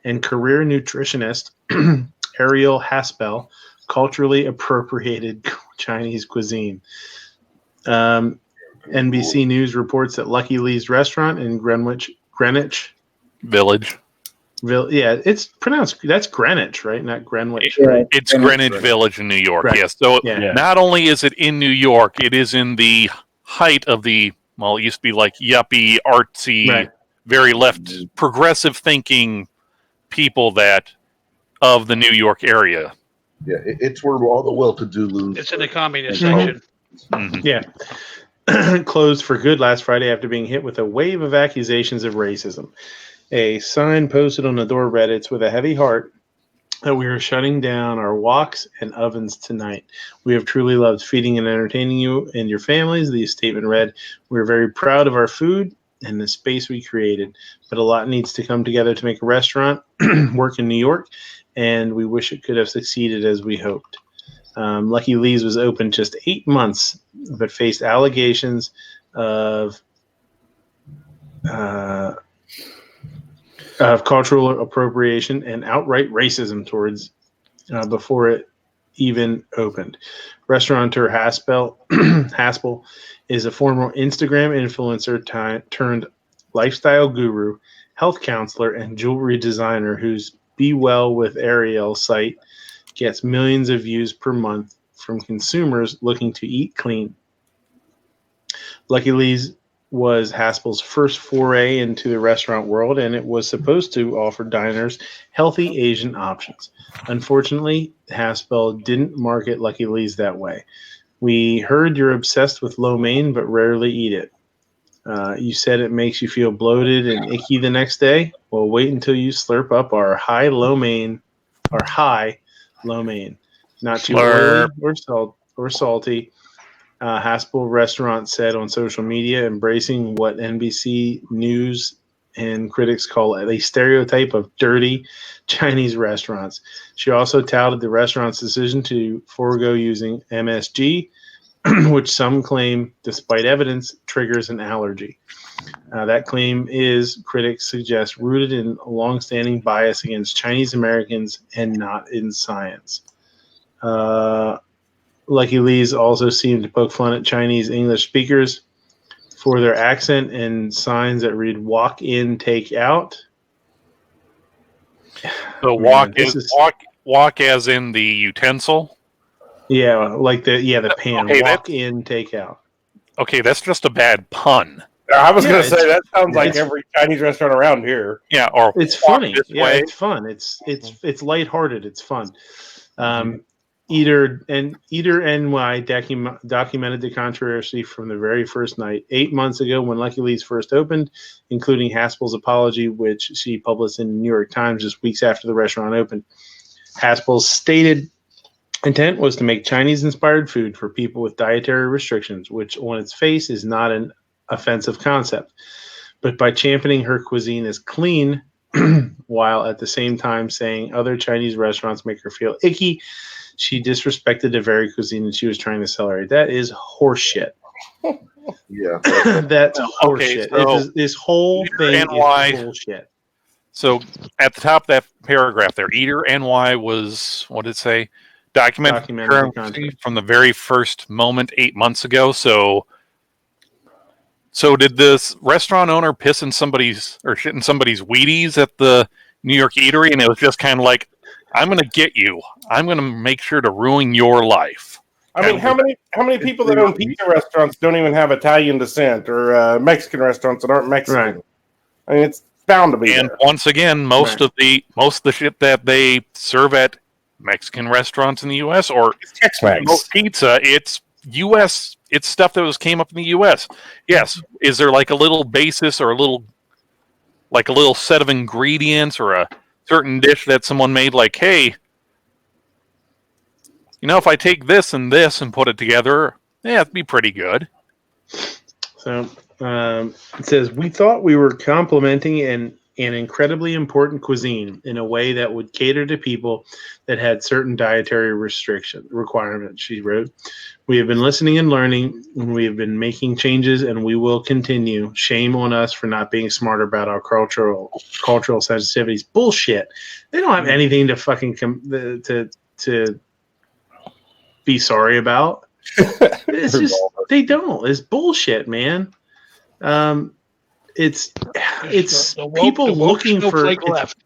and career nutritionist Ariel Haspel culturally appropriated Chinese cuisine. NBC News reports that Lucky Lee's restaurant in Greenwich Village. Yeah, it's pronounced, that's Greenwich, right? Not Greenwich. Right? It's Greenwich Village in New York, Right. yes. So Yeah. not only is it in New York, it is in the height of it used to be like yuppie, artsy, Right. very left, progressive thinking people of the New York area. Yeah, it's where all the well-to-do lose. It's in the communist Mhm. section. Yeah. Closed for good last Friday after being hit with a wave of accusations of racism. A sign posted on the door read, "It's with a heavy heart that we are shutting down our woks and ovens tonight. We have truly loved feeding and entertaining you and your families." The statement read, "We're very proud of our food and the space we created, but a lot needs to come together to make a restaurant work in New York, and we wish it could have succeeded as we hoped." Lucky Lee's was open just 8 months, but faced allegations of uh, of cultural appropriation and outright racism towards before it even opened. Restaurateur Haspel is a former Instagram influencer turned lifestyle guru, health counselor, and jewelry designer whose Be Well with Ariel site gets millions of views per month from consumers looking to eat clean. Lucky Lee's was Haspel's first foray into the restaurant world, and it was supposed to offer diners healthy Asian options. Unfortunately, Haspel didn't market Lucky Lee's that way. "We heard you're obsessed with lo mein, but rarely eat it. You said it makes you feel bloated and icky the next day. Well, wait until you slurp up our high lo mein, Not too oily Slurp. or salty." Haspel Restaurant said on social media, embracing what NBC News and critics call a stereotype of dirty Chinese restaurants. She also touted the restaurant's decision to forego using MSG, which some claim, despite evidence, triggers an allergy. That claim is, critics suggest, rooted in a longstanding bias against Chinese Americans and not in science. Lucky Lee's also seemed to poke fun at Chinese English speakers for their accent and signs that read "walk in, take out." So Man, this is walk as in the utensil. like the pan. Okay, Walk in, take out. Okay, that's just a bad pun. I was Yeah, going to say it's- that sounds like it's- every Chinese restaurant around here. Yeah, or It's walk funny. this Yeah, way. it's fun. It's lighthearted. It's fun. Eater NY documented the controversy from the very first night, 8 months ago when Lucky Lee's first opened, including Haspel's apology, which she published in the New York Times just weeks after the restaurant opened. Haspel's stated intent was to make Chinese-inspired food for people with dietary restrictions, which on its face is not an offensive concept. But by championing her cuisine as clean, while at the same time saying other Chinese restaurants make her feel icky, she disrespected the very cuisine that she was trying to celebrate. That is horseshit. Yeah. That's Okay, horseshit. so This whole thing NY is bullshit. So at the top of that paragraph there, Eater NY was, what did it say? Documented Documented the currency from the very first moment 8 months ago. So did this restaurant owner piss in somebody's or shit in somebody's Wheaties at the New York Eatery, and it was just kind of like, "I'm going to get you. I'm going to make sure to ruin your life." I mean, how many people that own pizza restaurants don't even have Italian descent, or Mexican restaurants that aren't Mexican? Right. I mean, it's bound to be And there. once again, most of the shit that they serve at Mexican restaurants in the U.S. or Tex-Mex pizza, it's U.S. It's stuff that came up in the U.S. Yes, is there like a little basis or a little set of ingredients or a certain dish that someone made? Like, hey, if I take this and put it together, yeah, it'd be pretty good. So it says, "We thought we were complementing an incredibly important cuisine in a way that would cater to people that had certain dietary requirements," she wrote. "We have been listening and learning, and we have been making changes, and we will continue. Shame on us for not being smarter about our cultural sensitivities." Bullshit. They don't have anything to fucking to be sorry about. It's just they don't. It's bullshit, man. It's The woke- people the woke looking for snowflake left.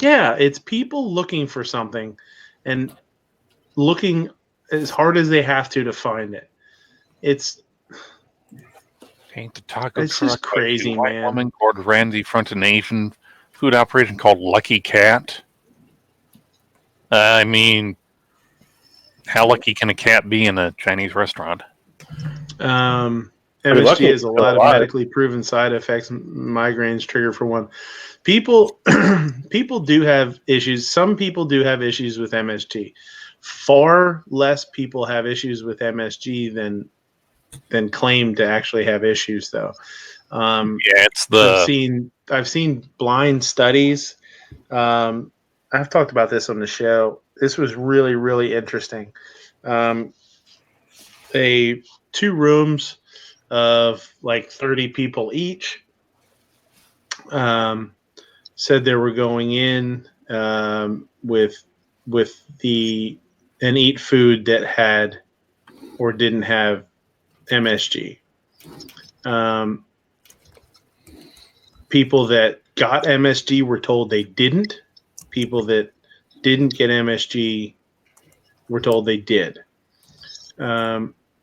yeah, it's people looking for something and looking as hard as they have to find it. It's Paint the taco It's truck just by crazy, two white man. woman. Gordon Ramsay fronted an Asian food operation called Lucky Cat. I mean, How lucky can a cat be in a Chinese restaurant? Pretty lucky MSG has a it's lot of alive. medically proven side effects. Migraines trigger for one. People do have issues. Some people do have issues with MSG. Far less people have issues with MSG than claim to actually have issues, though. Yeah, it's I've seen blind studies. I've talked about this on the show. This was really, really interesting. Two rooms of like 30 people each. Said they were going in with and eat food that had or didn't have MSG. People that got MSG were told they didn't. People that didn't get MSG were told they did.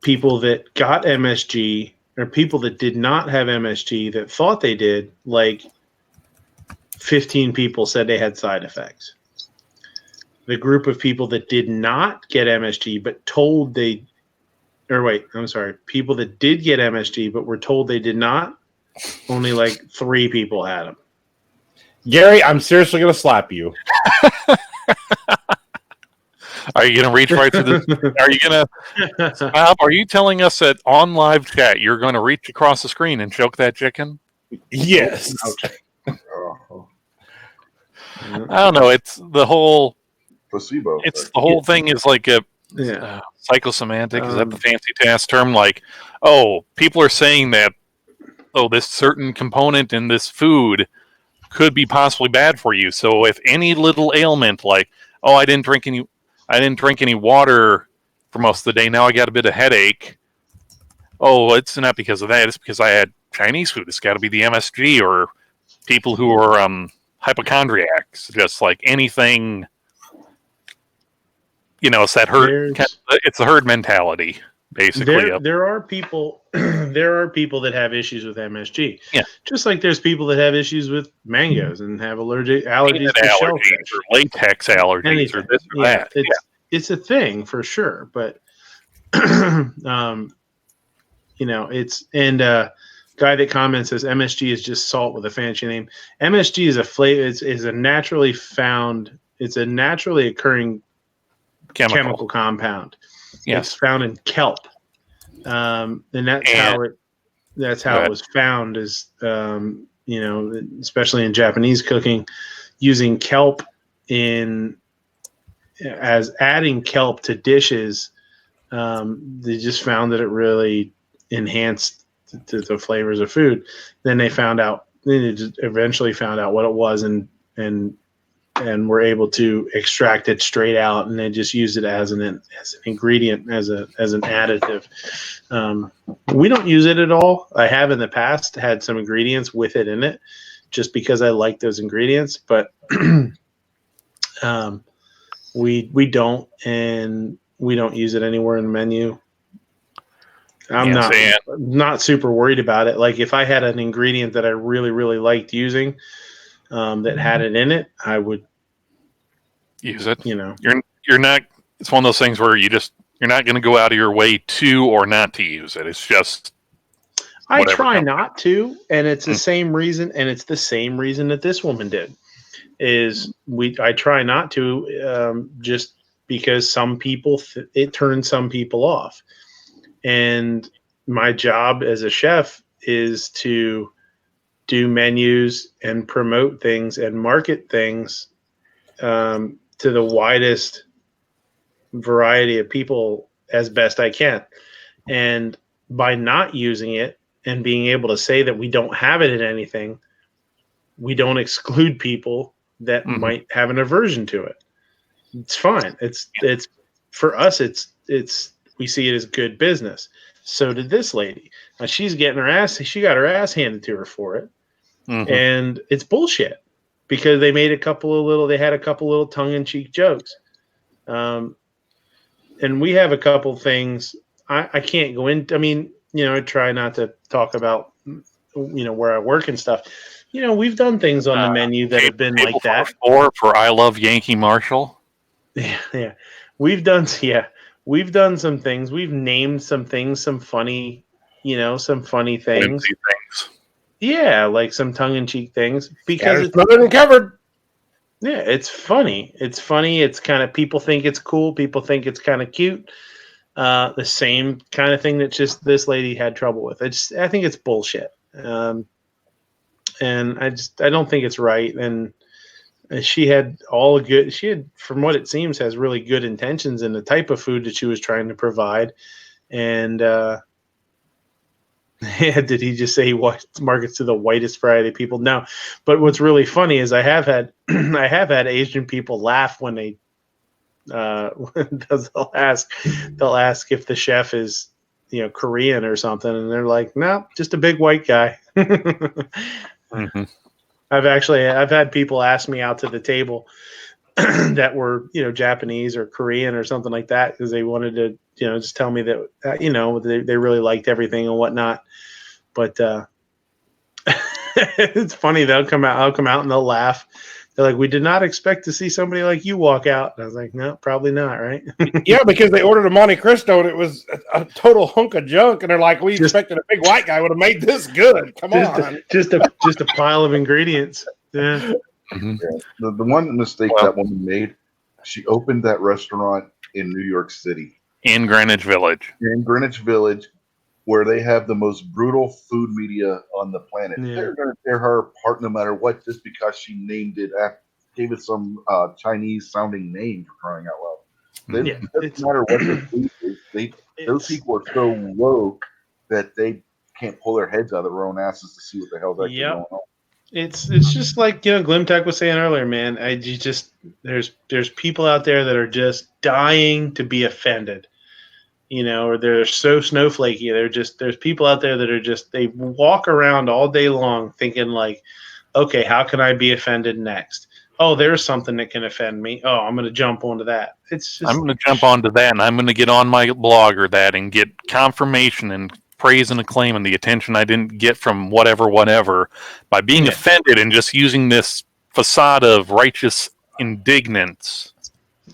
People that got MSG or people that did not have MSG that thought they did, like 15 people said they had side effects. The group of people that did not get MSG but told they, or wait, I'm sorry, people that did get MSG but were told they did not, only like 3 people had them. Gary, I'm seriously going to slap you. Are you going to reach right to the? Are you going to? Bob, are you telling us that on live chat you're going to reach across the screen and choke that chicken? Yes. Oh, I don't know. It's the whole. placebo. It's effect. the whole thing is like a Yeah. psychosemantic. Is that the fancy task term? Like, oh, people are saying that. Oh, this certain component in this food could be possibly bad for you. So if any little ailment, like, oh, I didn't drink any water for most of the day. Now I got a bit of headache. Oh, it's not because of that. It's because I had Chinese food. It's got to be the MSG or people who are hypochondriacs. Just like anything, it's that herd. It's the herd mentality, basically. There are people that have issues with MSG. Yeah. Just like there's people that have issues with mangoes and have allergies to shellfish or latex allergies Anything. or this or that. It's a thing for sure, but it's guy that comments says MSG is just salt with a fancy name. MSG is a flavor. Is a naturally found. It's a naturally occurring chemical compound. Yes. It's found in kelp, and that's how it was found. Is especially in Japanese cooking, using kelp as adding kelp to dishes. They just found that it really enhanced the flavors of food. Then they eventually found out what it was and were able to extract it straight out, and they just used it as an ingredient, as an additive. We don't use it at all. I have in the past had some ingredients with it in it, just because I like those ingredients, but we don't, and we don't use it anywhere in the menu. I'm not super worried about it. Like if I had an ingredient that I really, really liked using, that had it in it, I would use it. You're not. It's one of those things where you're not going to go out of your way to or not to use it. It's just. I try not to, and it's the same reason, and it's the same reason that this woman did. I try not to, just because some people it turns some people off, and my job as a chef is to do menus and promote things and market things to the widest variety of people as best I can, and by not using it and being able to say that we don't have it in anything, we don't exclude people that might have an aversion to it. It's fine. It's for us. It's we see it as good business. So did this lady. Now she got her ass handed to her for it, and it's bullshit because they had a couple of little tongue-in-cheek jokes, and we have a couple things. I can't go into. I mean, I try not to talk about where I work and stuff. We've done things on the menu that have been like that. For I Love Yankee Marshall. Yeah. We've done we've done some things. We've named some things, some funny things. Whimsy things. Yeah, like some tongue-in-cheek things because it's smothered and covered. yeah, it's funny. It's funny. It's kind of people think it's cool. People think it's kind of cute. The same kind of thing that just this lady had trouble with. I think it's bullshit. And I don't think it's right. And she had from what it seems, has really good intentions in the type of food that she was trying to provide. And yeah, did he just say he markets to the whitest variety of people? No, but what's really funny is I have had Asian people laugh when they they'll ask if the chef is Korean or something, and they're like, no, just a big white guy. Mm-hmm. I've had people ask me out to the table that were Japanese or Korean or something like that because they wanted to just tell me that they really liked everything and whatnot. But it's funny, I'll come out and they'll laugh. They're like, we did not expect to see somebody like you walk out. And I was like, no, probably not, right? Yeah, because they ordered a Monte Cristo and it was a total hunk of junk, and they're like, we expected a big white guy would have made this good. Come on. Just a pile of ingredients. Yeah. Mm-hmm. Yeah. The one mistake that woman made, she opened that restaurant in New York City. In Greenwich Village. In Greenwich Village, where they have the most brutal food media on the planet. Yeah. They're going to tear her apart no matter what, just because she named it, gave it some Chinese-sounding name, for crying out loud. It doesn't matter what the food is. Those people are so woke that they can't pull their heads out of their own asses to see what the hell's actually going on. It's just like Glimtech was saying earlier, man. There's people out there that are just dying to be offended. Or they're so snowflakey. There's people out there that are they walk around all day long thinking like, okay, how can I be offended next? Oh, there's something that can offend me. Oh, I'm going to jump onto that. I'm going to jump onto that, and I'm going to get on my blog or that and get confirmation and praise and acclaim and the attention I didn't get from whatever by being offended and just using this facade of righteous indignance.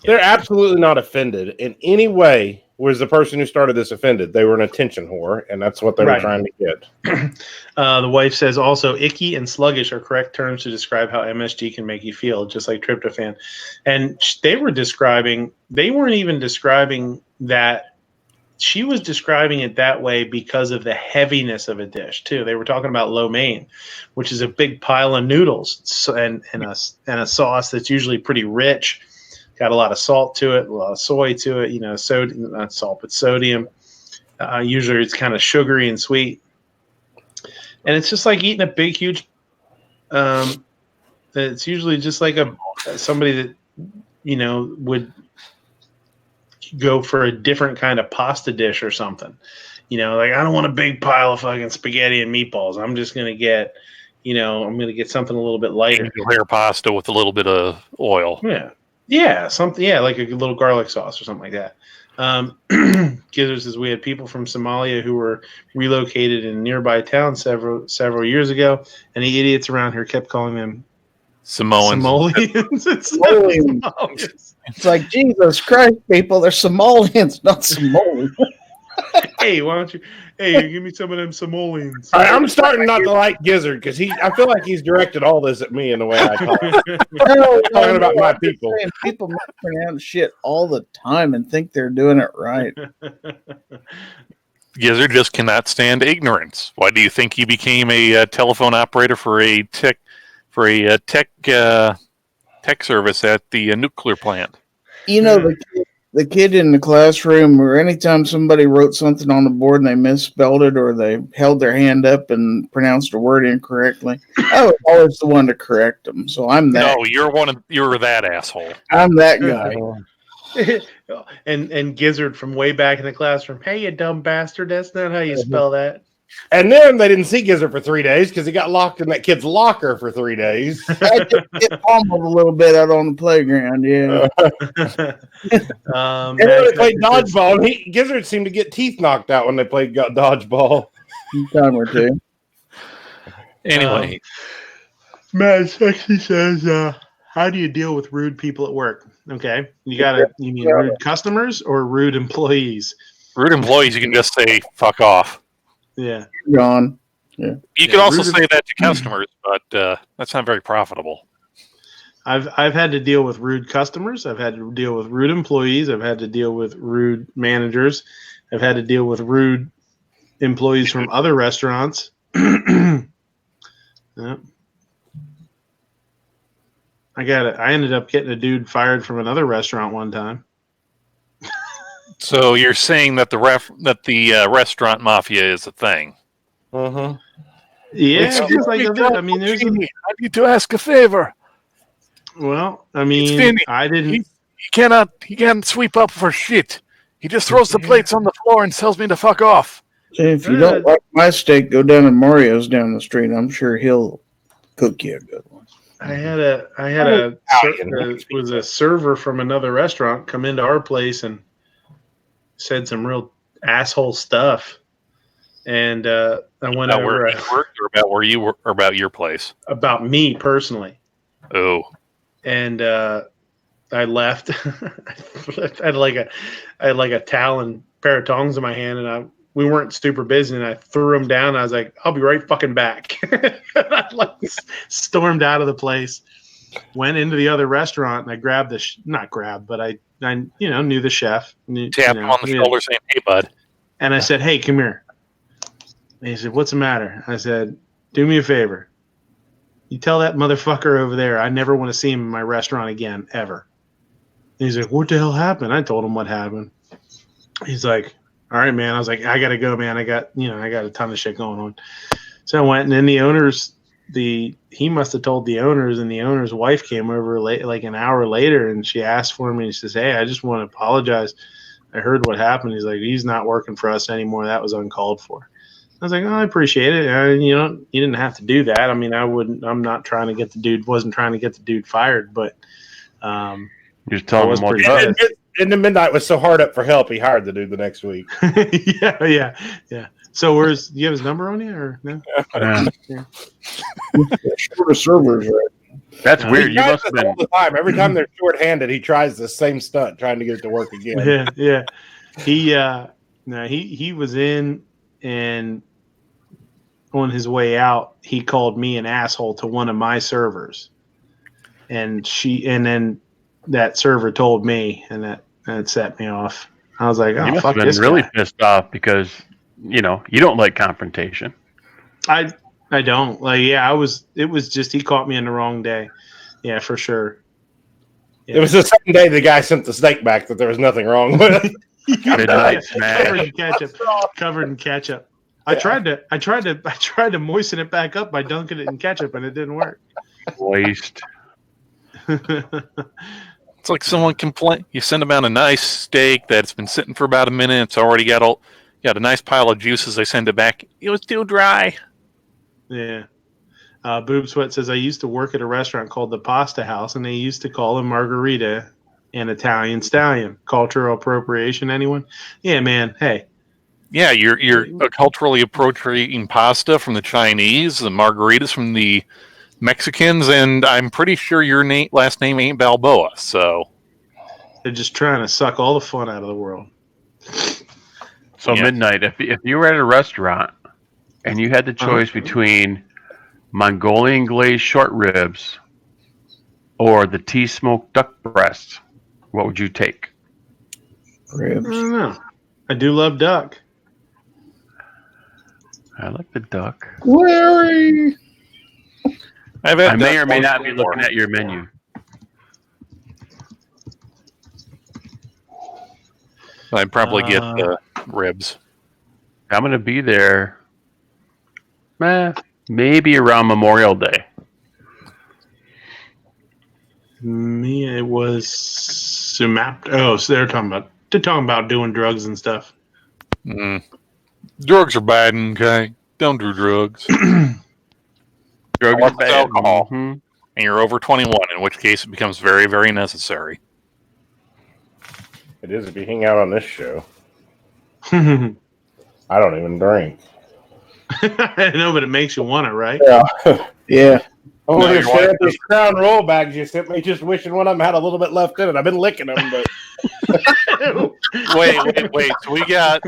They're absolutely not offended in any way. Was the person who started this offended? They were an attention whore, and that's what they were trying to get. The wife says also, icky and sluggish are correct terms to describe how MSG can make you feel, just like tryptophan. And they weren't even describing that. She was describing it that way because of the heaviness of a dish, too. They were talking about lo mein, which is a big pile of noodles and a sauce that's usually pretty rich. Got a lot of salt to it, a lot of soy to it, sodium, not salt, but sodium. Usually it's kind of sugary and sweet. And it's just like eating a big, huge, it's usually just like somebody that, would go for a different kind of pasta dish or something. Like, I don't want a big pile of fucking spaghetti and meatballs. I'm just going to get, I'm going to get something a little bit lighter. Angel hair pasta with a little bit of oil. Yeah. Yeah, something. Yeah, like a little garlic sauce or something like that. Gizzard says we had people from Somalia who were relocated in nearby towns several years ago, and the idiots around here kept calling them Samoans. Somalians. It's like, Jesus Christ, people, they're Somalians, not Samoans. Hey, why don't you? Hey, give me some of them Somalians. I'm starting not to like Gizzard because I feel like he's directed all this at me in the way I talk. Talking about my people. People mispronounce shit all the time and think they're doing it right. Gizzard just cannot stand ignorance. Why do you think he became a telephone operator for a tech service at the nuclear plant? The kid in the classroom, or anytime somebody wrote something on the board and they misspelled it, or they held their hand up and pronounced a word incorrectly, I was always the one to correct them. So I'm that. No, you're that asshole. I'm that guy. and Gizzard from way back in the classroom. Hey, you dumb bastard! That's not how you spell that. And then they didn't see Gizzard for 3 days because he got locked in that kid's locker for 3 days. I just get pummeled a little bit out on the playground, yeah. And then they played dodgeball, and Gizzard seemed to get teeth knocked out when they played dodgeball. Time or two. Anyway. Matt Sexy says, How do you deal with rude people at work? Okay, you mean rude customers or rude employees? Rude employees, you can just say "fuck off." Yeah, Gone. You can also rude- say that to customers, but that's not very profitable. I've had to deal with rude customers. I've had to deal with rude employees. I've had to deal with rude managers. I've had to deal with rude employees from other restaurants. Yep. I ended up getting a dude fired from another restaurant one time. So you're saying that the restaurant mafia is a thing? Mm-hmm. Yeah, just like other. I mean, there's. I need to ask a favor. Well, I It's mean, Vinny. I didn't. He can't sweep up for shit. He just throws the plates on the floor and tells me to fuck off. If you don't like my steak, go down to Mario's down the street. I'm sure he'll cook you a good one. I had a was a server from another restaurant come into our place and said some real asshole stuff, and I went About over where you worked, or about where you were, or about your place? about me personally, Oh, and I left. I had like a towel and pair of tongs in my hand, and we weren't super busy, and I threw them down. And I was like, "I'll be right fucking back." And I stormed out of the place, went into the other restaurant, and I grabbed but I knew the chef. tapped him on the shoulder, saying, "Hey, bud." And I said, "Hey, come here." And he said, "What's the matter?" I said, "Do me a favor. You tell that motherfucker over there I never want to see him in my restaurant again, ever." And he's like, "What the hell happened?" I told him what happened. He's like, "All right, man." I was like, "I gotta go, man. I got a ton of shit going on." So I went, and then the owners, he must have told the owners, and the owner's wife came over late, like an hour later, and she asked for me. And she says, "Hey, I just want to apologize. I heard what happened." He's like, "He's not working for us anymore. That was uncalled for." I was like, "Oh, I appreciate it. You didn't have to do that. I mean, I'm not trying to get the dude fired, but You just tell was them what pretty you pissed. And the Midnight was so hard up for help, he hired the dude the next week. yeah. So do you have his number on you or no? Short of servers, right? That's He weird. You tries must have this been. all the time. Every time they're short-handed, he tries the same stunt, trying to get it to work again. Yeah. He was in, and on his way out, he called me an asshole to one of my servers, and then that server told me, and that set me off. I was like, You "Oh, must fuck have been this really guy." pissed off because you don't like confrontation. I don't like. Yeah, it was just he caught me in the wrong day. Yeah, for sure. Yeah. It was the same day the guy sent the steak back that there was nothing wrong with. Midnight smash. Covered in ketchup. I tried to moisten it back up by dunking it in ketchup, and it didn't work. Waste. It's like someone complain. You send them out a nice steak that's been sitting for about a minute. It's already got a nice pile of juices. They send it back. It was too dry. Yeah. Boob Sweat says, "I used to work at a restaurant called the Pasta House, and they used to call a margarita an Italian stallion. Cultural appropriation, anyone?" Yeah, man. Hey. Yeah, you're culturally appropriating pasta from the Chinese, the margaritas from the Mexicans, and I'm pretty sure your last name ain't Balboa. So They're just trying to suck all the fun out of the world. So Yeah. Midnight, if you were at a restaurant and you had the choice between Mongolian glazed short ribs or the tea smoked duck breast, what would you take? I Ribs. don't know. I do love duck. I like the duck. Larry. I've had I may duck or may once not be before. looking at your menu. I'd probably get the ribs. I'm going to be there maybe around Memorial Day. Me, it was Sumap. Oh, so they're talking about doing drugs and stuff. Drugs are bad, okay? Don't do drugs. Drugs Unless are it's bad. alcohol. Mhm. And you're over 21, in which case it becomes very, very necessary. It is if you hang out on this show. I I don't even drink. know, but it makes you want it, right? Yeah. Oh, No, your your wife these Crown Roll bags you sent me, just wishing one of them had a little bit left in it. I've been licking them, but Wait. So we've got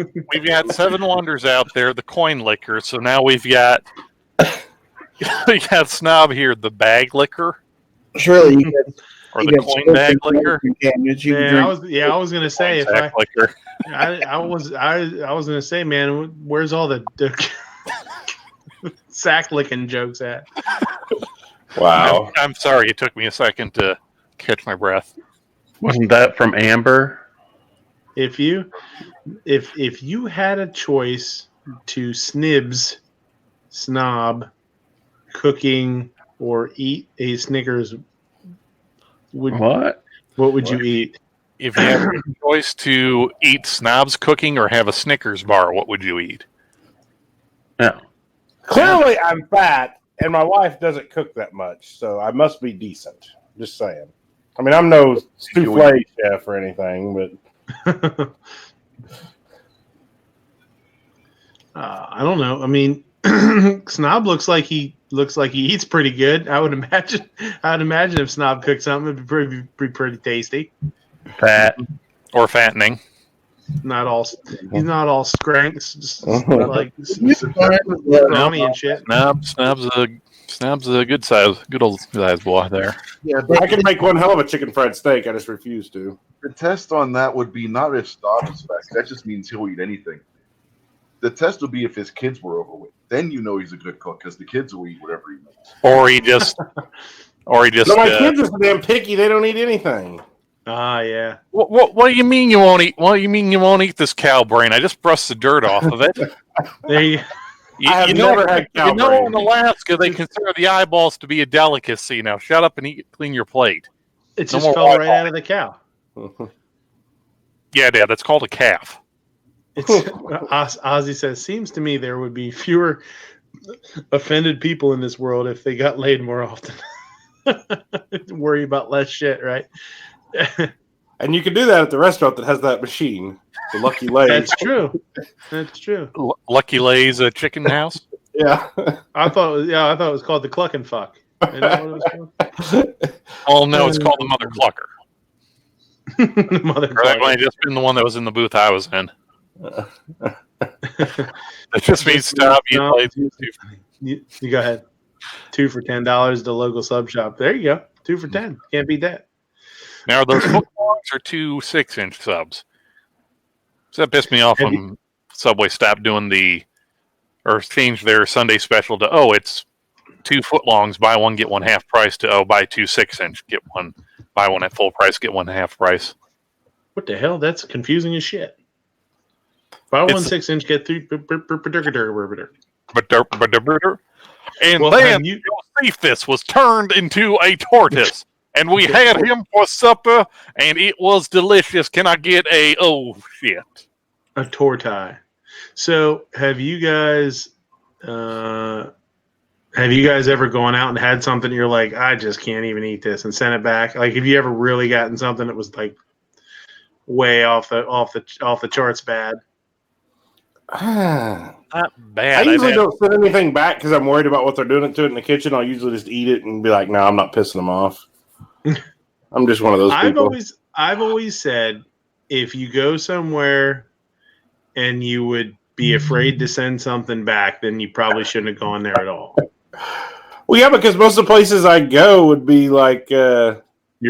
7 Wonders out there, the coin liquor. So now we got Snob here, the bag liquor Surely you get or the coin bag liquor. cabinets you can Man, drink. I was gonna say if Sack liquor. I was gonna say, man, where's all the sack licking jokes at? wow. I'm sorry, it took me a second to catch my breath. Wasn't that from Amber? If you had a choice to snob cooking or eat a Snickers, What? what would you eat? If you had a choice to eat Snob's cooking or have a Snickers bar, what would you eat? Yeah. Clearly, I'm fat, and my wife doesn't cook that much, so I must be decent. Just saying. I mean, I'm no souffle chef or anything, but I don't know. I mean, Snob looks like he eats pretty good. I would imagine if Snob cooked something, it'd be pretty tasty. Fat. Or fattening? Not all. He's not all scranks, just like Yeah, scrawny and shit. Snob's a good old size boy there. Yeah, I can make one hell of a chicken fried steak. I just refuse to. the test on that would be not if Snob is fat. That just means he'll eat anything. The test would be if his kids were overweight. Then you know he's a good cook because the kids will eat whatever he makes. Or he just. No, my kids are so damn picky; they don't eat anything. Ah, yeah. What do you mean you won't eat? What do you mean you won't eat this cow brain? I just brushed the dirt off of it. There you. I have never had cow brain. In Alaska, they consider the eyeballs to be a delicacy. Now, shut up and clean your plate. It No just more fell right Wi-Fi. out of the cow. Yeah, Dad, that's called a calf. It's Ozzy says, seems to me there would be fewer offended people in this world if they got laid more often. Worry about less shit, right? And you can do that at the restaurant that has that machine, the Lucky Lay. That's true. That's true. Lucky Lay's chicken house. Yeah. I thought it was called the Cluck and Fuck. Isn't that what it was called? Oh no, it's called the Mother Clucker. Mother Or that Clucker. might have just been the one that was in the booth I was in. It just means stop. You go ahead. 2 for $10, the local sub shop. There you go. 2 for 10. Can't beat that. Now, are those footlongs or 2 6-inch subs? So that pissed me off when Subway stopped doing or changed their Sunday special to, it's 2 footlongs, buy one, get one half price, to, buy 2 6-inch, get one, buy one at full price, get one half price. What the hell? That's confusing as shit. Buy one 6-inch, get 3. And Well, then you- Josephus was turned into a tortoise. And we had him for supper, and it was delicious. Can I get a shit? A tortai. So, have you guys ever gone out and had something you're like, I just can't even eat this, and sent it back? Like, have you ever really gotten something that was like way off the charts bad? Not bad. I usually don't send anything back because I'm worried about what they're doing to it in the kitchen. I'll usually just eat it and be like, no, I'm not pissing them off. I'm just one of those people. I've always said, if you go somewhere and you would be afraid to send something back, then you probably shouldn't have gone there at all. Well, yeah, because most of the places I go would be like your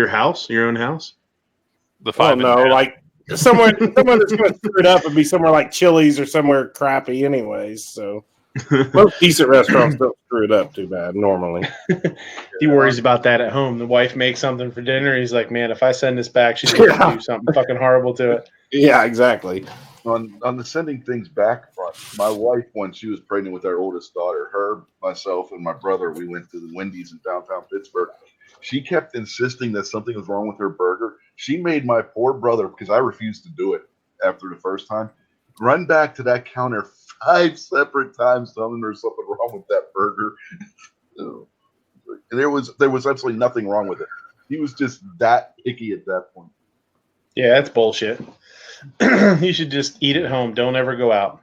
house, your own house. The 5 like somewhere that's going to screw it up and be somewhere like Chili's or somewhere crappy, anyways. So most decent restaurants don't screw it up too bad normally. He worries about that at home. The wife makes something for dinner. He's like, man, if I send this back, she's going to do something fucking horrible to it. Yeah, exactly. On the sending things back front, my wife, when she was pregnant with our oldest daughter, her, myself, and my brother, we went to the Wendy's in downtown Pittsburgh. She kept insisting that something was wrong with her burger. She made my poor brother, because I refused to do it after the first time, run back to that counter 5 separate times telling her something wrong with that burger. And there was absolutely nothing wrong with it. He was just that picky at that point. Yeah, that's bullshit. You should just eat at home. Don't ever go out.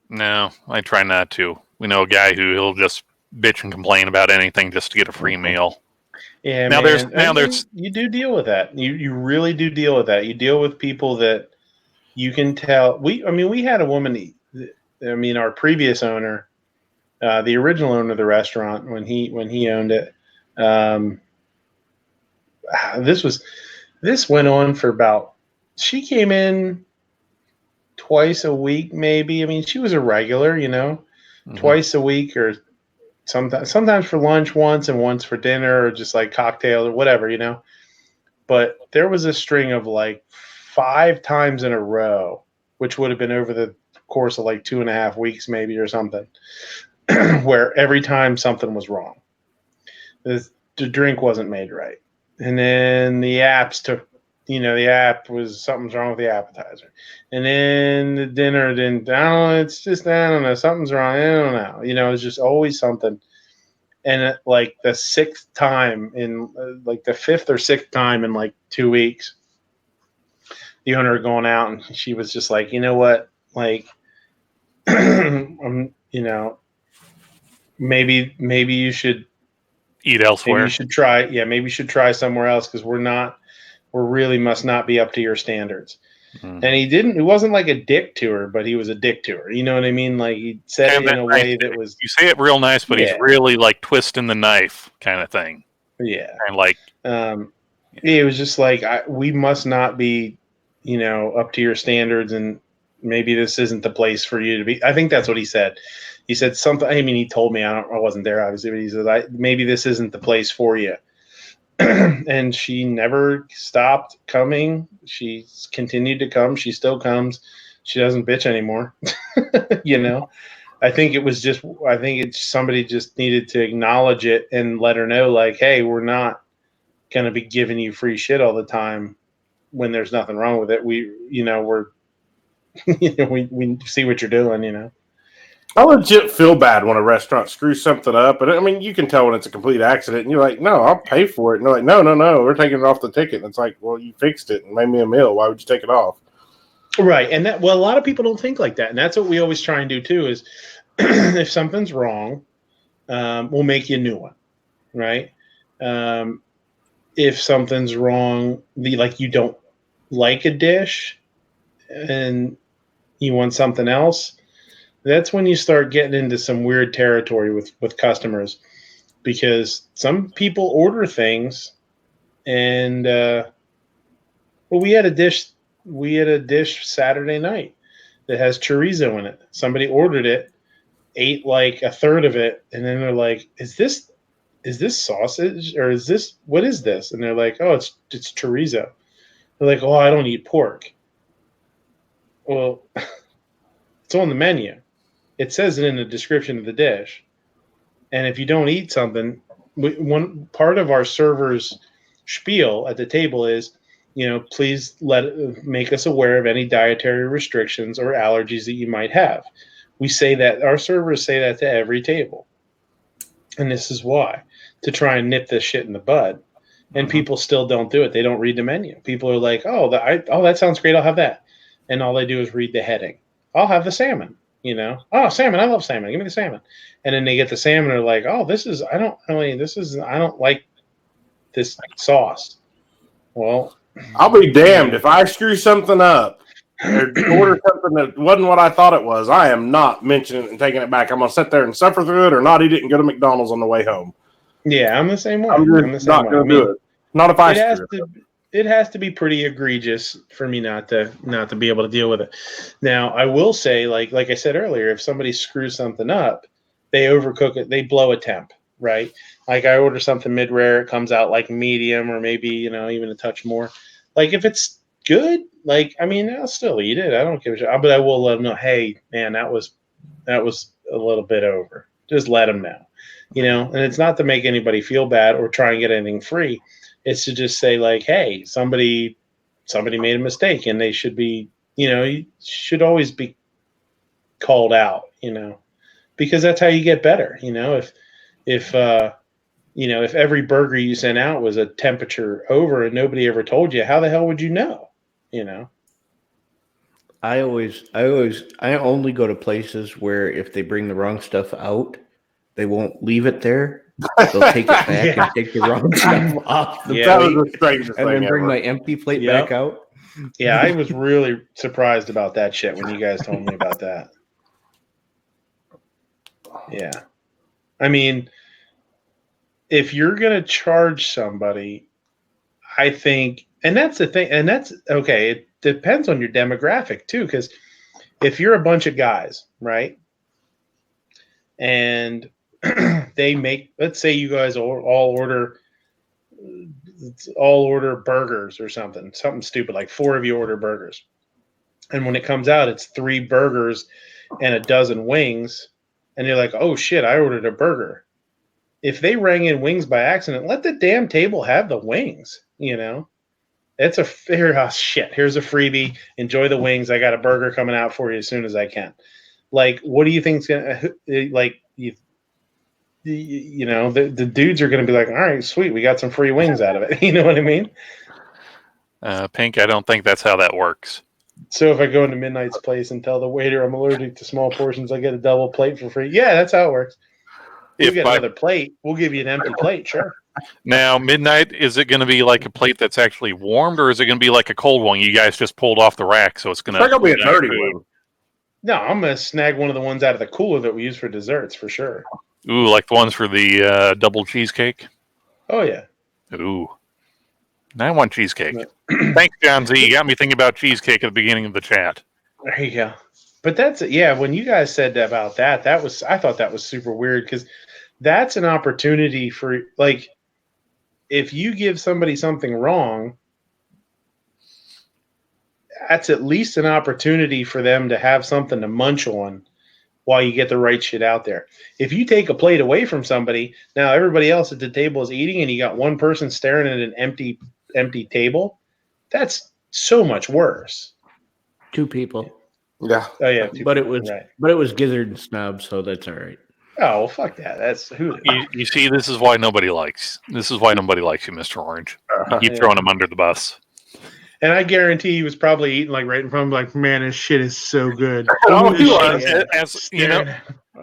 No, I try not to. We know a guy who he'll just bitch and complain about anything just to get a free meal. Yeah, Now man. there's You do deal with that. You really do deal with that. You deal with people that you can tell. We had a woman. Our previous owner, the original owner of the restaurant, when he owned it, this went on for about. She came in twice a week, maybe. I mean, she was a regular, twice a week or sometimes for lunch once and once for dinner or just like cocktails or whatever. But there was a string of like 5 times in a row, which would have been over the course of like 2.5 weeks, maybe, or something, where every time something was wrong. The drink wasn't made right. And then the apps took, the app was something's wrong with the appetizer. And then the dinner didn't, I don't know, it's just, I don't know, something's wrong. I don't know. It's just always something. And like the 6th time like the 5th or 6th time in like 2 weeks, the owner going out and she was just like, you know what, like, maybe you should eat elsewhere. Maybe you should try somewhere else because we really must not be up to your standards. Mm-hmm. And he wasn't like a dick to her, but he was a dick to her. You know what I mean? Like he said it in a way that was. You say it real nice, but he's really like twisting the knife kind of thing. Yeah. And like, it was just like, we must not be, up to your standards, and maybe this isn't the place for you to be. I think that's what he said. He said something. I mean, he told me, I wasn't there obviously, but he said, maybe this isn't the place for you. And she never stopped coming. She continued to come. She still comes. She doesn't bitch anymore. I think somebody just needed to acknowledge it and let her know, like, hey, we're not going to be giving you free shit all the time when there's nothing wrong with it. We see what you're doing, I legit feel bad when a restaurant screws something up. And I mean, you can tell when it's a complete accident. And you're like, no, I'll pay for it. And they're like, no, we're taking it off the ticket. And it's like, well, you fixed it and made me a meal. Why would you take it off? Right. And a lot of people don't think like that. And that's what we always try and do too is if something's wrong, we'll make you a new one. Right. If something's wrong, like you don't like a dish and you want something else, that's when you start getting into some weird territory with customers, because some people order things and we had a dish Saturday night that has chorizo in it. Somebody ordered it, ate like a third of it, and then they're like, is this sausage, or what is this? And they're like, oh, it's chorizo. They're like, oh, I don't eat pork. Well, it's on the menu. It says it in the description of the dish. And if you don't eat something, one part of our server's spiel at the table is, please make us aware of any dietary restrictions or allergies that you might have. We say that, our servers say that to every table. And this is why, to try and nip this shit in the bud. And people still don't do it. They don't read the menu. People are like, oh, that sounds great. I'll have that. And all they do is read the heading. I'll have the salmon. Oh, salmon, I love salmon. Give me the salmon. And then they get the salmon and they're like, oh, I don't like this sauce. Well, I'll be damned if I screw something up or order something that wasn't what I thought it was. I am not mentioning it and taking it back. I'm going to sit there and suffer through it or not eat it and go to McDonald's on the way home. Yeah, I'm the same way. I'm not going to do it. Not if I screw it up. It has to be pretty egregious for me not to be able to deal with it. Now, I will say, like I said earlier, if somebody screws something up, they overcook it, they blow a temp, right? Like I order something mid-rare, it comes out like medium or maybe, even a touch more. Like if it's good, I'll still eat it. I don't give a shit. But I will let them know, hey, man, that was a little bit over. Just let them know, and it's not to make anybody feel bad or try and get anything free. It's to just say like, hey, somebody made a mistake and they should be, you should always be called out, because that's how you get better. If every burger you sent out was a temperature over and nobody ever told you, how the hell would you know? I only go to places where if they bring the wrong stuff out, they won't leave it there. They'll take it back and take the wrong stuff off the That plate, was the strangest and thing then bring ever. my empty plate Yep. back out. Yeah, I was really surprised about that shit when you guys told me about that. Yeah. I mean, if you're going to charge somebody, I think, and that's the thing, and that's okay, it depends on your demographic too, because if you're a bunch of guys, right, and they make, let's say you guys all order burgers or something stupid, like 4 of you order burgers, and when it comes out, it's 3 burgers and a dozen wings, and you're like, oh shit, I ordered a burger. If they rang in wings by accident, let the damn table have the wings, you know? It's a fair shit. Here's a freebie. Enjoy the wings. I got a burger coming out for you as soon as I can. Like, what do you think's gonna like? You know, the dudes are gonna be like, all right, sweet, we got some free wings out of it. You know what I mean? Pink, I don't think that's how that works. So if I go into Midnight's place and tell the waiter I'm allergic to small portions, I get a double plate for free. Yeah, that's how it works. We'll get another plate. We'll give you an empty plate, sure. Now, Midnight, is it going to be like a plate that's actually warmed, or is it going to be like a cold one you guys just pulled off the rack? So it's going to be a dirty one. No, I'm going to snag one of the ones out of the cooler that we use for desserts for sure. Ooh, like the ones for the double cheesecake? Oh, yeah. Ooh. I want cheesecake. Thanks, John Z. You got me thinking about cheesecake at the beginning of the chat. There you go. But that's, yeah, when you guys said about that, I thought that was super weird because that's an opportunity for, like, if you give somebody something wrong, that's at least an opportunity for them to have something to munch on while you get the right shit out there. If you take a plate away from somebody, now everybody else at the table is eating and you got one person staring at an empty table, that's so much worse. 2 people. Yeah. Oh yeah, But it was Gizzard and Snob, so that's all right. Oh well, fuck that. That's who. You see, this is why nobody likes you, Mr. Orange. You keep throwing him under the bus. And I guarantee he was probably eating like right in front of him, like, man, this shit is so good.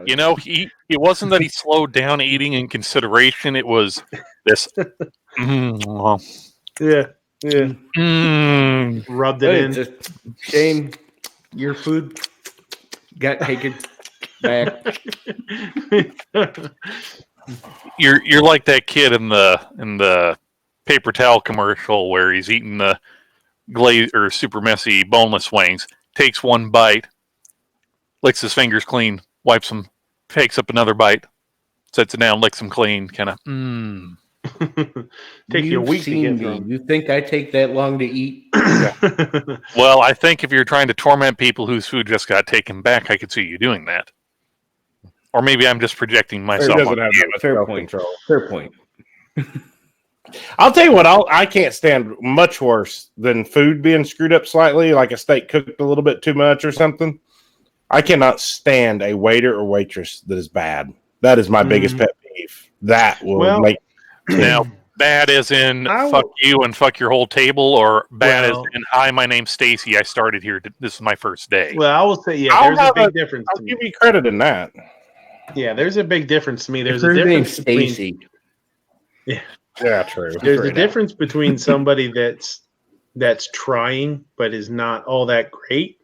You know, he it wasn't that he slowed down eating in consideration. It was this. Yeah. Rubbed it in. Just, Shane, your food got taken back. You're like that kid in the paper towel commercial where he's eating the glazed or super messy boneless wings. Takes one bite, licks his fingers clean, wipes them, takes up another bite, sets it down, licks them clean, kind of. Take you a week to get through. You think I take that long to eat? Well, I think if you're trying to torment people whose food just got taken back, I could see you doing that. Or maybe I'm just projecting myself. Fair point. Fair point. I'll tell you what, I can't stand much worse than food being screwed up slightly, like a steak cooked a little bit too much or something. I cannot stand a waiter or waitress that is bad. That is my biggest pet peeve. That will make... Now, bad as in fuck you and fuck your whole table, or bad as in, hi, my name's Stacy, I started here, this is my first day. Well, I will say, yeah, there's a big difference. I'll give you credit in that. Yeah, there's a big difference to me. There's a difference between... Stacy. Yeah, true. There's a difference between somebody that's trying but is not all that great,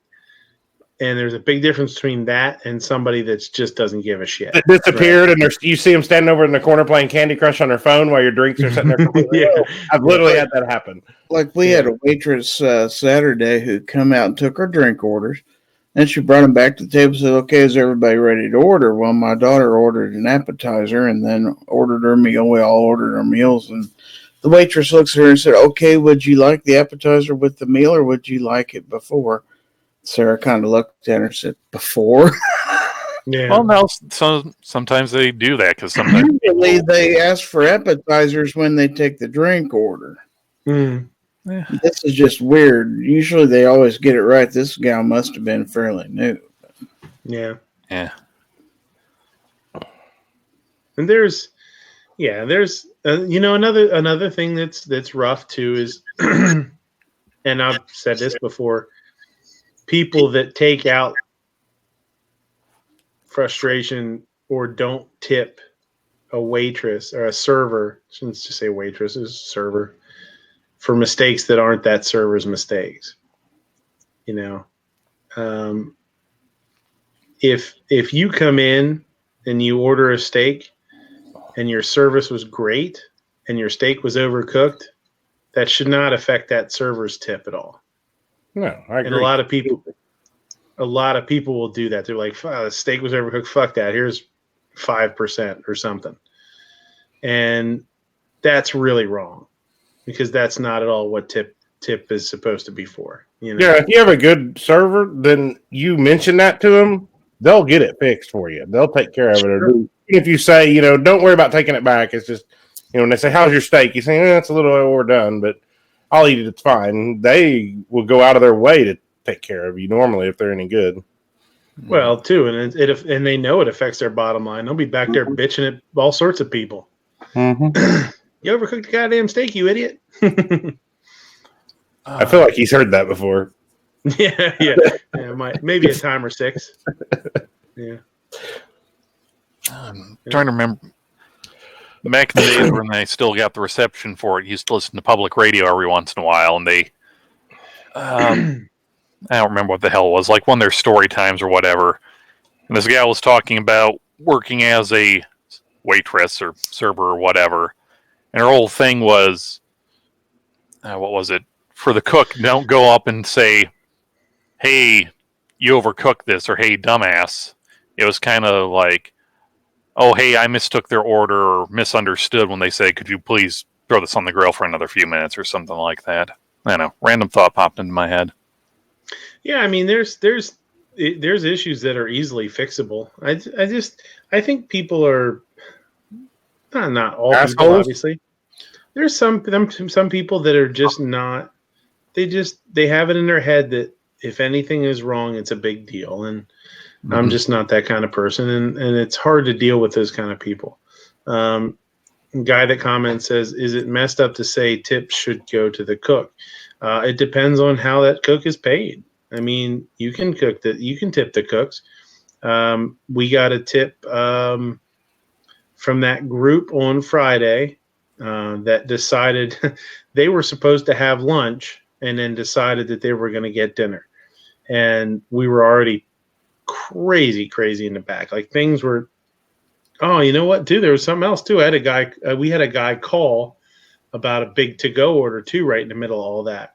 and there's a big difference between that and somebody that just doesn't give a shit. It disappeared, and you see them standing over in the corner playing Candy Crush on their phone while your drinks are sitting there. I've literally had that happen. Like we had a waitress Saturday who come out and took our drink orders. And she brought them back to the table and said, okay, is everybody ready to order? Well, my daughter ordered an appetizer and then ordered her meal. We all ordered our meals. And the waitress looks at her and said, okay, would you like the appetizer with the meal or would you like it before? Sarah kind of looked at her and said, before? Yeah. Well, no, sometimes they do that because sometimes... Usually they ask for appetizers when they take the drink order. Yeah. This is just weird. Usually they always get it right. This gal must have been fairly new. Yeah. And there's another thing that's rough too is, and I've said this before, people that take out frustration or don't tip a waitress or a server, shouldn't just say waitress, is server, for mistakes that aren't that server's mistakes. You know, if you come in and you order a steak and your service was great and your steak was overcooked, that should not affect that server's tip at all. No, I agree. And a lot of people will do that. They're like, the steak was overcooked. Fuck that. Here's 5% or something. And that's really wrong because that's not at all what tip is supposed to be for. You know? Yeah, if you have a good server, then you mention that to them, they'll get it fixed for you. They'll take care of it. Sure. Or if you say, you know, don't worry about taking it back, it's just, you know, when they say, how's your steak? You say, it's a little overdone, but I'll eat it. It's fine. They will go out of their way to take care of you normally if they're any good. Well, too, and and they know it affects their bottom line. They'll be back there bitching at all sorts of people. Mm-hmm. You overcooked the goddamn steak, you idiot. I feel like he's heard that before. Yeah, maybe a time or 6. Yeah. I'm trying to remember. Back in the days when they still got the reception for it, used to listen to public radio every once in a while, and they, I don't remember what the hell it was, like one of their story times or whatever. And this guy was talking about working as a waitress or server or whatever. And her whole thing was, what was it? For the cook, don't go up and say, hey, you overcooked this, or hey, dumbass. It was kind of like, oh, hey, I mistook their order or misunderstood when they say, could you please throw this on the grill for another few minutes or something like that. I don't know. Random thought popped into my head. Yeah, I mean, there's issues that are easily fixable. I think people are not all assholes? people, obviously. There's some people that are just not. They have it in their head that if anything is wrong, it's a big deal, and I'm just not that kind of person, and it's hard to deal with those kind of people. Guy that comments says, "Is it messed up to say tips should go to the cook?" It depends on how that cook is paid. I mean, you can tip the cooks. We got a tip from that group on Friday that decided they were supposed to have lunch and then decided that they were going to get dinner, and we were already crazy in the back. Like things were, oh, you know what, too? There was something else too. We had a guy call about a big to-go order too, right in the middle of all that.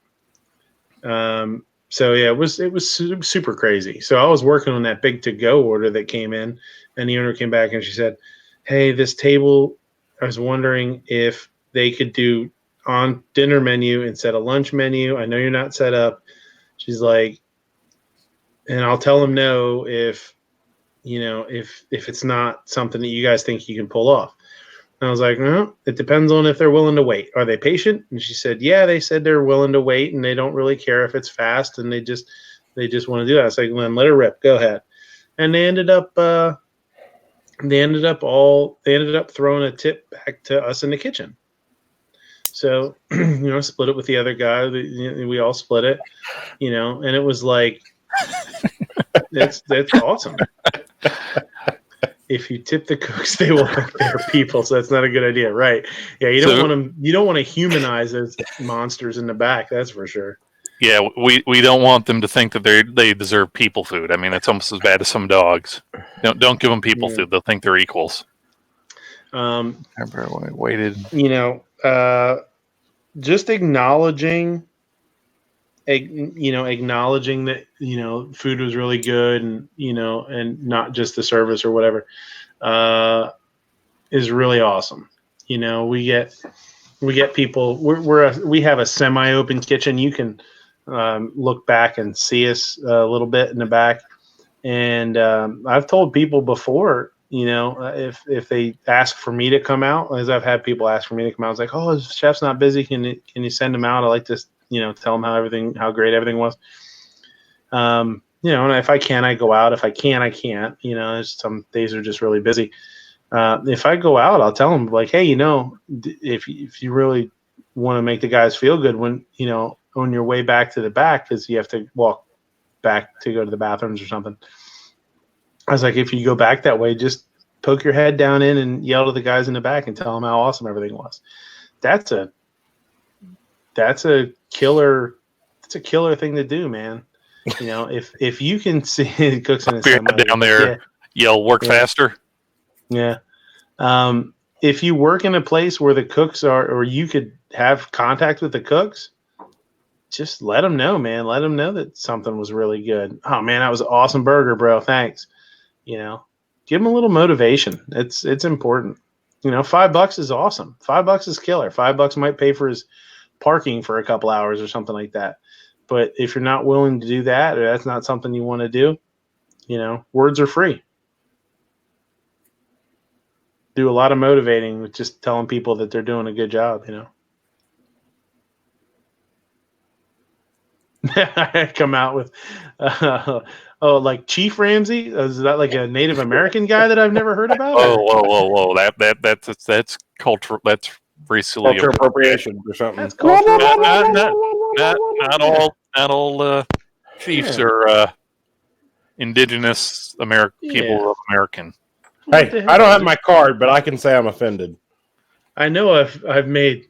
So yeah, it was super crazy. So I was working on that big to-go order that came in, and the owner came back and she said, hey, this table, I was wondering if they could do on dinner menu instead of lunch menu. I know you're not set up. She's like, and I'll tell them no if it's not something that you guys think you can pull off. And I was like, no, it depends on if they're willing to wait. Are they patient? And she said, yeah, they said they're willing to wait and they don't really care if it's fast and they just want to do that. I was like, Lynn, let her rip. Go ahead. And they ended up throwing a tip back to us in the kitchen. So, split it with the other guy. We all split it, and it was like, that's awesome. If you tip the cooks, they will help their people. So that's not a good idea, right? Yeah, you don't want to humanize those monsters in the back. That's for sure. Yeah, we don't want them to think that they deserve people food. I mean, it's almost as bad as some dogs. Don't give them people food. They'll think they're equals. I remember when I waited. Just acknowledging that food was really good and not just the service or whatever is really awesome. We get people. We have a semi-open kitchen. You can look back and see us a little bit in the back. And I've told people before, if they ask for me to come out, as I've had people ask for me to come out, I was like, oh, the chef's not busy. Can you send him out? I like to, tell them how great everything was. And if I can, I go out. If I can't, I can't. Some days are just really busy. If I go out, I'll tell them like, hey, if you really want to make the guys feel good when, on your way back to the back, because you have to walk back to go to the bathrooms or something. I was like, if you go back that way, just poke your head down in and yell to the guys in the back and tell them how awesome everything was. That's a killer. It's a killer thing to do, man. You know, if you can see cooks in a Pop your head down there, yell, work faster. Yeah. If you work in a place where the cooks are, or you could have contact with the cooks, just let them know, man. Let them know that something was really good. Oh man, that was an awesome burger, bro. Thanks. You know, give them a little motivation. It's important. You know, $5 is awesome. $5 is killer. $5 might pay for his parking for a couple hours or something like that. But if you're not willing to do that, or that's not something you want to do, you know, words are free. Do a lot of motivating with just telling people that they're doing a good job, you know. I come out with, like Chief Ramsey. Is that like a Native American guy that I've never heard about? Whoa! That's cultural. That's racially Culture appropriation or something. That's cultural. Not all chiefs are indigenous people of American. Hey, I don't have my card, but I can say I'm offended. I know I've made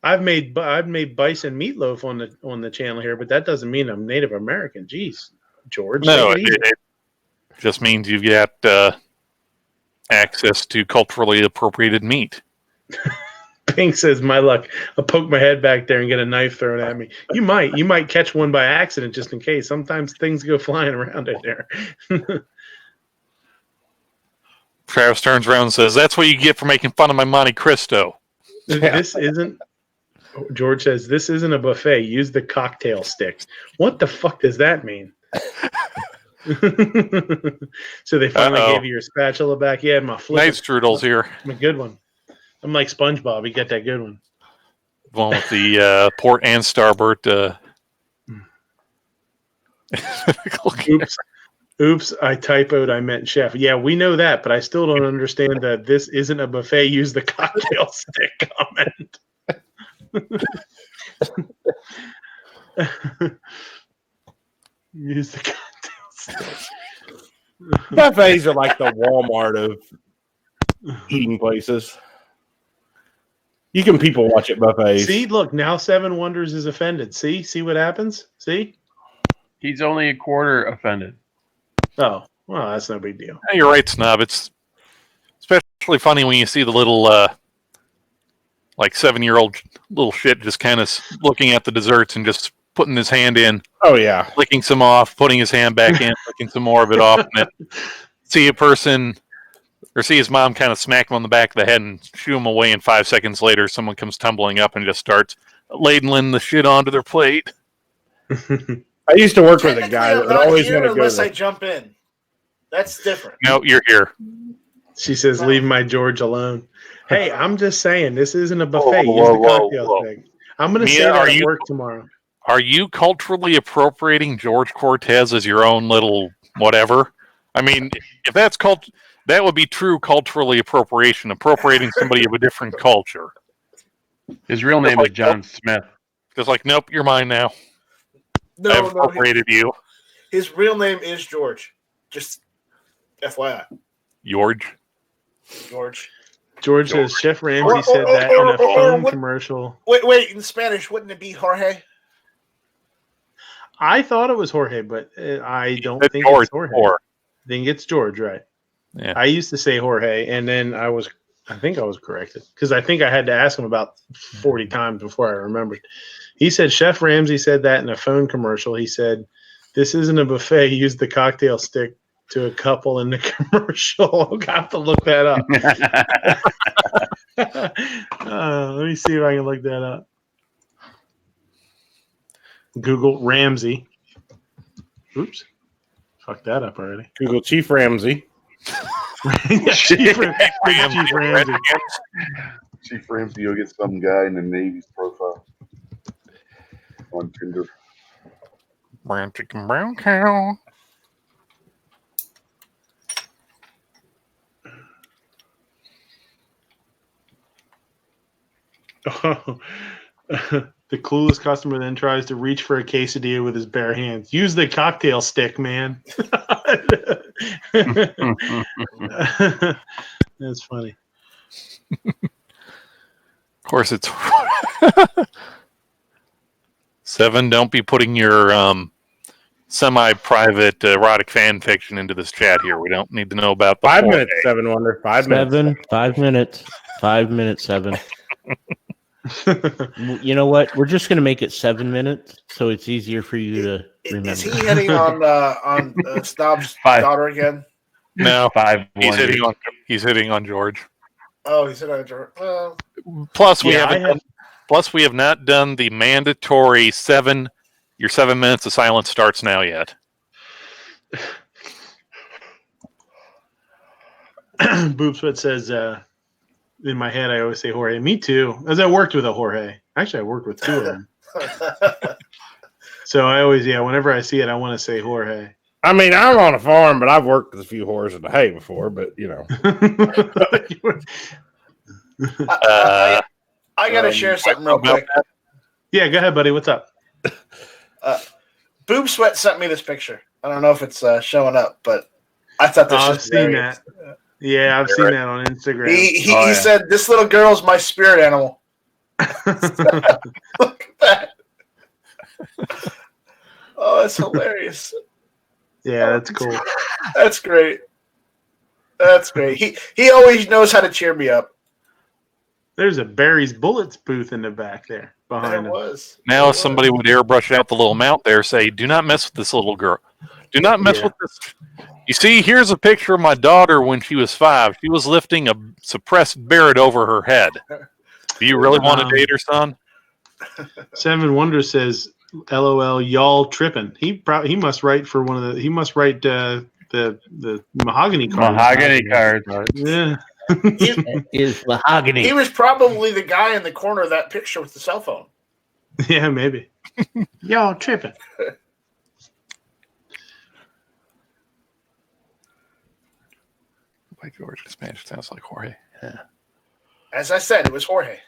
I've made bison meatloaf on the channel here, but that doesn't mean I'm Native American. Jeez, George. No, it just means you've got access to culturally appropriated meat. Pink says, "My luck. I'll poke my head back there and get a knife thrown at me. You might catch one by accident, just in case. Sometimes things go flying around in there." Travis turns around and says, "That's what you get for making fun of my Monte Cristo." This isn't. George says, "This isn't a buffet. Use the cocktail stick." What the fuck does that mean? So they finally gave you your spatula back. Yeah, my flip. Night strudel's here. My good one. I'm like SpongeBob. You get that good one. One with the port and starboard. Oops, I typoed. I meant chef. Yeah, we know that, but I still don't understand that this isn't a buffet. Use the cocktail stick comment. Use the cocktail stick. Buffets are like the Walmart of eating places. You can people watch at buffets. See, look, now Seven Wonders is offended. See what happens? See? He's only a quarter offended. Oh, well, that's no big deal. You're right, Snob. It's especially funny when you see the little, like 7-year-old little shit just kind of looking at the desserts and just putting his hand in. Oh, yeah. Licking some off, putting his hand back in, licking some more of it off. And then see a person, or see his mom kind of smack him on the back of the head and shoo him away, and 5 seconds later, someone comes tumbling up and just starts ladling the shit onto their plate. I used to work with a guy that would always want to go unless there. I jump in. That's different. No, you're here. She says, "Leave my George alone." Hey, I'm just saying, this isn't a buffet. Use the cocktail stick. I'm going to say that at work tomorrow. Are you culturally appropriating George Cortez as your own little whatever? I mean, if that's that would be true culturally appropriation, appropriating somebody of a different culture. His real name is John Smith. Just like, nope, you're mine now. I've appropriated you. His real name is George. Just FYI. George. George says, Chef Ramsay said that in a phone commercial. Wait, in Spanish, wouldn't it be Jorge? I thought it was Jorge, but I don't think George, it's Jorge. I think it's George, right? Yeah. I used to say Jorge, and then I think I was corrected, because I think I had to ask him about 40 times before I remembered. He said Chef Ramsay said that in a phone commercial. He said, "This isn't a buffet. Use the cocktail stick," to a couple in the commercial. I'll have to look that up. Let me see if I can look that up. Google Ramsay. Oops. Fucked that up already. Google Chief Ramsay. Chief Ramsay. Chief Ramsay, you'll get some guy in the Navy's profile on Tinder. Brown chicken, brown cow. Oh. The clueless customer then tries to reach for a quesadilla with his bare hands. Use the cocktail stick, man. That's funny. Of course, it's 7. Don't be putting your semi-private erotic fan fiction into this chat here. We don't need to know about the 5 4A. minutes, 7 Wonder. 5 minutes. 7, 5 minutes. 5 minutes, 7. You know what? We're just going to make it 7 minutes so it's easier for you to remember. Is he hitting on Snob's Five. daughter again? No, 5 he's Wonder. hitting on George. Oh, he's hitting on George. Well, Plus, we Yeah, we have not done the mandatory 7. Your 7 minutes of silence starts now yet. Boopsweat says, in my head, I always say Jorge. Me too, as I worked with a Jorge. Actually, I worked with 2 of them. So I always, whenever I see it, I want to say Jorge. I mean, I'm on a farm, but I've worked with a few whores in the hay before, but, you know. I got to share something real quick. Yeah, go ahead, buddy. What's up? Boob Sweat sent me this picture. I don't know if it's showing up, but I thought this was I've seen that. Yeah, I've seen that on Instagram. He said, "This little girl's my spirit animal." Look at that. Oh, that's hilarious. Yeah, that's cool. That's great. That's great. He always knows how to cheer me up. There's a Barry's Bullets booth in the back there behind him. Was. Now, if somebody would airbrush out the little mount there, say, "Do not mess with this little girl. Do not mess with this." You see, here's a picture of my daughter when she was 5. She was lifting a suppressed Barrett over her head. Do you really want to date her, son? 7 Wonder says, "LOL, y'all tripping." He must write for one of the. He must write the mahogany cards. Mahogany cards. Yeah. Is mahogany. He was probably the guy in the corner of that picture with the cell phone. Yeah, maybe. Y'all tripping. Like George in Spanish sounds like Jorge. Yeah. As I said, it was Jorge.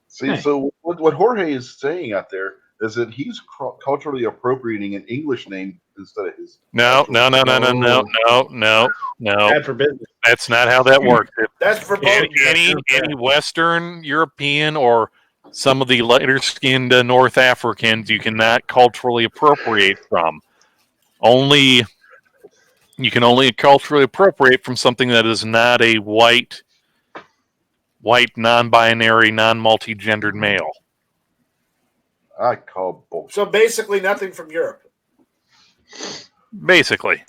See, so what Jorge is saying out there is that he's culturally appropriating an English name instead of his. No. Bad for business. That's not how that works. That's for both. Any Western European or some of the lighter-skinned North Africans, you cannot culturally appropriate from. You can only culturally appropriate from something that is not a white, non-binary, non-multi-gendered male. I call bullshit. So basically nothing from Europe. Basically.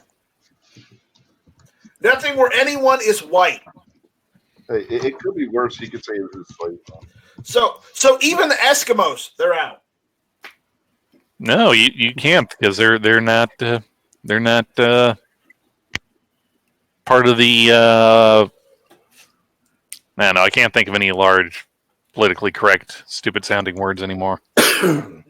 Nothing where anyone is white. Hey, it could be worse. He could say it was slave. So even the Eskimos, they're out. No, you can't because they're not part of the. I can't think of any large, politically correct, stupid-sounding words anymore.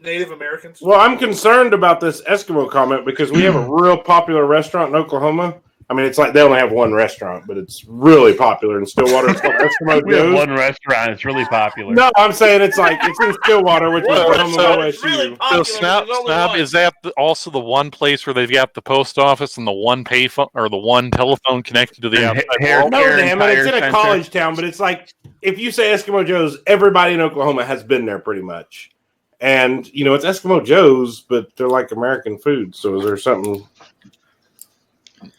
Native Americans. Well, I'm concerned about this Eskimo comment because we have a real popular restaurant in Oklahoma. I mean, it's like they only have one restaurant, but it's really popular in Stillwater. It's called Eskimo We have Joe's. one restaurant. It's really popular. No, I'm saying it's in Stillwater, which is Oklahoma OSU. Really So popular, Snob, there's only one. is that also the one place where they've got the post office and the one payphone or the one telephone connected to the And outside hair world? No, care damn it. It's in Tire a Center. college town, but it's like if you say Eskimo Joe's, everybody in Oklahoma has been there pretty much. And, it's Eskimo Joe's, but they're like American food. So is there something?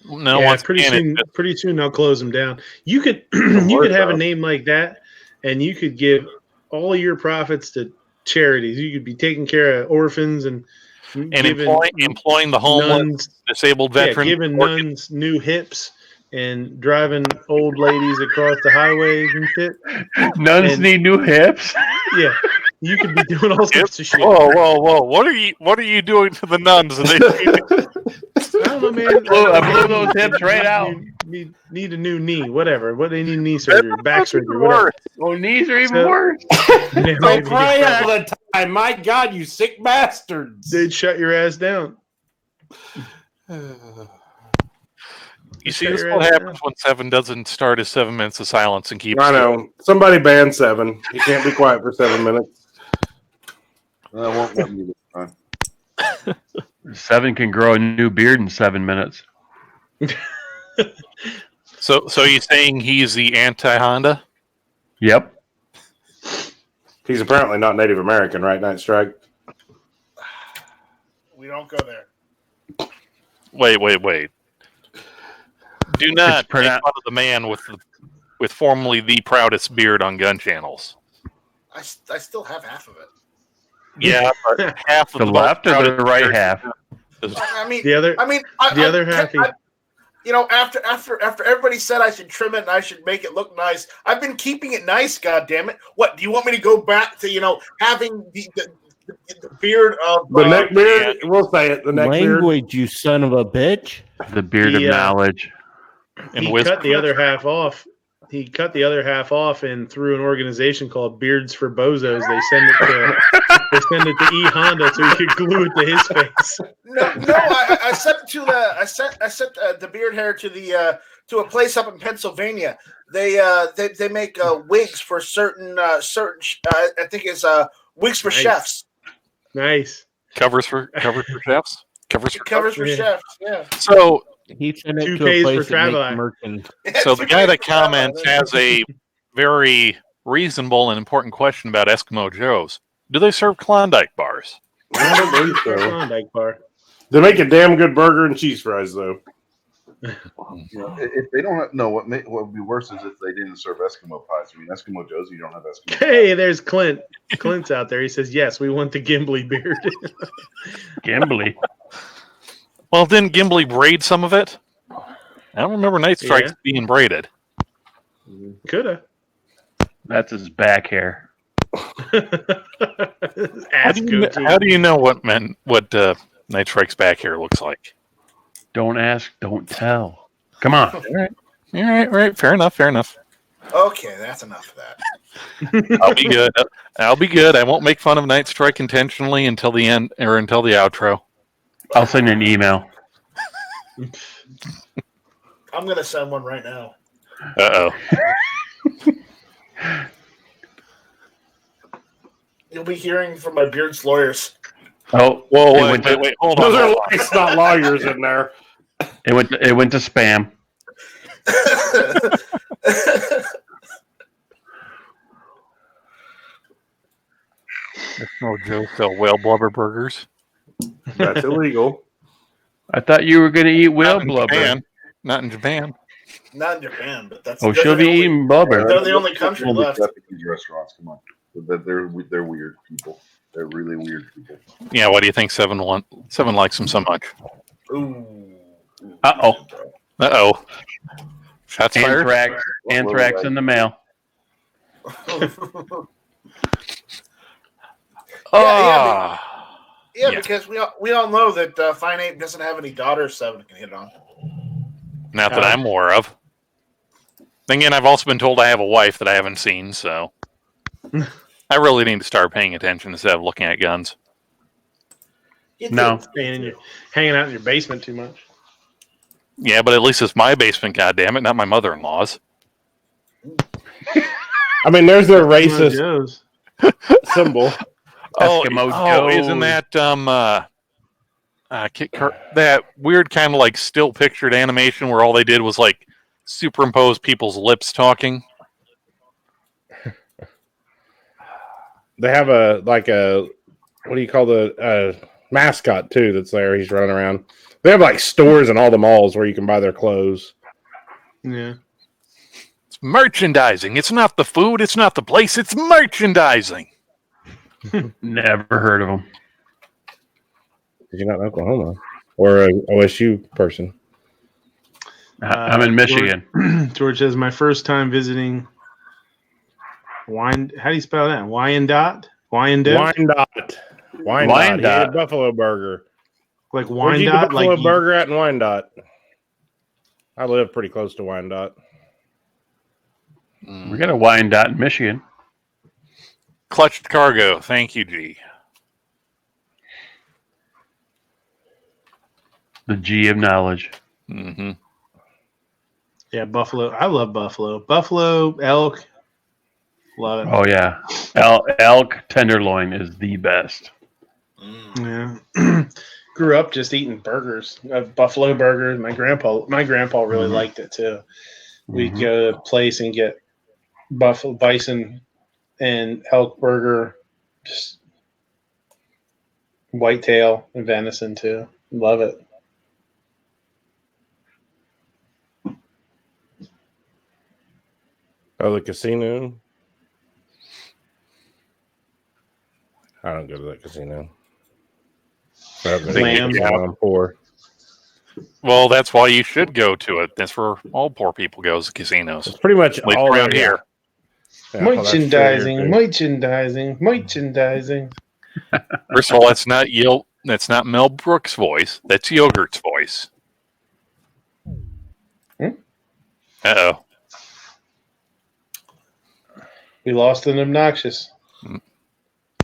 No, Yeah, once pretty again, soon. Pretty soon they'll close them down. You could you could have a name like that, and you could give all your profits to charities. You could be taking care of orphans and employing the homeless, nuns, disabled veterans. giving nuns new hips and driving old ladies across the highways and shit. Nuns need new hips. Yeah, you could be doing all sorts of shit. Whoa! What are you doing to the nuns? I don't know, man. I blew those hips right out. Need a new knee, whatever. What they need knee surgery, back surgery, whatever. Oh, knees are even worse. They They pray all the time. My God, you sick bastards. They'd shut your ass down. You see, this is what happens when 7 doesn't start his 7 minutes of silence and keep. I know. Somebody ban 7. You can't be quiet for 7 minutes. I won't let me this time. 7 can grow a new beard in 7 minutes. So you saying he's the anti-Honda? Yep. He's apparently not Native American, right, Night Strike? We don't go there. Wait. Do not make pronoun- fun of the man with formerly the proudest beard on gun channels. I still have half of it. Yeah, but half of The most left or the proudest right beard half? I mean, The other half. After everybody said I should trim it and I should make it look nice, I've been keeping it nice. God damn it! What do you want me to go back to? Having the beard of The neck beard. We'll say it. The neck beard. Language, you son of a bitch. The beard of knowledge. and He wisdom. cut the other half off. He cut the other half off and through an organization called Beards for Bozos. They send it to E Honda so he could glue it to his face. No. I sent it to the beard hair to a place up in Pennsylvania. They make wigs for certain I think it's wigs for Nice. chefs. Nice. Covers for chefs. Covers for Chefs. Yeah. So He sent it to a Toupees for place that travel. makes merchants. So the guy that comments has a very reasonable and important question about Eskimo Joe's. Do they serve Klondike bars? I don't believe so. Klondike bar. They make a damn good burger and cheese fries, though. If they don't have, what would be worse is if they didn't serve Eskimo pies. I mean, Eskimo Joe's, you don't have Eskimo. Hey, there's Clint. Clint's out there. He says, "Yes, we want the Gimli beard." Gimbley. Well, didn't Gimli braid some of it? I don't remember Night Strikes being braided. Coulda. That's his back hair. How do you know what Night Strike's back hair looks like? Don't ask, don't tell. Come on. All right. Fair enough. Okay, that's enough of that. I'll be good. I won't make fun of Night Strike intentionally until the end or until the outro. I'll send you an email. I'm gonna send one right now. Uh-oh. You'll be hearing from my beard's lawyers. Oh, Whoa, wait, hold on. Those are lights, not lawyers in there. It went to spam. Oh, Joe sell whale blubber burgers. That's illegal. I thought you were going to eat whale blubber. Not in Japan. Not in Japan, but that's. Oh, she'll be eating blubber. They're the only country left. Japanese restaurants, come on. They're weird people. They're really weird people. Yeah, why do you think Seven likes them so much? Ooh. Uh-oh. Shots fired? Anthrax in the mail. Yeah, because we all know that Fine Ape doesn't have any daughters Seven can hit on. Not that I'm aware of. Then again, I've also been told I have a wife that I haven't seen, so I really need to start paying attention instead of looking at guns. No. Hanging out in your basement too much. Yeah, but at least it's my basement, goddammit, not my mother-in-law's. I mean, there's their racist symbol. Eskimo Joe. Isn't that that weird kind of like still pictured animation where all they did was like superimpose people's lips talking? They have what do you call the mascot too that's there? He's running around. They have like stores in all the malls where you can buy their clothes. Yeah. It's merchandising. It's not the food. It's not the place. It's merchandising. Never heard of them. Because you're not in Oklahoma or an OSU person. I'm in Michigan. George says, my first time visiting How do you spell that? Wyandotte? Wyandotte. Wyandotte. He ate a buffalo burger. Like Where'd you eat Wyandotte? the buffalo burger at in Wyandotte? I live pretty close to Wyandotte. We got a Wyandotte in Michigan. Clutched cargo. Thank you, G. The G of knowledge. Mm-hmm. Yeah, buffalo. I love buffalo. Buffalo, elk. Love it. Oh, yeah. Elk tenderloin is the best. Yeah. grew up just eating burgers, buffalo burgers. My grandpa really liked it too. We'd go to a place and get bison and elk burger, just whitetail and venison too. Love it. Oh, the casino. I don't go to that casino. Lamb. I'm poor. Well, that's why you should go to it. That's where all poor people go, is the casinos. It's pretty much At least all around there, here. Yeah, well, that's true Merchandising, here, too. merchandising. First of all, that's not Mel Brooks' voice. That's Yogurt's voice. Uh-oh. We lost an obnoxious.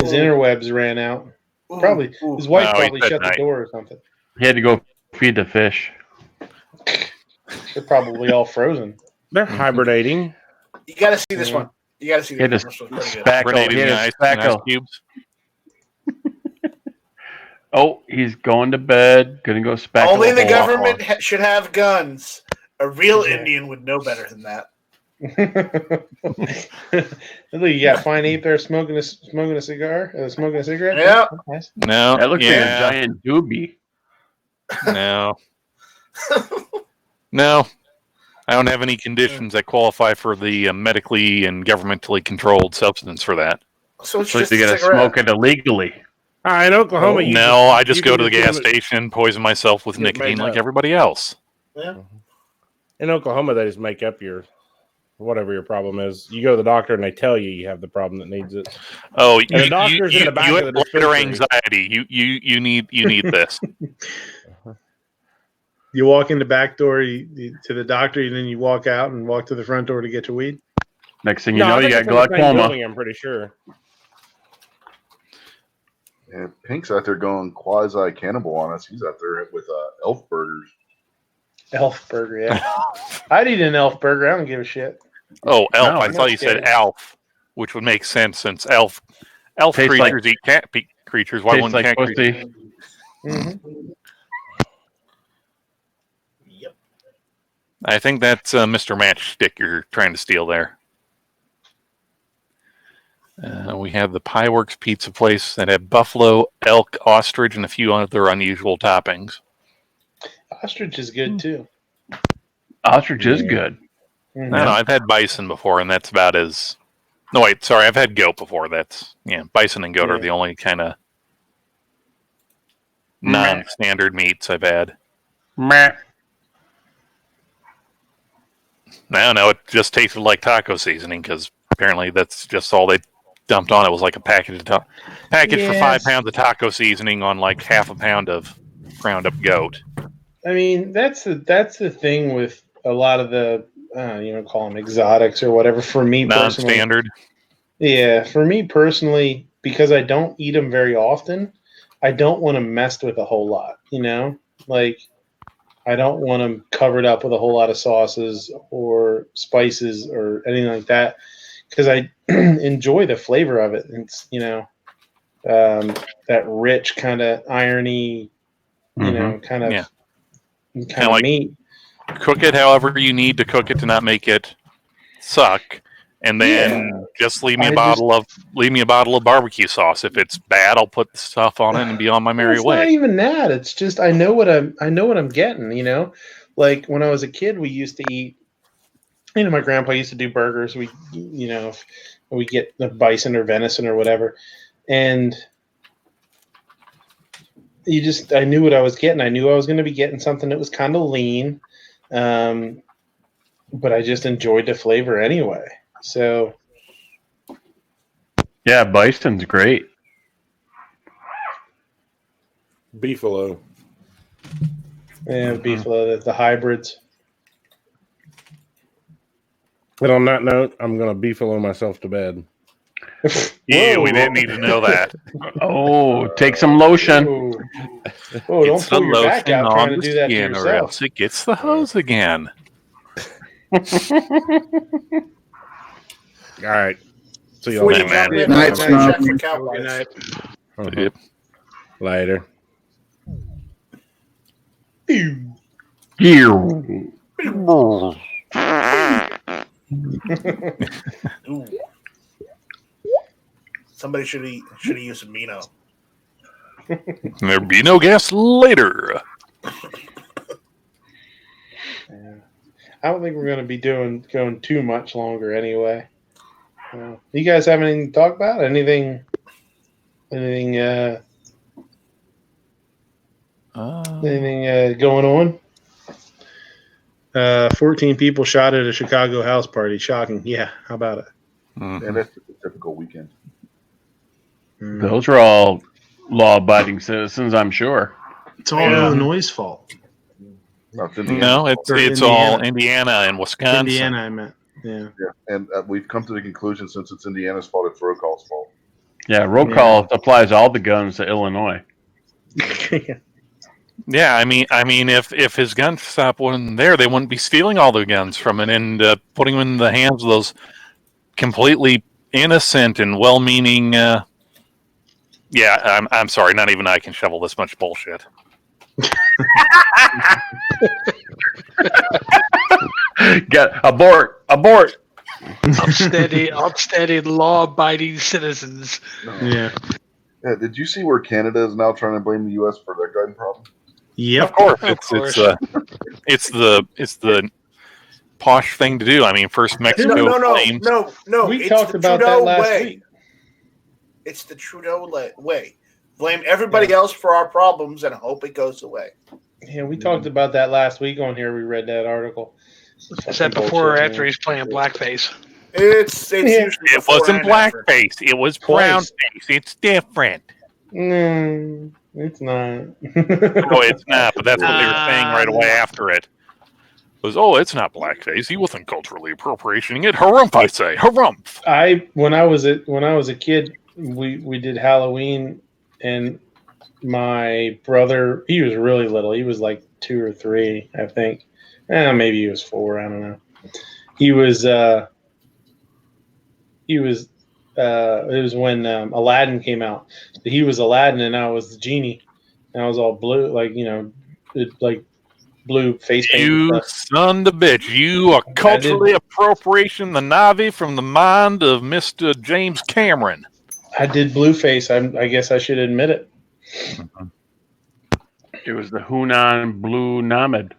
His interwebs ran out. Probably his wife No, probably he said shut the night. door or something. He had to go feed the fish. They're probably all frozen. They're hibernating. You got to see this one. You got to see He had this to commercial. It's pretty good. spackle. Hibernating He in had ice, to in ice spackle. cubes. Oh, he's going to bed. Gonna go spackle. Only a the hole. government should have guns. A real Indian would know better than that. Look, you got fine ape there smoking a cigar, smoking a cigarette. Yeah. Nice. No. That looks like a yeah, giant doobie. No. No. I don't have any conditions that qualify for the medically and governmentally controlled substance for that. So it's So just you a gotta cigarette. smoke it illegally. In Oklahoma, you No, I just you go can to the get gas them- station, poison myself with Get it nicotine made like up. everybody else. Yeah. In Oklahoma, they just make up your whatever your problem is. You go to the doctor and they tell you have the problem that needs it. Oh, And the doctor's in the back you of have the glider dispensary. anxiety. You need this. You walk in the back door to the doctor, and then you walk out and walk to the front door to get your weed. Next thing you I know, you think got it's in the same glaucoma. building, I'm pretty sure. Yeah, Pink's out there going quasi cannibal on us. He's out there with elf burgers. Elf burger, yeah. I'd eat an elf burger. I don't give a shit. Oh, elf! No, I I'm thought not you said scared. elf, which would make sense since elf Tastes creatures eat cat creatures. Why Tastes wouldn't like cat creatures? pussy. Mm-hmm. Yep. I think that's Mr. Matchstick you're trying to steal there. We have the Pie Works pizza place that have buffalo, elk, ostrich, and a few other unusual toppings. Ostrich is good too. Ostrich is Yeah. good. Mhm. I don't know. I've had bison before, and that's about as. No, wait. Sorry, I've had goat before. That's bison and goat are Yeah. the only kind of non-standard meats I've had. Meh. I don't know. It just tasted like taco seasoning because apparently that's just all they dumped on it was like a package for Yes. 5 pounds of taco seasoning on like half a pound of ground up goat. I mean, that's the thing with a lot of the call them exotics or whatever. For me personally, Non-standard. yeah, for me personally, because I don't eat them very often, I don't want them messed with a whole lot. Like I don't want them covered up with a whole lot of sauces or spices or anything like that, because I enjoy the flavor of it. It's that rich kind of irony, kind of Yeah. kind of like- meat. Cook it however you need to cook it to not make it suck, and then just leave me a bottle of barbecue sauce. If it's bad, I'll put the stuff on it and be on my merry It's not way. even that. It's just I know what I'm getting. Like when I was a kid, we used to eat. My grandpa used to do burgers. We get the bison or venison or whatever, and I knew what I was getting. I knew I was going to be getting something that was kind of lean, but I just enjoyed the flavor anyway. So Yeah, bison's great. Beefalo. yeah, beefalo, the hybrids. And on that note, I'm going to beefalo myself to bed. Yeah, we Whoa. didn't need to know that. Oh, take some lotion. Oh, don't It's the pull your back lotion out trying on to the do that to skin, or yourself. else it gets the hose again. All right. See you Before you later. jump in, Night, check Snob. for Good Cowboys. night. Uh-huh. Yep. Later. Ooh. Somebody should have used a Mino. There'll be no gas later. Yeah. I don't think we're going to be going too much longer anyway. You guys have anything to talk about? Anything going on? 14 people shot at a Chicago house party. Shocking. Yeah, how about it? Mhm. And that's just a typical weekend. Those are all law-abiding citizens, I'm sure. It's all Illinois' fault. No, it's Indiana. No, it's all Indiana and Wisconsin. Indiana, I meant. Yeah. And we've come to the conclusion, since it's Indiana's fault, it's roll call's fault. Yeah, roll call applies all the guns to Illinois. Yeah, I mean, if his gun stop wasn't there, they wouldn't be stealing all the guns from it and putting them in the hands of those completely innocent and well-meaning. I'm sorry, not even I can shovel this much bullshit. Get abort! Upstanding, law-abiding citizens. Yeah. Yeah, did you see where Canada is now trying to blame the U.S. for their gun problem? Yep. Of course, it's the posh thing to do. I mean, first Mexico claims. No. We it's talked the about Trudeau that last way. week. It's the Trudeau way. Blame everybody else for our problems and hope it goes away. Yeah, we talked about that last week on here. We read that article. Is that before or after he's playing blackface? It's usually It wasn't blackface. It was brown face. It's different. No, it's not. No, it's not. But that's what they were saying right away after it. Was it's not blackface. He wasn't culturally appropriating it. Harumph, I say, harumph. When I was a kid, we did Halloween, and my brother, he was really little. He was like 2 or 3, I think. Maybe he was 4. I don't know. It was when Aladdin came out. He was Aladdin, and I was the genie. And I was all blue, like blue face paint. You son of a bitch! You are culturally appropriating the Navi from the mind of Mr. James Cameron. I did blue face. I guess I should admit it. It was the Hunan Blue Namid.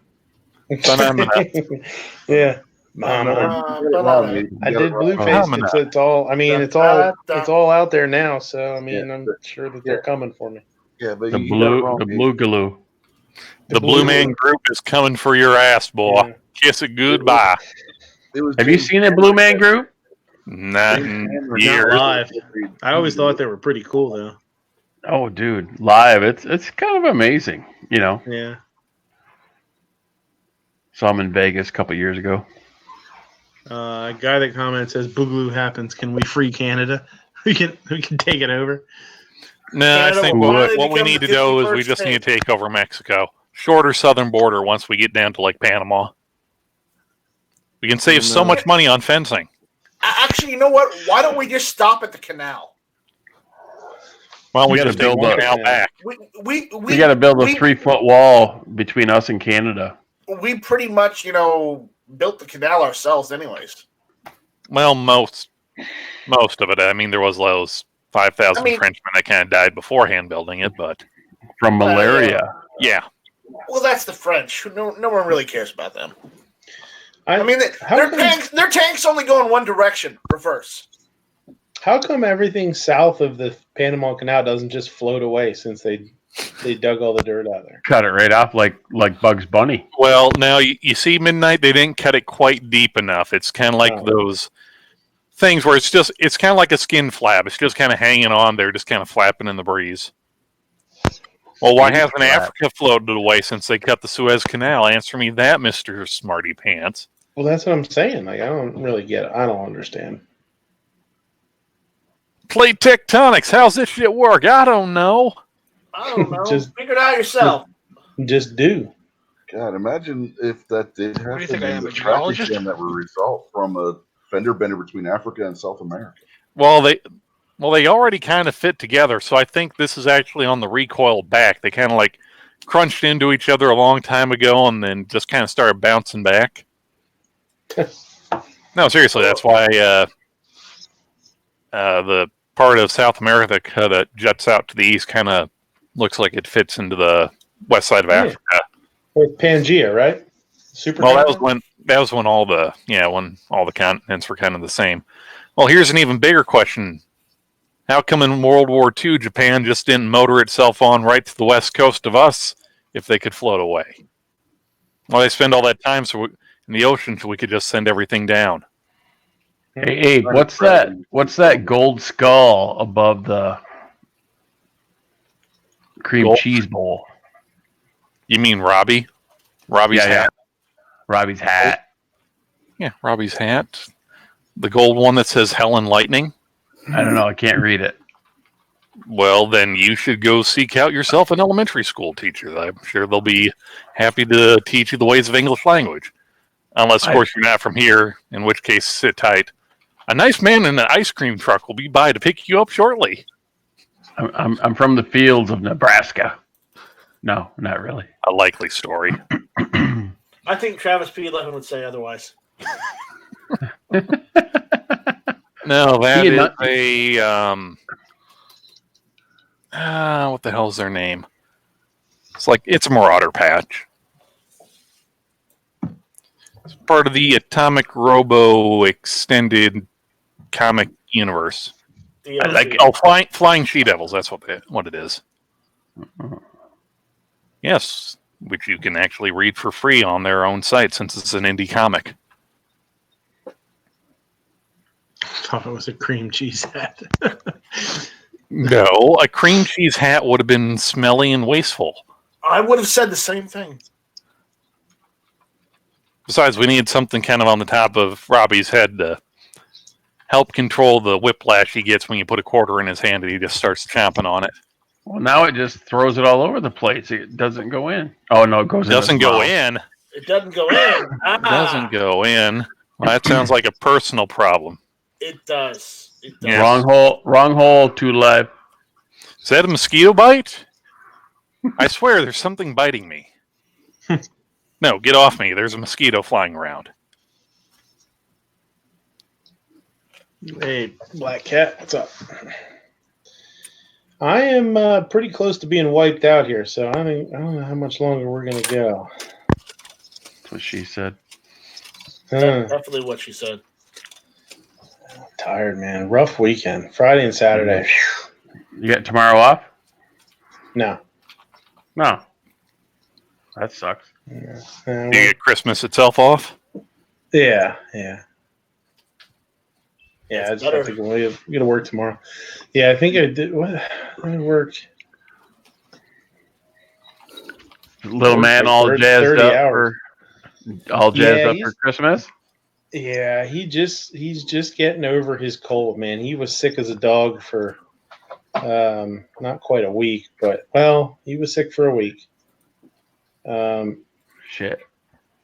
Yeah. I did blue face. It's all. I mean, it's all out there now. So I mean, I'm sure that they're coming for me. Yeah, but The blue galoo. The Blue Man Group is coming for your ass, boy. Yeah. Kiss it goodbye. Have you seen a Blue Man Group? Not in Not years. live. I always thought they were pretty cool, though. Oh, dude, live. It's kind of amazing, you know. Yeah. Saw them in Vegas a couple years ago. A guy that comments says Boogaloo happens. Can we free Canada? We can take it over. No, Canada I think will finally what we become need to the do is 51st we just need to state. take over Mexico. Shorter southern border once we get down to like Panama. We can save so much money on fencing. Actually, you know what? Why don't we just stop at the canal? Well, we You just gotta take build one a- out back. We got to build a 3-foot wall between us and Canada. We pretty much, built the canal ourselves, anyways. Well, most of it. I mean, there was those 5,000 Frenchmen that kind of died beforehand building it, but From malaria. yeah. Well, that's the French. No one really cares about them. I mean, their tanks only go in one direction, reverse. How come everything south of the Panama Canal doesn't just float away since they dug all the dirt out there? Cut it right off like Bugs Bunny. Well, now you see Midnight, they didn't cut it quite deep enough. It's kind of like those things where it's kind of like a skin flap. It's just kind of hanging on there, just kind of flapping in the breeze. Well, why hasn't Africa floated away since they cut the Suez Canal? Answer me that, Mr. Smarty Pants. Well, that's what I'm saying. Like, I don't really get it. I don't understand. Plate tectonics. How's this shit work? I don't know. I don't know. Just- Figure it out yourself. Just do. God, imagine if that did do you happen. think I am, the a traffic geologist? jam that would result from a fender bender between Africa and South America. Well, they already kind of fit together, so I think this is actually on the recoil back. They kind of like crunched into each other a long time ago and then just kind of started bouncing back. No, seriously, that's why the part of South America that juts out to the east kind of looks like it fits into the west side of Africa. With Pangea, right? Super. Well, that was when all the continents were kind of the same. Well, here's an even bigger question. How come in World War II, Japan just didn't motor itself on right to the west coast of us if they could float away? Well, they spend all that time in the ocean so we could just send everything down. Hey, Abe, what's that? What's that gold skull above the cream cheese bowl? You mean Robbie? Robbie's hat? Robbie's hat. Yeah, Robbie's hat. The gold one that says Helen Lightning. I don't know. I can't read it. Well, then you should go seek out yourself an elementary school teacher. I'm sure they'll be happy to teach you the ways of English language. Unless, of course, you're not from here, in which case, sit tight. A nice man in an ice cream truck will be by to pick you up shortly. I'm from the fields of Nebraska. No, not really. A likely story. I think Travis P11 would say otherwise. No, that is what the hell's their name? It's a Marauder patch. It's part of the Atomic Robo extended comic universe. Flying She Devils. That's what it is. Yes, which you can actually read for free on their own site since it's an indie comic. I thought it was a cream cheese hat. No, a cream cheese hat would have been smelly and wasteful. I would have said the same thing. Besides, we need something kind of on the top of Robbie's head to help control the whiplash he gets when you put a quarter in his hand and he just starts chomping on it. Well, now it just throws it all over the place. It doesn't go in. Oh, no, it goes in. It doesn't go in. It doesn't go in. It doesn't go in. Well, that sounds like a personal problem. It does. Yes. Wrong hole, too live. Is that a mosquito bite? I swear there's something biting me. No, get off me. There's a mosquito flying around. Hey, Black Cat, what's up? I am pretty close to being wiped out here, so I don't know how much longer we're going to go. That's what she said. Definitely what she said. I'm tired, man. Rough weekend. Friday and Saturday. You got tomorrow off? No. That sucks. Do you get Christmas itself off? Yeah. Yeah, I just have to go to work tomorrow. Yeah, I think I did. I worked. Little man all jazzed up for Christmas? Yeah, he's just getting over his cold, man. He was sick as a dog for not quite a week, but he was sick for a week. Shit.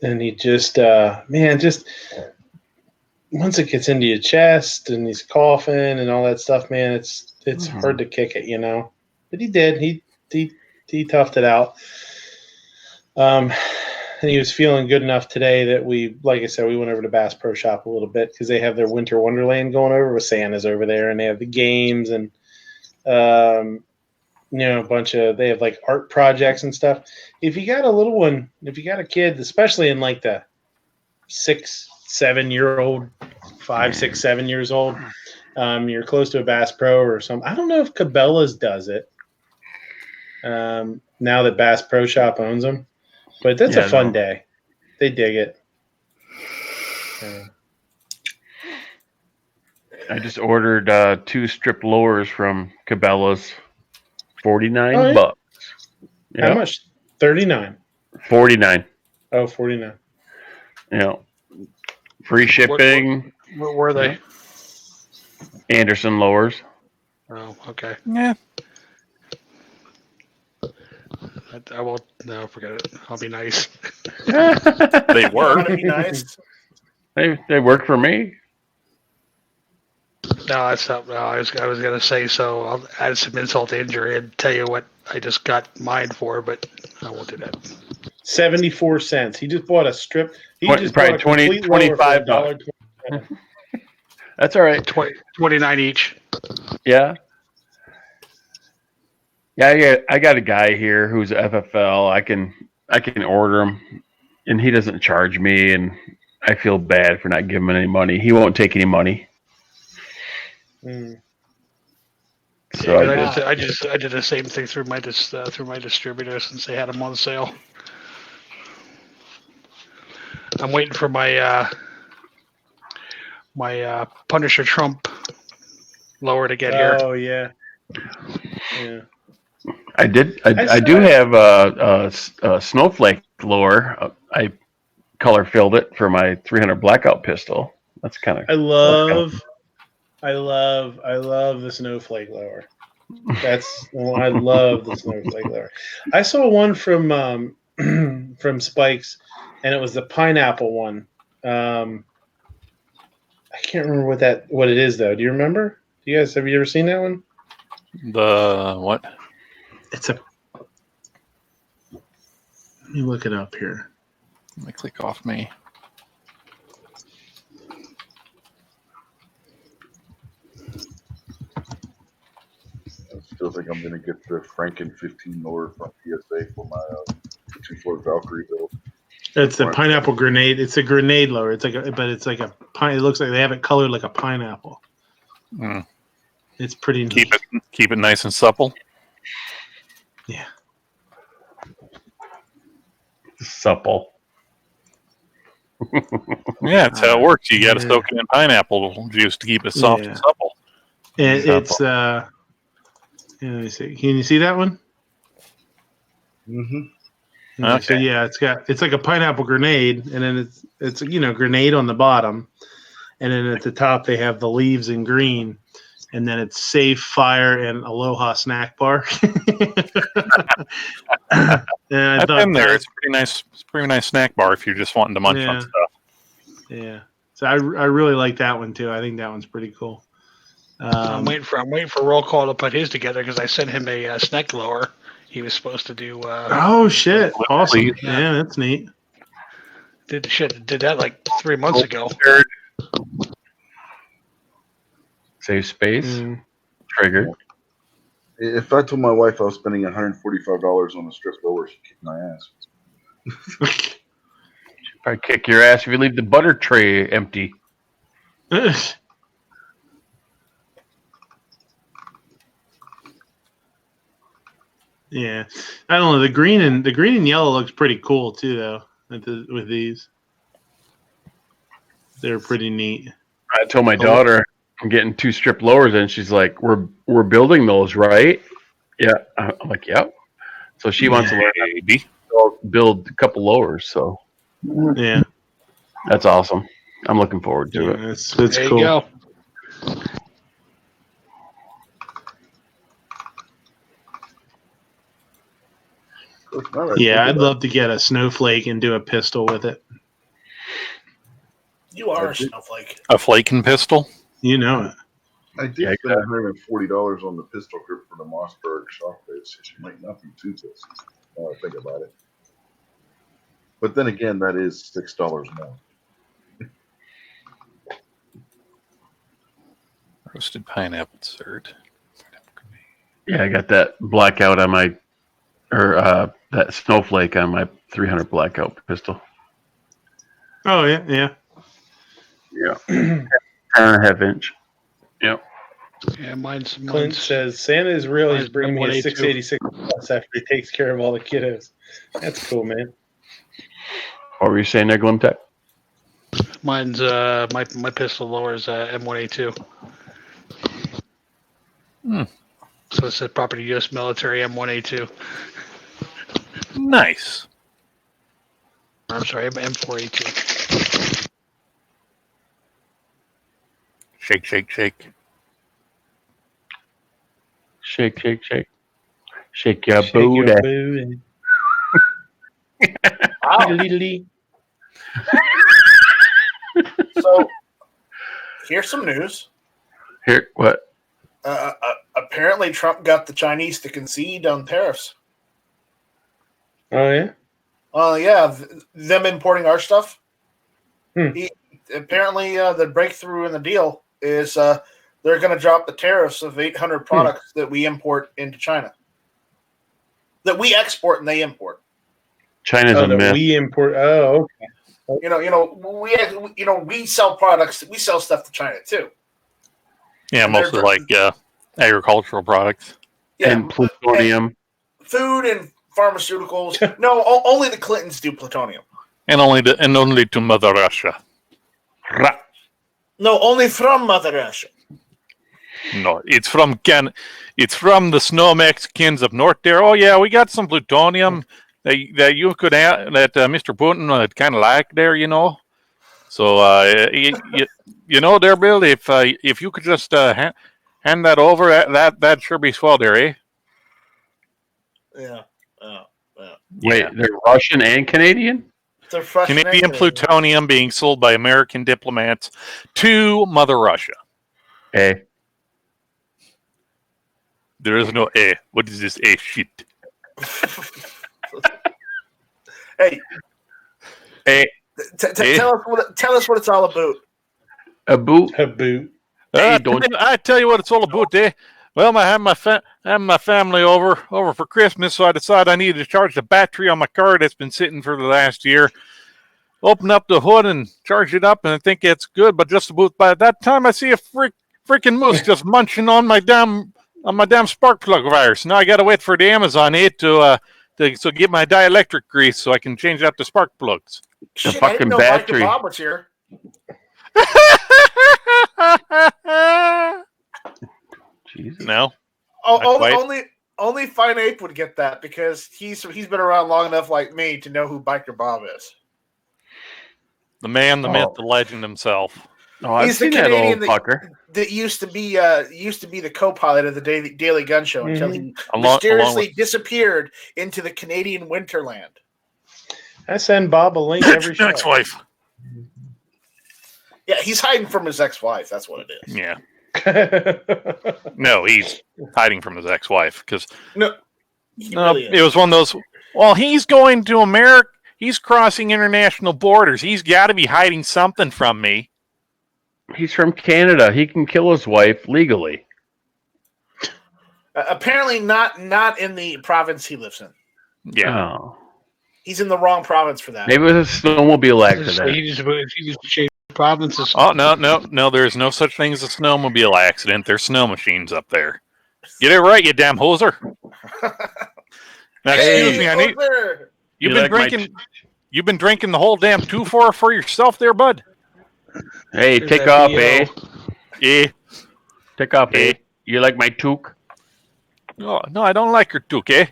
And he just once it gets into your chest and he's coughing and all that stuff, man, it's hard to kick it, you know. But he did. He toughed it out. And he was feeling good enough today that like I said, we went over to Bass Pro Shop a little bit because they have their Winter Wonderland going over with Santa's over there, and they have the games and they have like art projects and stuff. If you got a little one, if you got a kid, especially in like the 6, 7 year old, 5, 6, 7 years old, you're close to a Bass Pro or something. I don't know if Cabela's does it now that Bass Pro Shop owns them, but that's a fun day. They dig it. I just ordered 2 strip lowers from Cabela's. $49 bucks. Yep. How much? 39. 49. Oh, 49. Free shipping. Where were they? Anderson lowers. Oh, okay. Yeah. I won't. No, forget it. I'll be nice. They work. Be nice. They work for me. No, that's not. No, I was gonna say. So I'll add some insult to injury and tell you what I just got mine for, but I won't do that. 74 cents. He just bought a strip. He just Probably bought a complete lower for $25. $1.27. That's all right. 29 each. Yeah. Yeah, I got a guy here who's a FFL. I can order him, and he doesn't charge me, and I feel bad for not giving him any money. He won't take any money. Mm. So Yeah, I did the same thing through my distributor since they had them on sale. I'm waiting for my Punisher Trump lower to get here. Oh yeah, yeah. I do have a snowflake lure. I color filled it for my 300 blackout pistol. That's kind of. I love the snowflake lower. I love the snowflake lower. I saw one from from Spikes, and it was the pineapple one. I can't remember what it is though. Do you remember? Have you ever seen that one? The what? It's a. Let me look it up here. Let me click off me. I still think I'm going to get the Franken 15 lower from PSA for my 2-4 Valkyrie build. It's the pineapple grenade. It's a grenade lower. It's like a pine. It looks like they have it colored like a pineapple. Mm. It's pretty neat. Keep it nice and supple. Yeah. Supple. Yeah, that's how it works. You got to soak it in pineapple juice to keep it soft and supple. And it's let me see. Can you see that one? Mm-hmm. Okay. So yeah, it's like a pineapple grenade, and then it's grenade on the bottom, and then at the top they have the leaves in green, and then it's safe, fire, and aloha snack bar. I've been there. It's pretty nice. It's a pretty nice snack bar if you're just wanting to munch on stuff. Yeah. So I really like that one too. I think that one's pretty cool. I'm waiting for Roll Call to put his together because I sent him a snack lower. He was supposed to do. Oh shit! Awesome. Yeah, that's neat. Did that like 3 months ago. Save space. Triggered. If I told my wife I was spending $145 on a strip lower, she'd kick my ass. She'd probably kick your ass if you leave the butter tray empty. Yeah, I don't know. The green and yellow looks pretty cool too, though. With these, they're pretty neat. I told my daughter I'm getting 2 strip lowers, and she's like, "We're building those, right?" Yeah, I'm like, "Yep." So she wants to learn how to build a couple lowers. So yeah, that's awesome. I'm looking forward to it. It's there cool. You go. Yeah, I'd love to get a snowflake and do a pistol with it. You are a snowflake. A flaking pistol? You know it. I did spend $140 on the pistol grip for the Mossberg shock base. She might not be too pissed now I think about it. But then again, that is $6 more. Roasted pineapple dessert. Yeah, I got that blackout on my, that snowflake on my 300 blackout pistol. Oh yeah. Yeah. 10.5 inch. Yep. Yeah, mine's Clint says Santa is real. He's bringing me a 686 plus after he takes care of all the kiddos. That's cool, man. What were you saying there, Glim Tech? Mine's my pistol lower is M1A2. So it's a property U.S. military M1A2. Nice. I'm sorry, M4A2. Shake, shake, shake. Shake, shake, shake. Shake your booty. So, here's some news. Here, what? Apparently, Trump got the Chinese to concede on tariffs. Oh yeah. Yeah, them importing our stuff. Hmm. Apparently, the breakthrough in the deal is they're going to drop the tariffs of 800 products that we import into China. That we export and they import. China's a myth. We import. Oh, okay. We sell products. We sell stuff to China too. Yeah, And mostly like agricultural products. Yeah, and plutonium. Food and pharmaceuticals. No, only the Clintons do plutonium. And only to Mother Russia. No, only from Mother Russia. No, it's from It's from the snow Mexicans up north there. Oh yeah, we got some plutonium that you could that Mr. Putin would kind of like there, you know. So you know there, Bill, if you could just hand that over, that'd sure be swell there, eh? Yeah. Wait, they're Russian and Canadian? They're Russian Canadian plutonium being sold by American diplomats to Mother Russia. Hey. There is no A. What is this A shit? Hey. Tell us what it's all about. A boot. I tell you what it's all about, eh? Well, I have my family over for Christmas, so I decided I needed to charge the battery on my car that's been sitting for the last year. Open up the hood and charge it up, and I think it's good. But just about by that time, I see a freaking moose just munching on my damn spark plug wires. Now I got to wait for the Amazon to get my dielectric grease so I can change out the spark plugs. The fucking battery. Bob was here. Jesus. No. Only Fine Ape would get that because he's been around long enough, like me, to know who Biker Bob is. The man, the myth, the legend himself. Oh, I've He's seen the Canadian that old fucker. that used to be the co-pilot of the Daily Gun Show until he mysteriously disappeared into the Canadian winterland. I send Bob a link every show. Ex-wife. Yeah, he's hiding from his ex-wife. That's what it is. Yeah. No, he's hiding from his ex-wife because it was one of those. Well, he's going to America. He's crossing international borders. He's got to be hiding something from me. He's from Canada. He can kill his wife legally. Apparently, not in the province he lives in. Yeah. Oh. He's in the wrong province for that. Maybe it was a snowmobile accident. He just changed provinces. Oh no! There's no such thing as a snowmobile accident. There's snow machines up there. Get it right, you damn hoser. Now, excuse me, You've been drinking the whole damn 2-4 for yourself, there, bud. Hey, take off, eh? Yeah. Take off, eh? You like my toque? No, I don't like your toque, eh?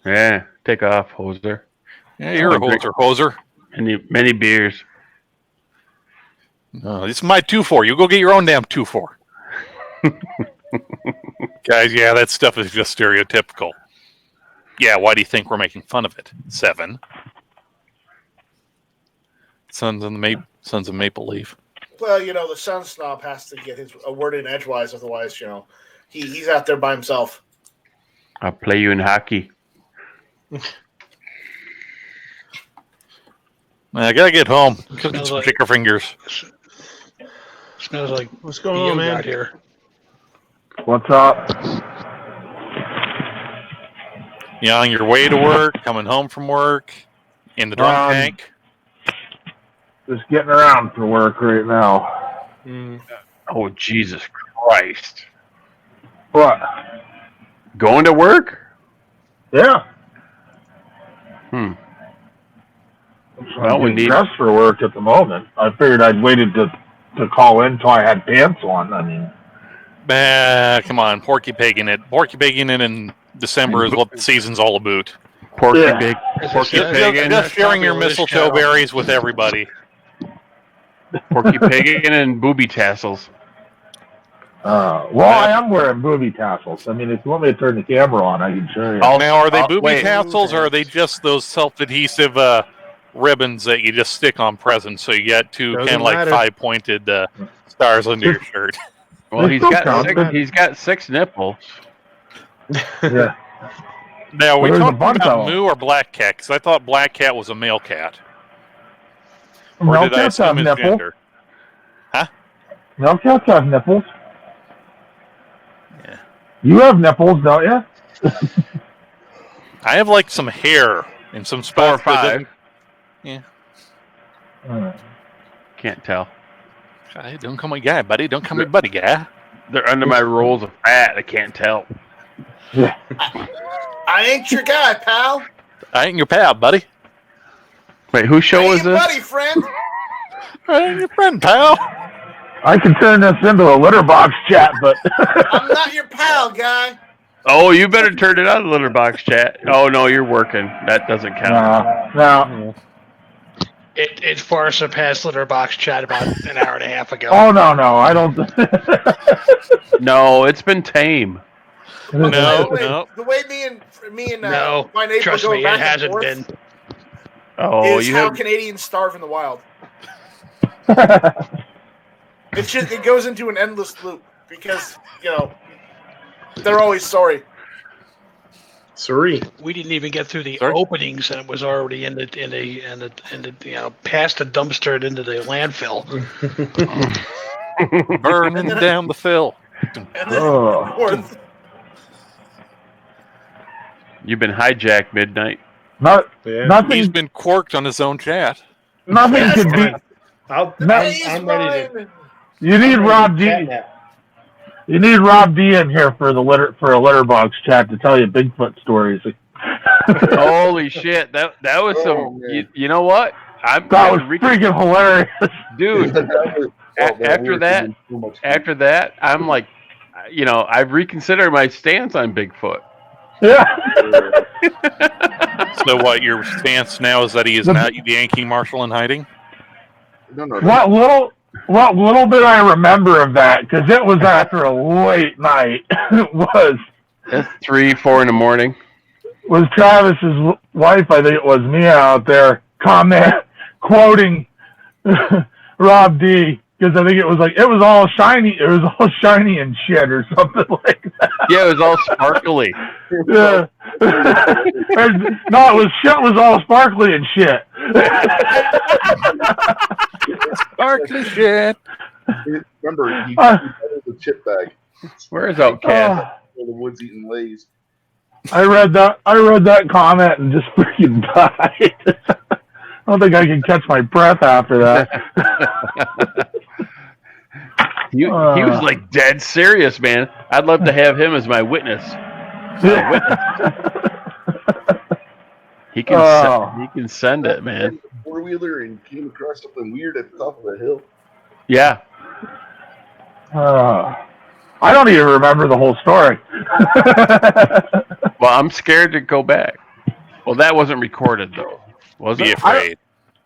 Yeah, take off, hoser. Yeah, you're a hoser. Many beers. No, this is my 2-4. You go get your own damn 2-4. Guys, yeah, that stuff is just stereotypical. Yeah, why do you think we're making fun of it? 7. Sons of Maple Leaf. Well, the Sun Snob has to get a word in edgewise, otherwise, he's out there by himself. I'll play you in hockey. I gotta get home. Cooking some chicken fingers. Smells like what's going on, man? Out here. What's up? You on your way to work, coming home from work, in the drunk tank? Just getting around for work right now. Oh, Jesus Christ. What? Going to work? Yeah. Well, we need dressed for work at the moment. I figured I'd waited to call in until I had pants on. I mean, come on, Porky Pigging it. Porky Pigging it in December is what the season's all about. Porky Pigging. Just sharing your mistletoe berries with everybody. Porky Pigging and booby tassels. Well, I am wearing booby tassels. I mean, if you want me to turn the camera on, I can show you. Now, are they booby tassels, or are they just those self-adhesive ribbons that you just stick on presents so you get two kind of like 5-pointed stars under your shirt? Well, They still count. he's got 6 nipples. Yeah. Now, are we Well, there's a talking bunch about of 'em. moo or black cat? Because I thought black cat was a male cat. Or Male did I cats have assume his nipples. gender? Male cats have nipples. Yeah. You have nipples, don't you? I have like some hair in some 4 or spots. That 5. Uh, Can't tell. Hey, don't call me guy, buddy. Don't call me buddy, guy. They're under my rolls of fat. I can't tell. yeah. I ain't your guy, pal. I ain't your pal, buddy. Wait, whose show I is ain't your this? buddy, friend. I ain't your friend, pal. I can turn this into a litter box chat, but I'm not your pal, guy. Oh, you better turn it on, litter box chat. Oh no, you're working. That doesn't count. no. It far surpassed Litterbox chat about an hour and a half ago. Oh no, I don't. No, it's been tame. No, The way me and No, my neighbor trust go me, it back and hasn't forth been. Oh, is you how have. Canadians starve in the wild. It goes into an endless loop because they're always sorry. Sorry. We didn't even get through the Sorry? openings, and it was already in the past the dumpster and into the landfill. burning down the fill. And then Oh. north. You've been hijacked, Midnight. Not Yeah. He's nothing. been corked on his own chat. Nothing could be. I'm ready to. You need Rob D. Catnap. You need Rob D in here for a litter box chat to tell you Bigfoot stories. Holy shit, that was some. You know what? That was freaking hilarious, dude. After that, I'm like, I've reconsidered my stance on Bigfoot. Yeah. So what? Your stance now is that he is not the Yankee Marshal in hiding? No. What little bit I remember of that, because it was after a late night, was It's 3, 4 in the morning. Was Travis's wife, I think it was Mia out there, quoting Rob D, because I think it was all shiny and shit or something like that. Yeah, it was all sparkly. Yeah. No, shit was all sparkly and shit. Sparkly shit. Remember, he the chip bag. Where is Outcast? The woods eating Lays. I read that comment and just freaking died. I don't think I can catch my breath after that. He was like dead serious, man. I'd love to have him as my witness. He can send it, man. Four-wheeler and came across something weird at the top of a hill. Yeah. I don't even remember the whole story. Well, I'm scared to go back. Well, that wasn't recorded though, was it? Be afraid.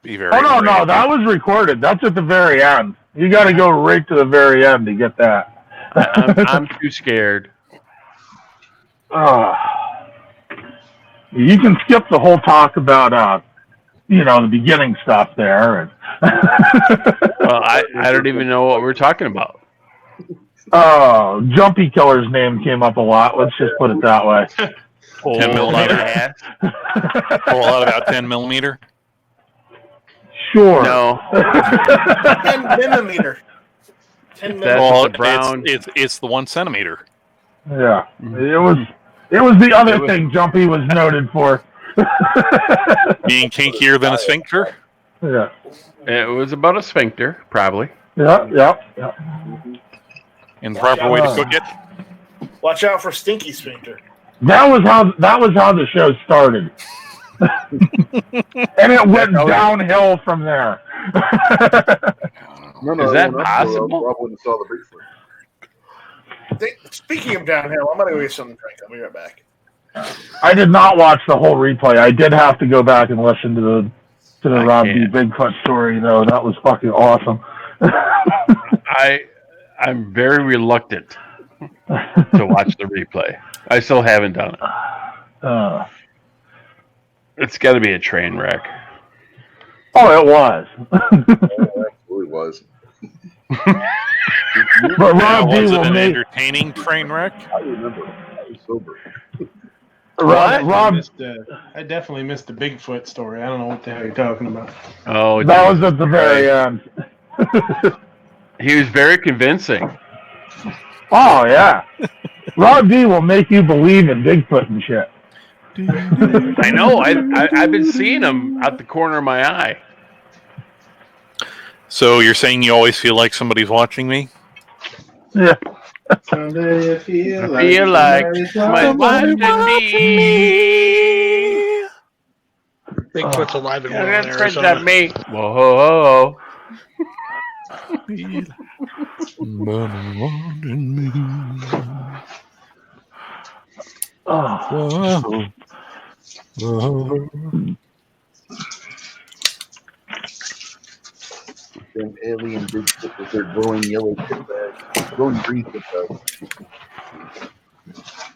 Be very. Oh no, afraid. that was recorded. That's at the very end. You got to go right to the very end to get that. I'm too scared. You can skip the whole talk about the beginning stuff there. And Well, I don't even know what we're talking about. Jumpy Killer's name came up a lot. Let's just put it that way. 10 millimeter. Pull out about 10 millimeter. Sure. No. 10 millimeter. 10 millimeter. Well, brown. it's the 1 centimeter. Yeah. It was the other thing Jumpy was noted for. Being kinkier than a sphincter. Yeah. It was about a sphincter, probably. Yeah. And the proper way to cook it. Watch out for Stinky Sphincter. That was how the show started. And it went downhill from there. Is that possible? Rob wouldn't saw the Bigfoot. Speaking of downhill, I'm going to go get something to drink. I'll be right back. I did not watch the whole replay. I did have to go back and listen to the Rob D. Bigfoot story, though. That was fucking awesome. I'm very reluctant to watch the replay. I still haven't done it. It's got to be a train wreck. Oh, it was. It absolutely was. But Now, Rob D was it will an make entertaining train wreck? I remember. I was sober. I definitely missed the Bigfoot story. I don't know what the hell you're talking about. Oh, that was Jesus at the very end. He was very convincing. Oh yeah, Rob D will make you believe in Bigfoot and shit. I know. I've been seeing him out the corner of my eye. So you're saying you always feel like somebody's watching me? Yeah. Someday I feel I feel like somebody's Somebody watching me. Bigfoot's alive and well in That's friends Arizona. at me. Whoa. Oh. Them alien Bigfoot with their glowing yellow tip bags. Glowing green tip bags.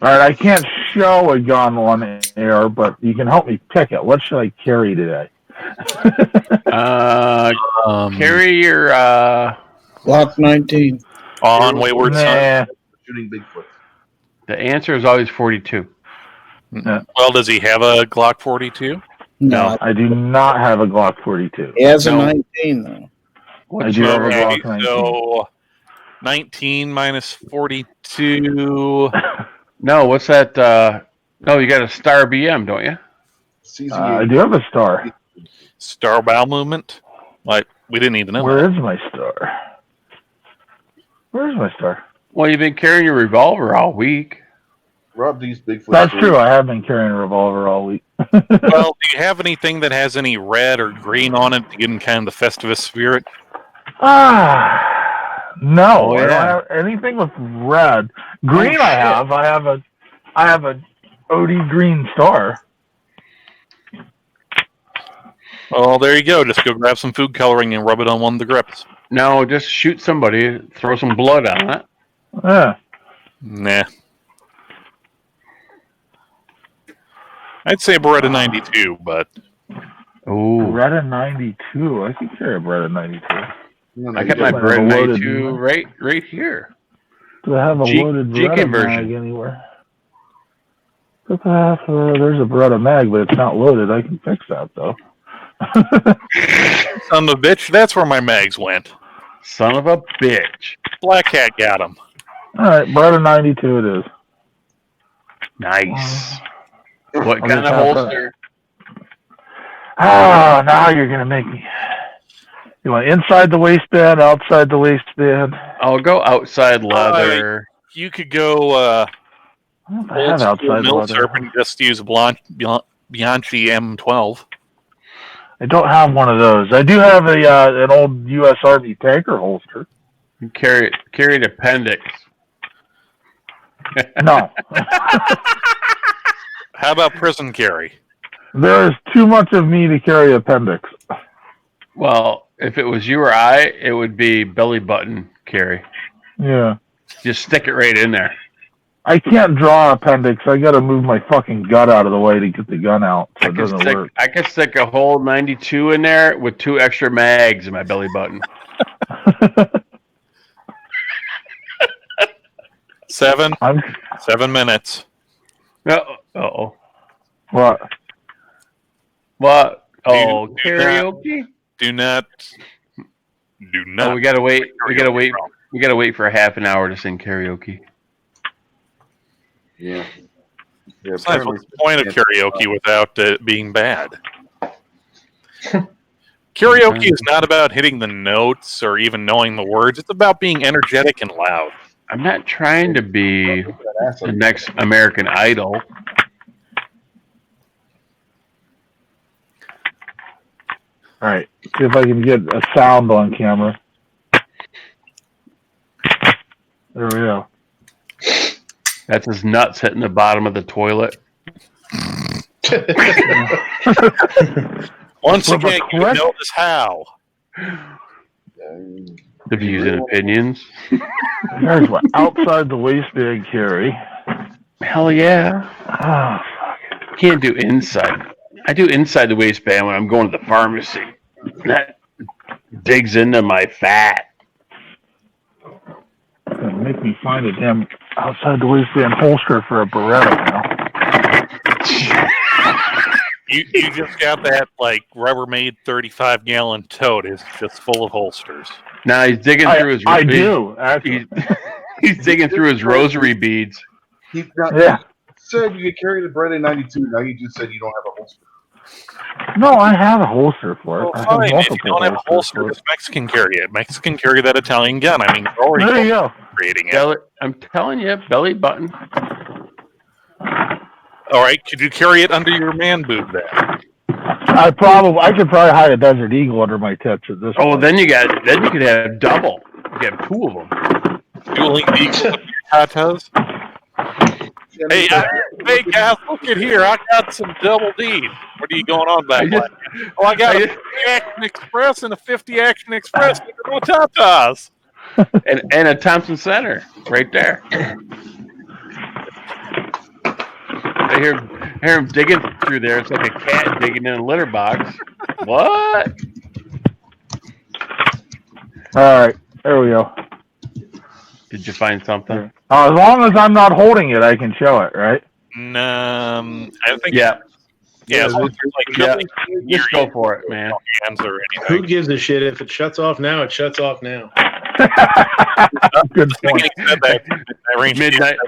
All right, I can't show a gun on air, but you can help me pick it. What should I carry today? Carry your Block 19. On Wayward Son. Shooting Bigfoot. The answer is always 42. Nah. Well, does he have a Glock 42? No, I do not have a Glock 42. he has a 19 though. I do have a Okay, Glock 19. so 19 minus 42. No, what's that? No, you got a Star BM, don't you? I do have a star. Star bowel movement? Like, we didn't need to know. Where that. is my star? Where's my star? Well, you've been carrying your revolver all week. Rob D's Bigfoot. That's true. I have been carrying a revolver all week. Well, do you have anything that has any red or green on it to get in kind of the Festivus spirit? No, Oh, I yeah. don't have anything with red. Green, Oh, I have. I have a OD green star. Well, there you go. Just go grab some food coloring and rub it on one of the grips. No, just shoot somebody, throw some blood on it. Yeah. Nah. I'd say Beretta 92, but Ooh, Beretta 92. I can carry a Beretta 92. I got my Beretta 92 right here. Do I have a G loaded Beretta conversion. mag anywhere? There's a Beretta mag, but it's not loaded. I can fix that though. son of a bitch, that's where my mags went. Son of a bitch. Black Cat got them. All right, Beretta 92 it is. Nice. What I'll kind just of have holster? Oh, now you're gonna make me. You want inside the waistband, outside the waistband? I'll go outside leather. You could go I have old school outside milsurp leather. and just use a Bianchi M12. I don't have one of those. I do have an old U.S. Army tanker holster. You carry an appendix. No, How about prison carry? there is too much of me to carry appendix. Well, if it was you or I, it would be belly button carry. Yeah, Just stick it right in there. I can't draw appendix. I got to move my fucking gut out of the way to get the gun out, so it doesn't work. I could stick a whole 92 in there with 2 extra mags in my belly button. 7 minutes. Uh-oh. What? What? Oh, Do karaoke? Do not. Oh, we gotta wait. We gotta wait for a half an hour to sing karaoke. Yeah. It's not the point of karaoke without it being bad. Karaoke is not about hitting the notes or even knowing the words. It's about being energetic and loud. I'm not trying to be the next American Idol. All right, see if I can get a sound on camera. There we go. That's his nuts hitting the bottom of the toilet. Once again, you know this how. The views and opinions. There's what outside the waistband carry. Hell yeah. Oh, fuck. Can't do inside. I do inside the waistband when I'm going to the pharmacy. That digs into my fat. gonna make me find a damn outside the waistband holster for a Beretta now. You just got that like Rubbermaid 35-gallon tote. It's just full of holsters. Now he's digging through his. I do actually. He's digging through his rosary beads. He said you could carry the Beretta 92. Now you just said you don't have a holster. No, I have a holster for it. Well, I have fine. If you don't have a holster, for it. this Mexican carry it. Mexican carry that Italian gun. I mean, you're already There you go. creating it. Belly, I'm telling you, belly button. All right, could you carry it under your man boob then? I could probably hide a Desert Eagle under my tits at this point. Then you could have double. You could have two of them. Dueling eagles with your tatas. Hey, guys, look at here. I got some double D. What are you going on back there? Oh, I got a 50 Action Express and a 50 Action Express with no tatas. and a Thompson Center right there. I hear him digging through there. It's like a cat digging in a litter box. What? All right, there we go. Did you find something? As long as I'm not holding it, I can show it, right? I think. Yeah. Yeah, Just go for it, man. Hands or anything. Who gives a shit if it shuts off now? It shuts off now. Good point.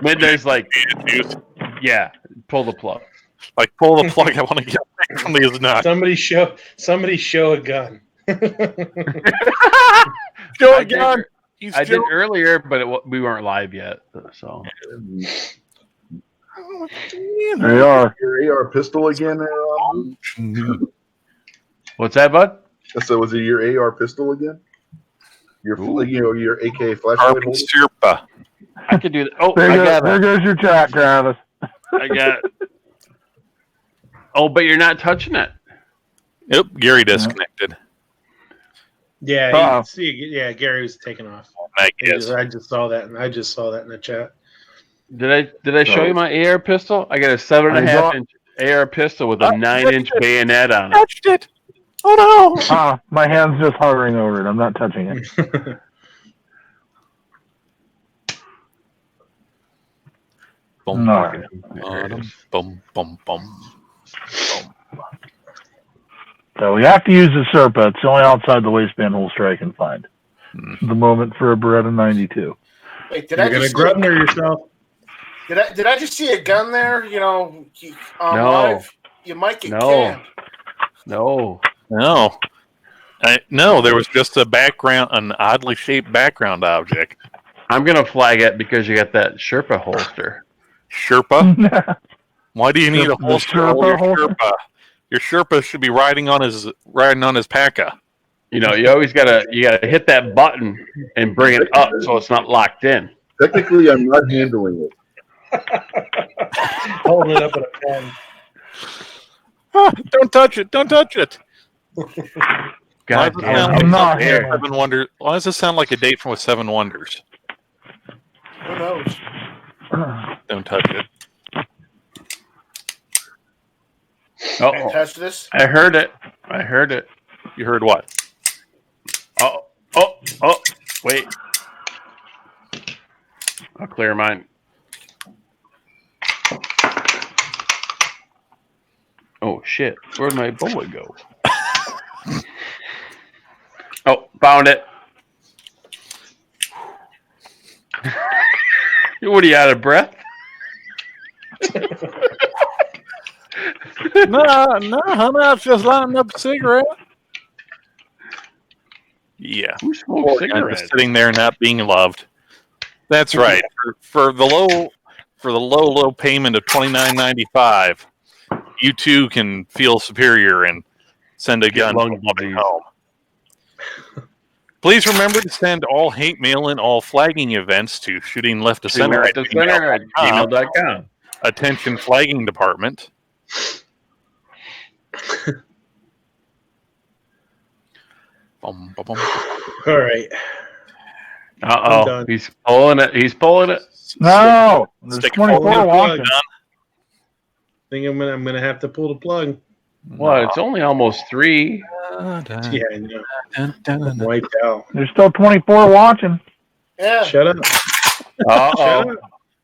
Midnight's like, yeah, pull the plug. Like, pull the plug. I want to get away from these nuts. Somebody show a gun. Show a gun. I did earlier, but we weren't live yet. So there you are. Your AR pistol again? What's that, bud? So was it your AR pistol again? Your AK flashlight Carbon holder? Sherpa. I could do that. Oh, There goes your chat, Travis. I got it. Oh, but you're not touching it. Yep, Gary disconnected. Yeah, Gary was taking off. I guess. I just saw that, and I just saw that in the chat. Did I show you my AR pistol? I got a 7.5 inch AR pistol with a 9-inch bayonet on it. Touched it. Oh no! My hand's just hovering over it. I'm not touching it. Boom, No. boom, boom, boom. So we have to use the Serpa. It's the only outside the waistband holster I can find. The moment for a Beretta 92. Wait, You're going to Grubner yourself. Did I just see a gun there? No. Live? You might get canned. No. No, there was just an oddly shaped background object. I'm gonna flag it because you got that Sherpa holster. Sherpa? Why do you need a holster? Sherpa? Your Sherpa should be riding on his Paca. You know, you gotta hit that button and bring it up so it's not locked in. Technically, I'm not handling it. Holding it up with a pen. Don't touch it! Don't touch it! God damn! I'm not here. Why does this sound like a date from Seven Wonders? Who knows? Don't touch it. Oh, touch this? I heard it. You heard what? Oh! Wait. I'll clear mine. Oh shit! Where'd my bullet go? Oh, found it. What are you out of breath? No, honey, I was just lighting up a cigarette. Yeah, who smokes cigarettes? Just sitting there not being loved. That's right. For the low payment of $29.95, you too can feel superior and send a gun home. Please remember to send all hate mail and all flagging events to shootingleft-of-center at gmail.com. Attention flagging department. All right. Uh-oh. He's pulling it. No! There's 24 watching. I think I'm gonna have to pull the plug. What? It's only almost 3. Yeah, I know. I'm wiped out. There's still 24 watching. Yeah. Shut up. Uh-oh.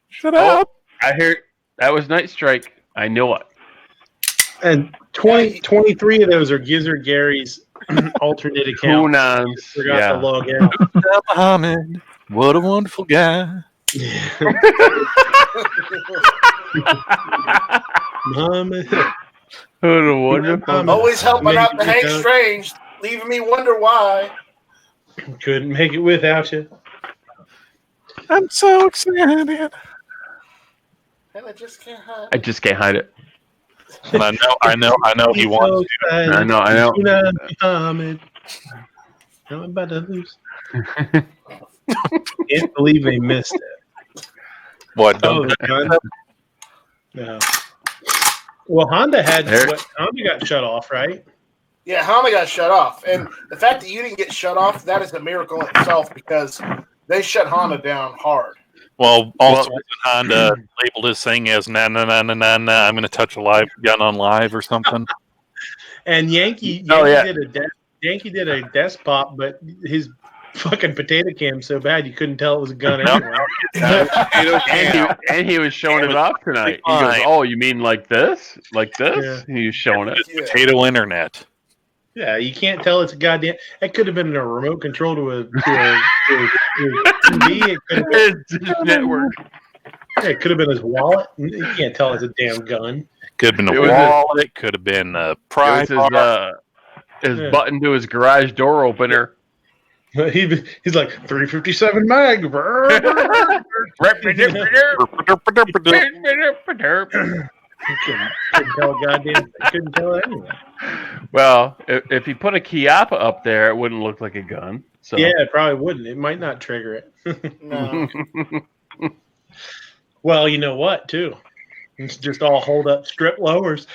Shut up. I hear that was Night Strike. I knew it. And 23 of those are Gizzard Gary's alternate accounts. Hunans. Forgot to Yeah. log in. Muhammad, what a wonderful guy. Muhammad. What a wonderful. Always helping out the Hank Strange, leaving me wonder why. Couldn't make it without you. I'm so excited. And I just can't hide. I just can't hide it. And I know he wants to. I know. Muhammad. I'm about to lose. Can't believe they missed it. What? Oh, Don't Honda? No. Well, Honda got shut off, right? Yeah, Honda got shut off. And the fact that you didn't get shut off, that is a miracle in itself because they shut Honda down hard. Well, also Honda labeled his thing as nah. I'm going to touch a live gun on live or something. And Yankee did a desk pop, but his fucking potato cam so bad you couldn't tell it was a gun anyway. and he was showing it off tonight. He goes, "Oh, you mean like this? Like this?" Yeah. He was showing it. Yeah. Potato internet. Yeah, you can't tell it's a goddamn. It could have been a remote control to a TV. It could have been, It's his network. it could have been his wallet. You can't tell it's a damn gun. Could have been It a was wallet. It could have been a It pry was bar. his button to his garage door opener. He's like 357 mag. Couldn't tell anything. Well, if he put a Chiappa up there, it wouldn't look like a gun. So Yeah, it probably wouldn't. It might not trigger it. No. Well, you know what, too? It's just all hold up strip lowers.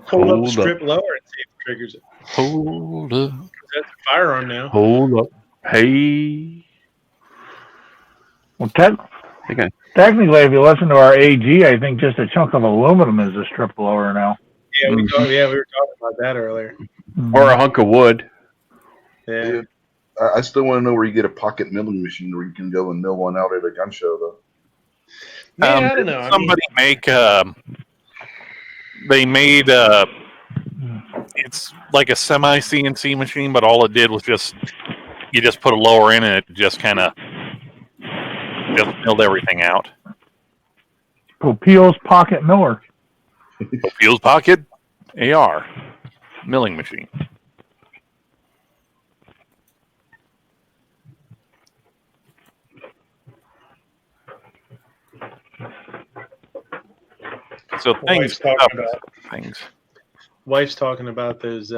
Hold up strip lower and see if it triggers it. Hold up. That's a firearm now. Hold up. Hey. Well, Okay. technically, if you listen to our AG, I think just a chunk of aluminum is a strip blower now. Yeah, we were talking about that earlier. Or a hunk of wood. Yeah. Dude, I still want to know where you get a pocket milling machine where you can go and mill one out at a gun show, though. Yeah, I don't know. Somebody they made it's like a semi CNC machine, but all it did was you just put a lower in and it just kind of just milled everything out. Popeil's Pocket Miller. Fuel's Pocket AR milling machine. So Wife's things. Wife's talking about those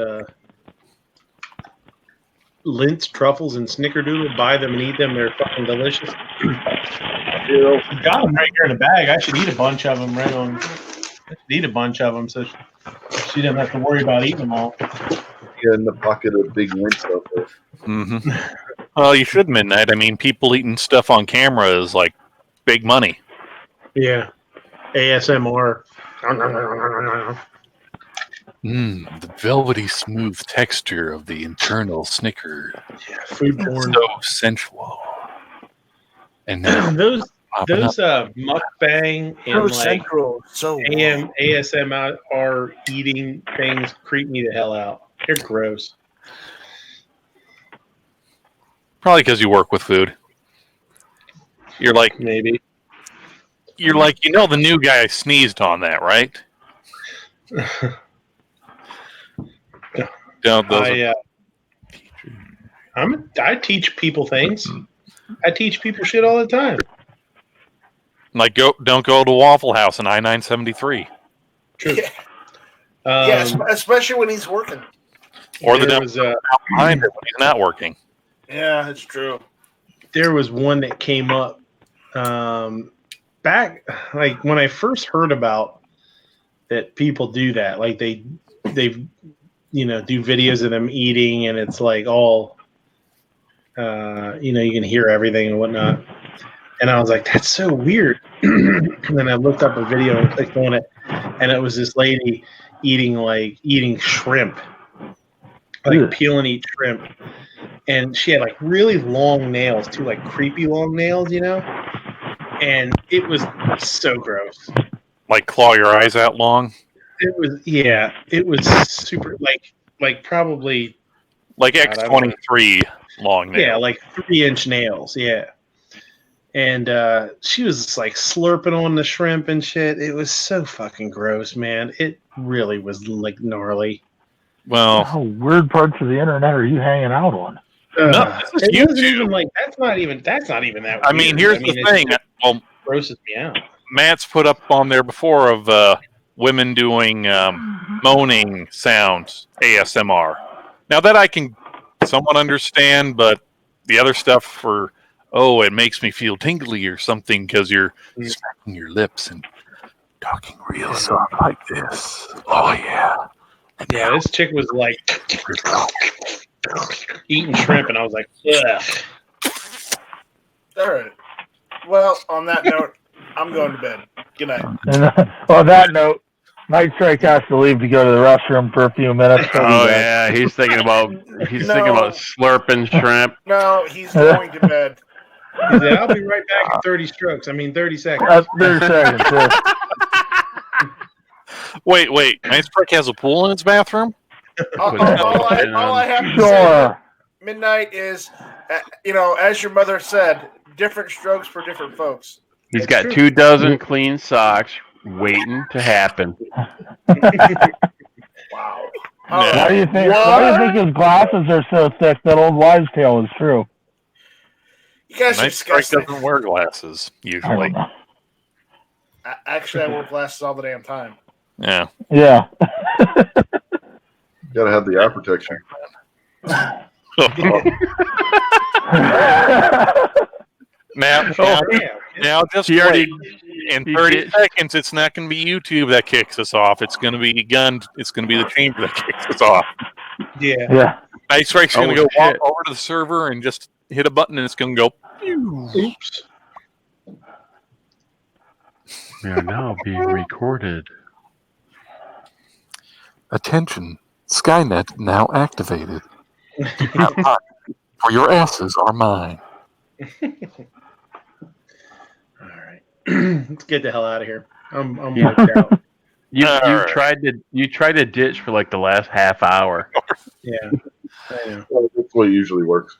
Lintz truffles and snickerdoodle. Buy them and eat them. They're fucking delicious. Got them right here in a bag. I should eat a bunch of them so she doesn't have to worry about eating them all. Yeah, in the pocket of big Lintz out there. Mm-hmm. Well, you should, Midnight. I mean, people eating stuff on camera is like big money. Yeah. ASMR. The velvety smooth texture of the internal Snicker. Yeah, food porn. So sensual. And now those mukbang and like ASMR eating things creep me the hell out. They're gross. probably because you work with food. You're like maybe. You're like, you know, the new guy sneezed on that, right? I teach people things. I teach people shit all the time. Like, don't go to Waffle House in I-973. True. Yeah, especially when he's working. Or the was behind it when he's not working. Yeah, it's true. There was one that came up back, like when I first heard about that people do that, like they do videos of them eating, and it's like all, you can hear everything and whatnot. And I was like, that's so weird. And then I looked up a video and clicked on it, and it was this lady eating shrimp. like peel and eat shrimp, and she had like really long nails too, like creepy long nails, and it was so gross. Like claw your eyes out long? It was super like probably like God, X23 long nails. Yeah, like 3-inch nails, yeah. And she was just like slurping on the shrimp and shit. It was so fucking gross, man. It really was like gnarly. Well, how weird parts of the internet are you hanging out on? No, this is it wasn't YouTube. even like that's not even that. I mean, here's the thing. Well, grosses me out. Matt's put up on there before of women doing moaning sounds, ASMR. Now that I can somewhat understand, but the other stuff for it makes me feel tingly or something because you're smacking your lips and talking real soft like this. Oh yeah. Yeah, this chick was like eating shrimp, and I was like, ugh. All right. Well, on that note, I'm going to bed. Good night. And on that note, Night Strike has to leave to go to the restroom for a few minutes. Oh yeah, he's thinking about slurping shrimp. No, he's going to bed. He said, I'll be right back in 30 strokes. I mean, 30 seconds. 30 seconds. Yeah. Wait. Night Strike has a pool in its bathroom? All I have to say, Midnight is, as your mother said, different strokes for different folks. He's got 24 clean socks waiting to happen. Wow. Why do you think his glasses are so thick? That old wives' tale is true. You guys are Night Strike disgusting. doesn't wear glasses usually. Actually, I wear glasses all the damn time. Yeah. Yeah. Gotta have the eye protection. Now, just wait. In 30 seconds, it's not going to be YouTube that kicks us off. It's going to be It's going to be the chamber that kicks us off. Yeah. Night Strike's going to go walk over to the server and just hit a button, and it's going to go. Oops. We are now being recorded. Attention, Skynet now activated. For your asses are mine. All right. Let's get the hell out of here. I'm wiped out. You tried to ditch for like the last half hour. Yeah. I know. Well, that's the way it usually works.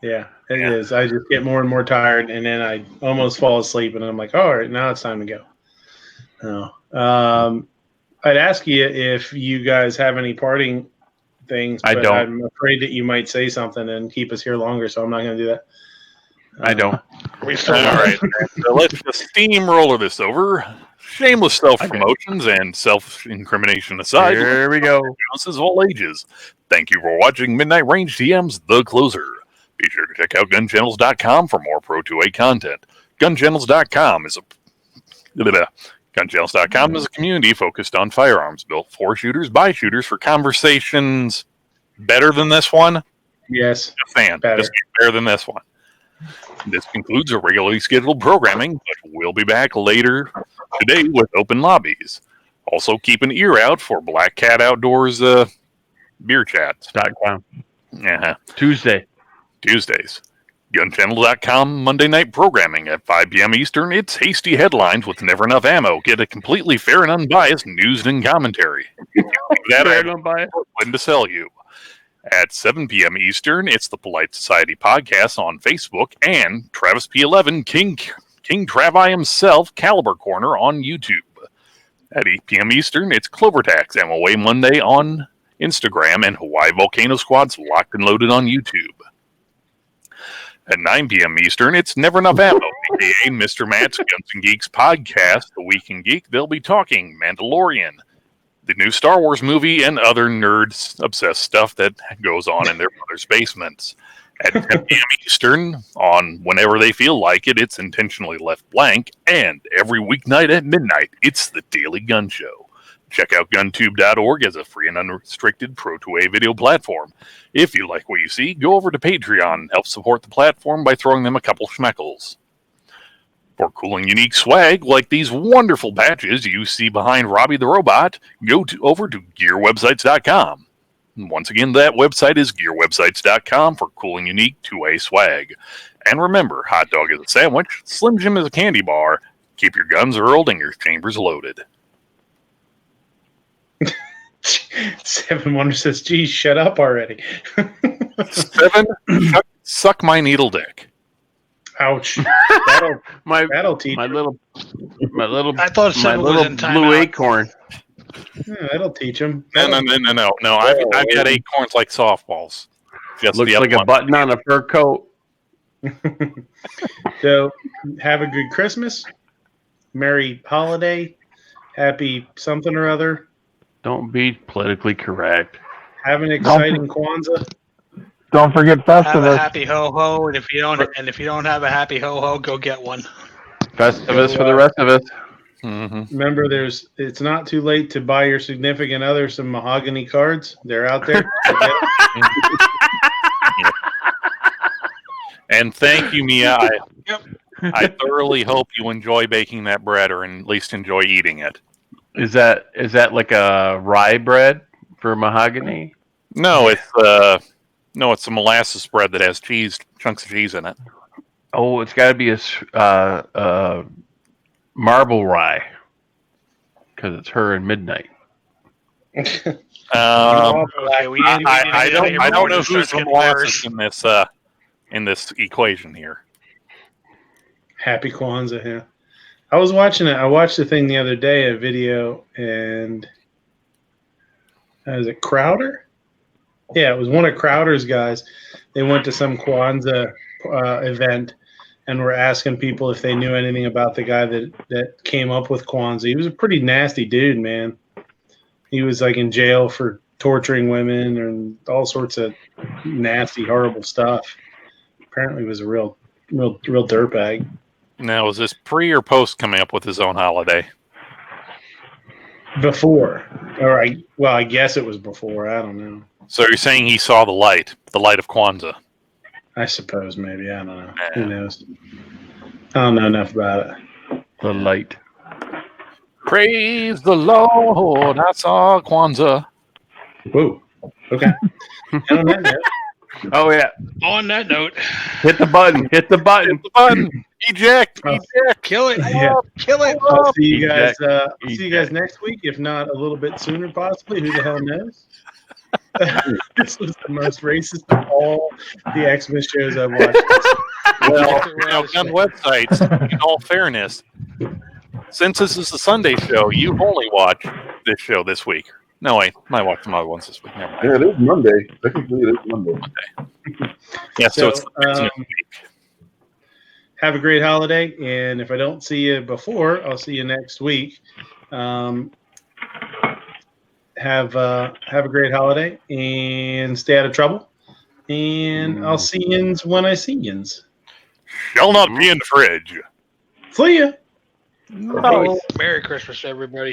Yeah, it is. I just get more and more tired, and then I almost fall asleep, and I'm like, all right, now it's time to go. I'd ask you if you guys have any parting things, but I don't. I'm afraid that you might say something and keep us here longer, so I'm not going to do that. I don't. All right. So let's just steamroller this over. Shameless self-promotions and self-incrimination aside. Here we go. Audiences of all ages. Thank you for watching Midnight Range TM's The Closer. Be sure to check out gunchannels.com for more Pro 2A content. Gunchannels.com is a community focused on firearms, built for shooters by shooters for conversations better than this one. Yes. Just saying, just better than this one. This concludes our regularly scheduled programming, but we'll be back later today with open lobbies. Also, keep an ear out for Black Cat Outdoors beer chats. Tuesdays. Gunchannel.com Monday night programming at 5 p.m. Eastern. It's hasty headlines with never enough ammo. Get a completely fair and unbiased news and commentary. That I have to sell you. At 7 p.m. Eastern, it's the Polite Society podcast on Facebook and Travis P11 King Travi himself Caliber Corner on YouTube. At 8 p.m. Eastern, it's Clovertax MOA Monday on Instagram and Hawaii Volcano Squad's Locked and Loaded on YouTube. At 9 p.m. Eastern, it's Never Enough Ammo, a.k.a. Mr. Matt's Guns and Geeks podcast, The Week in Geek. They'll be talking Mandalorian, the new Star Wars movie, and other nerds-obsessed stuff that goes on in their mother's basements. At 10 p.m. Eastern, on whenever they feel like it, it's intentionally left blank. And every weeknight at midnight, it's the Daily Gun Show. Check out guntube.org as a free and unrestricted Pro 2A video platform. If you like what you see, go over to Patreon and help support the platform by throwing them a couple schmeckles. For cool and unique swag like these wonderful patches you see behind Robbie the Robot, go over to gearwebsites.com. Once again, that website is gearwebsites.com for cool and unique two-way swag. And remember, hot dog is a sandwich, Slim Jim is a candy bar. Keep your guns hurled and your chambers loaded. Seven Wonder says, "Geez, shut up already." 7, suck my needle dick. Ouch. That'll teach. My little I thought my 7 was little in blue timeout. acorn. Yeah, that'll teach him. No. I've got acorns like softballs. Just Looks the like other a one. button on a fur coat. So, have a good Christmas, Merry Holiday, Happy something or other. Don't be politically correct. Have an exciting Kwanzaa. Don't forget Have a Festivus. happy ho ho, and if you don't have a happy ho ho, go get one. Festivus for the rest of us. Mm-hmm. Remember, it's not too late to buy your significant other some mahogany cards. They're out there. And thank you, Mia. I thoroughly hope you enjoy baking that bread, or at least enjoy eating it. Is that like a rye bread for mahogany? No, it's a molasses bread that has chunks of cheese in it. Oh, it's got to be a marble rye because it's her and Midnight. Okay, I don't know who's the molasses in this equation here. Happy Kwanzaa, yeah. I was watching it. I watched the thing the other day, a video, and is it Crowder? Yeah, it was one of Crowder's guys. They went to some Kwanzaa event and were asking people if they knew anything about the guy that came up with Kwanzaa. He was a pretty nasty dude, man. He was like in jail for torturing women and all sorts of nasty, horrible stuff. Apparently, he was a real dirtbag. Now, is this pre or post coming up with his own holiday? Before, or I guess it was before. I don't know. So you're saying he saw the light of Kwanzaa? I suppose maybe. I don't know. Yeah. Who knows? I don't know enough about it. The light. Praise the Lord, I saw Kwanzaa. Whoa. Okay. And on that note, Oh yeah. On that note, Hit the button. Hit the button. Eject. kill it. Yeah. Kill it. I'll see you guys. Eject. See you guys next week, if not a little bit sooner, possibly. Who the hell knows? This was the most racist of all the Xmas shows I've watched. Well, gun websites, in all fairness, since this is the Sunday show, you've only watched this show this week. No, wait, I watched some other ones this week. Never mind. Yeah, it is Monday. Technically, it is Monday. Yeah, so it's So, have a great holiday, and if I don't see you before, I'll see you next week. Have a great holiday and stay out of trouble. And I'll see yins when I see yins. Shall not be in the fridge. See ya. Oh, Merry Christmas, everybody.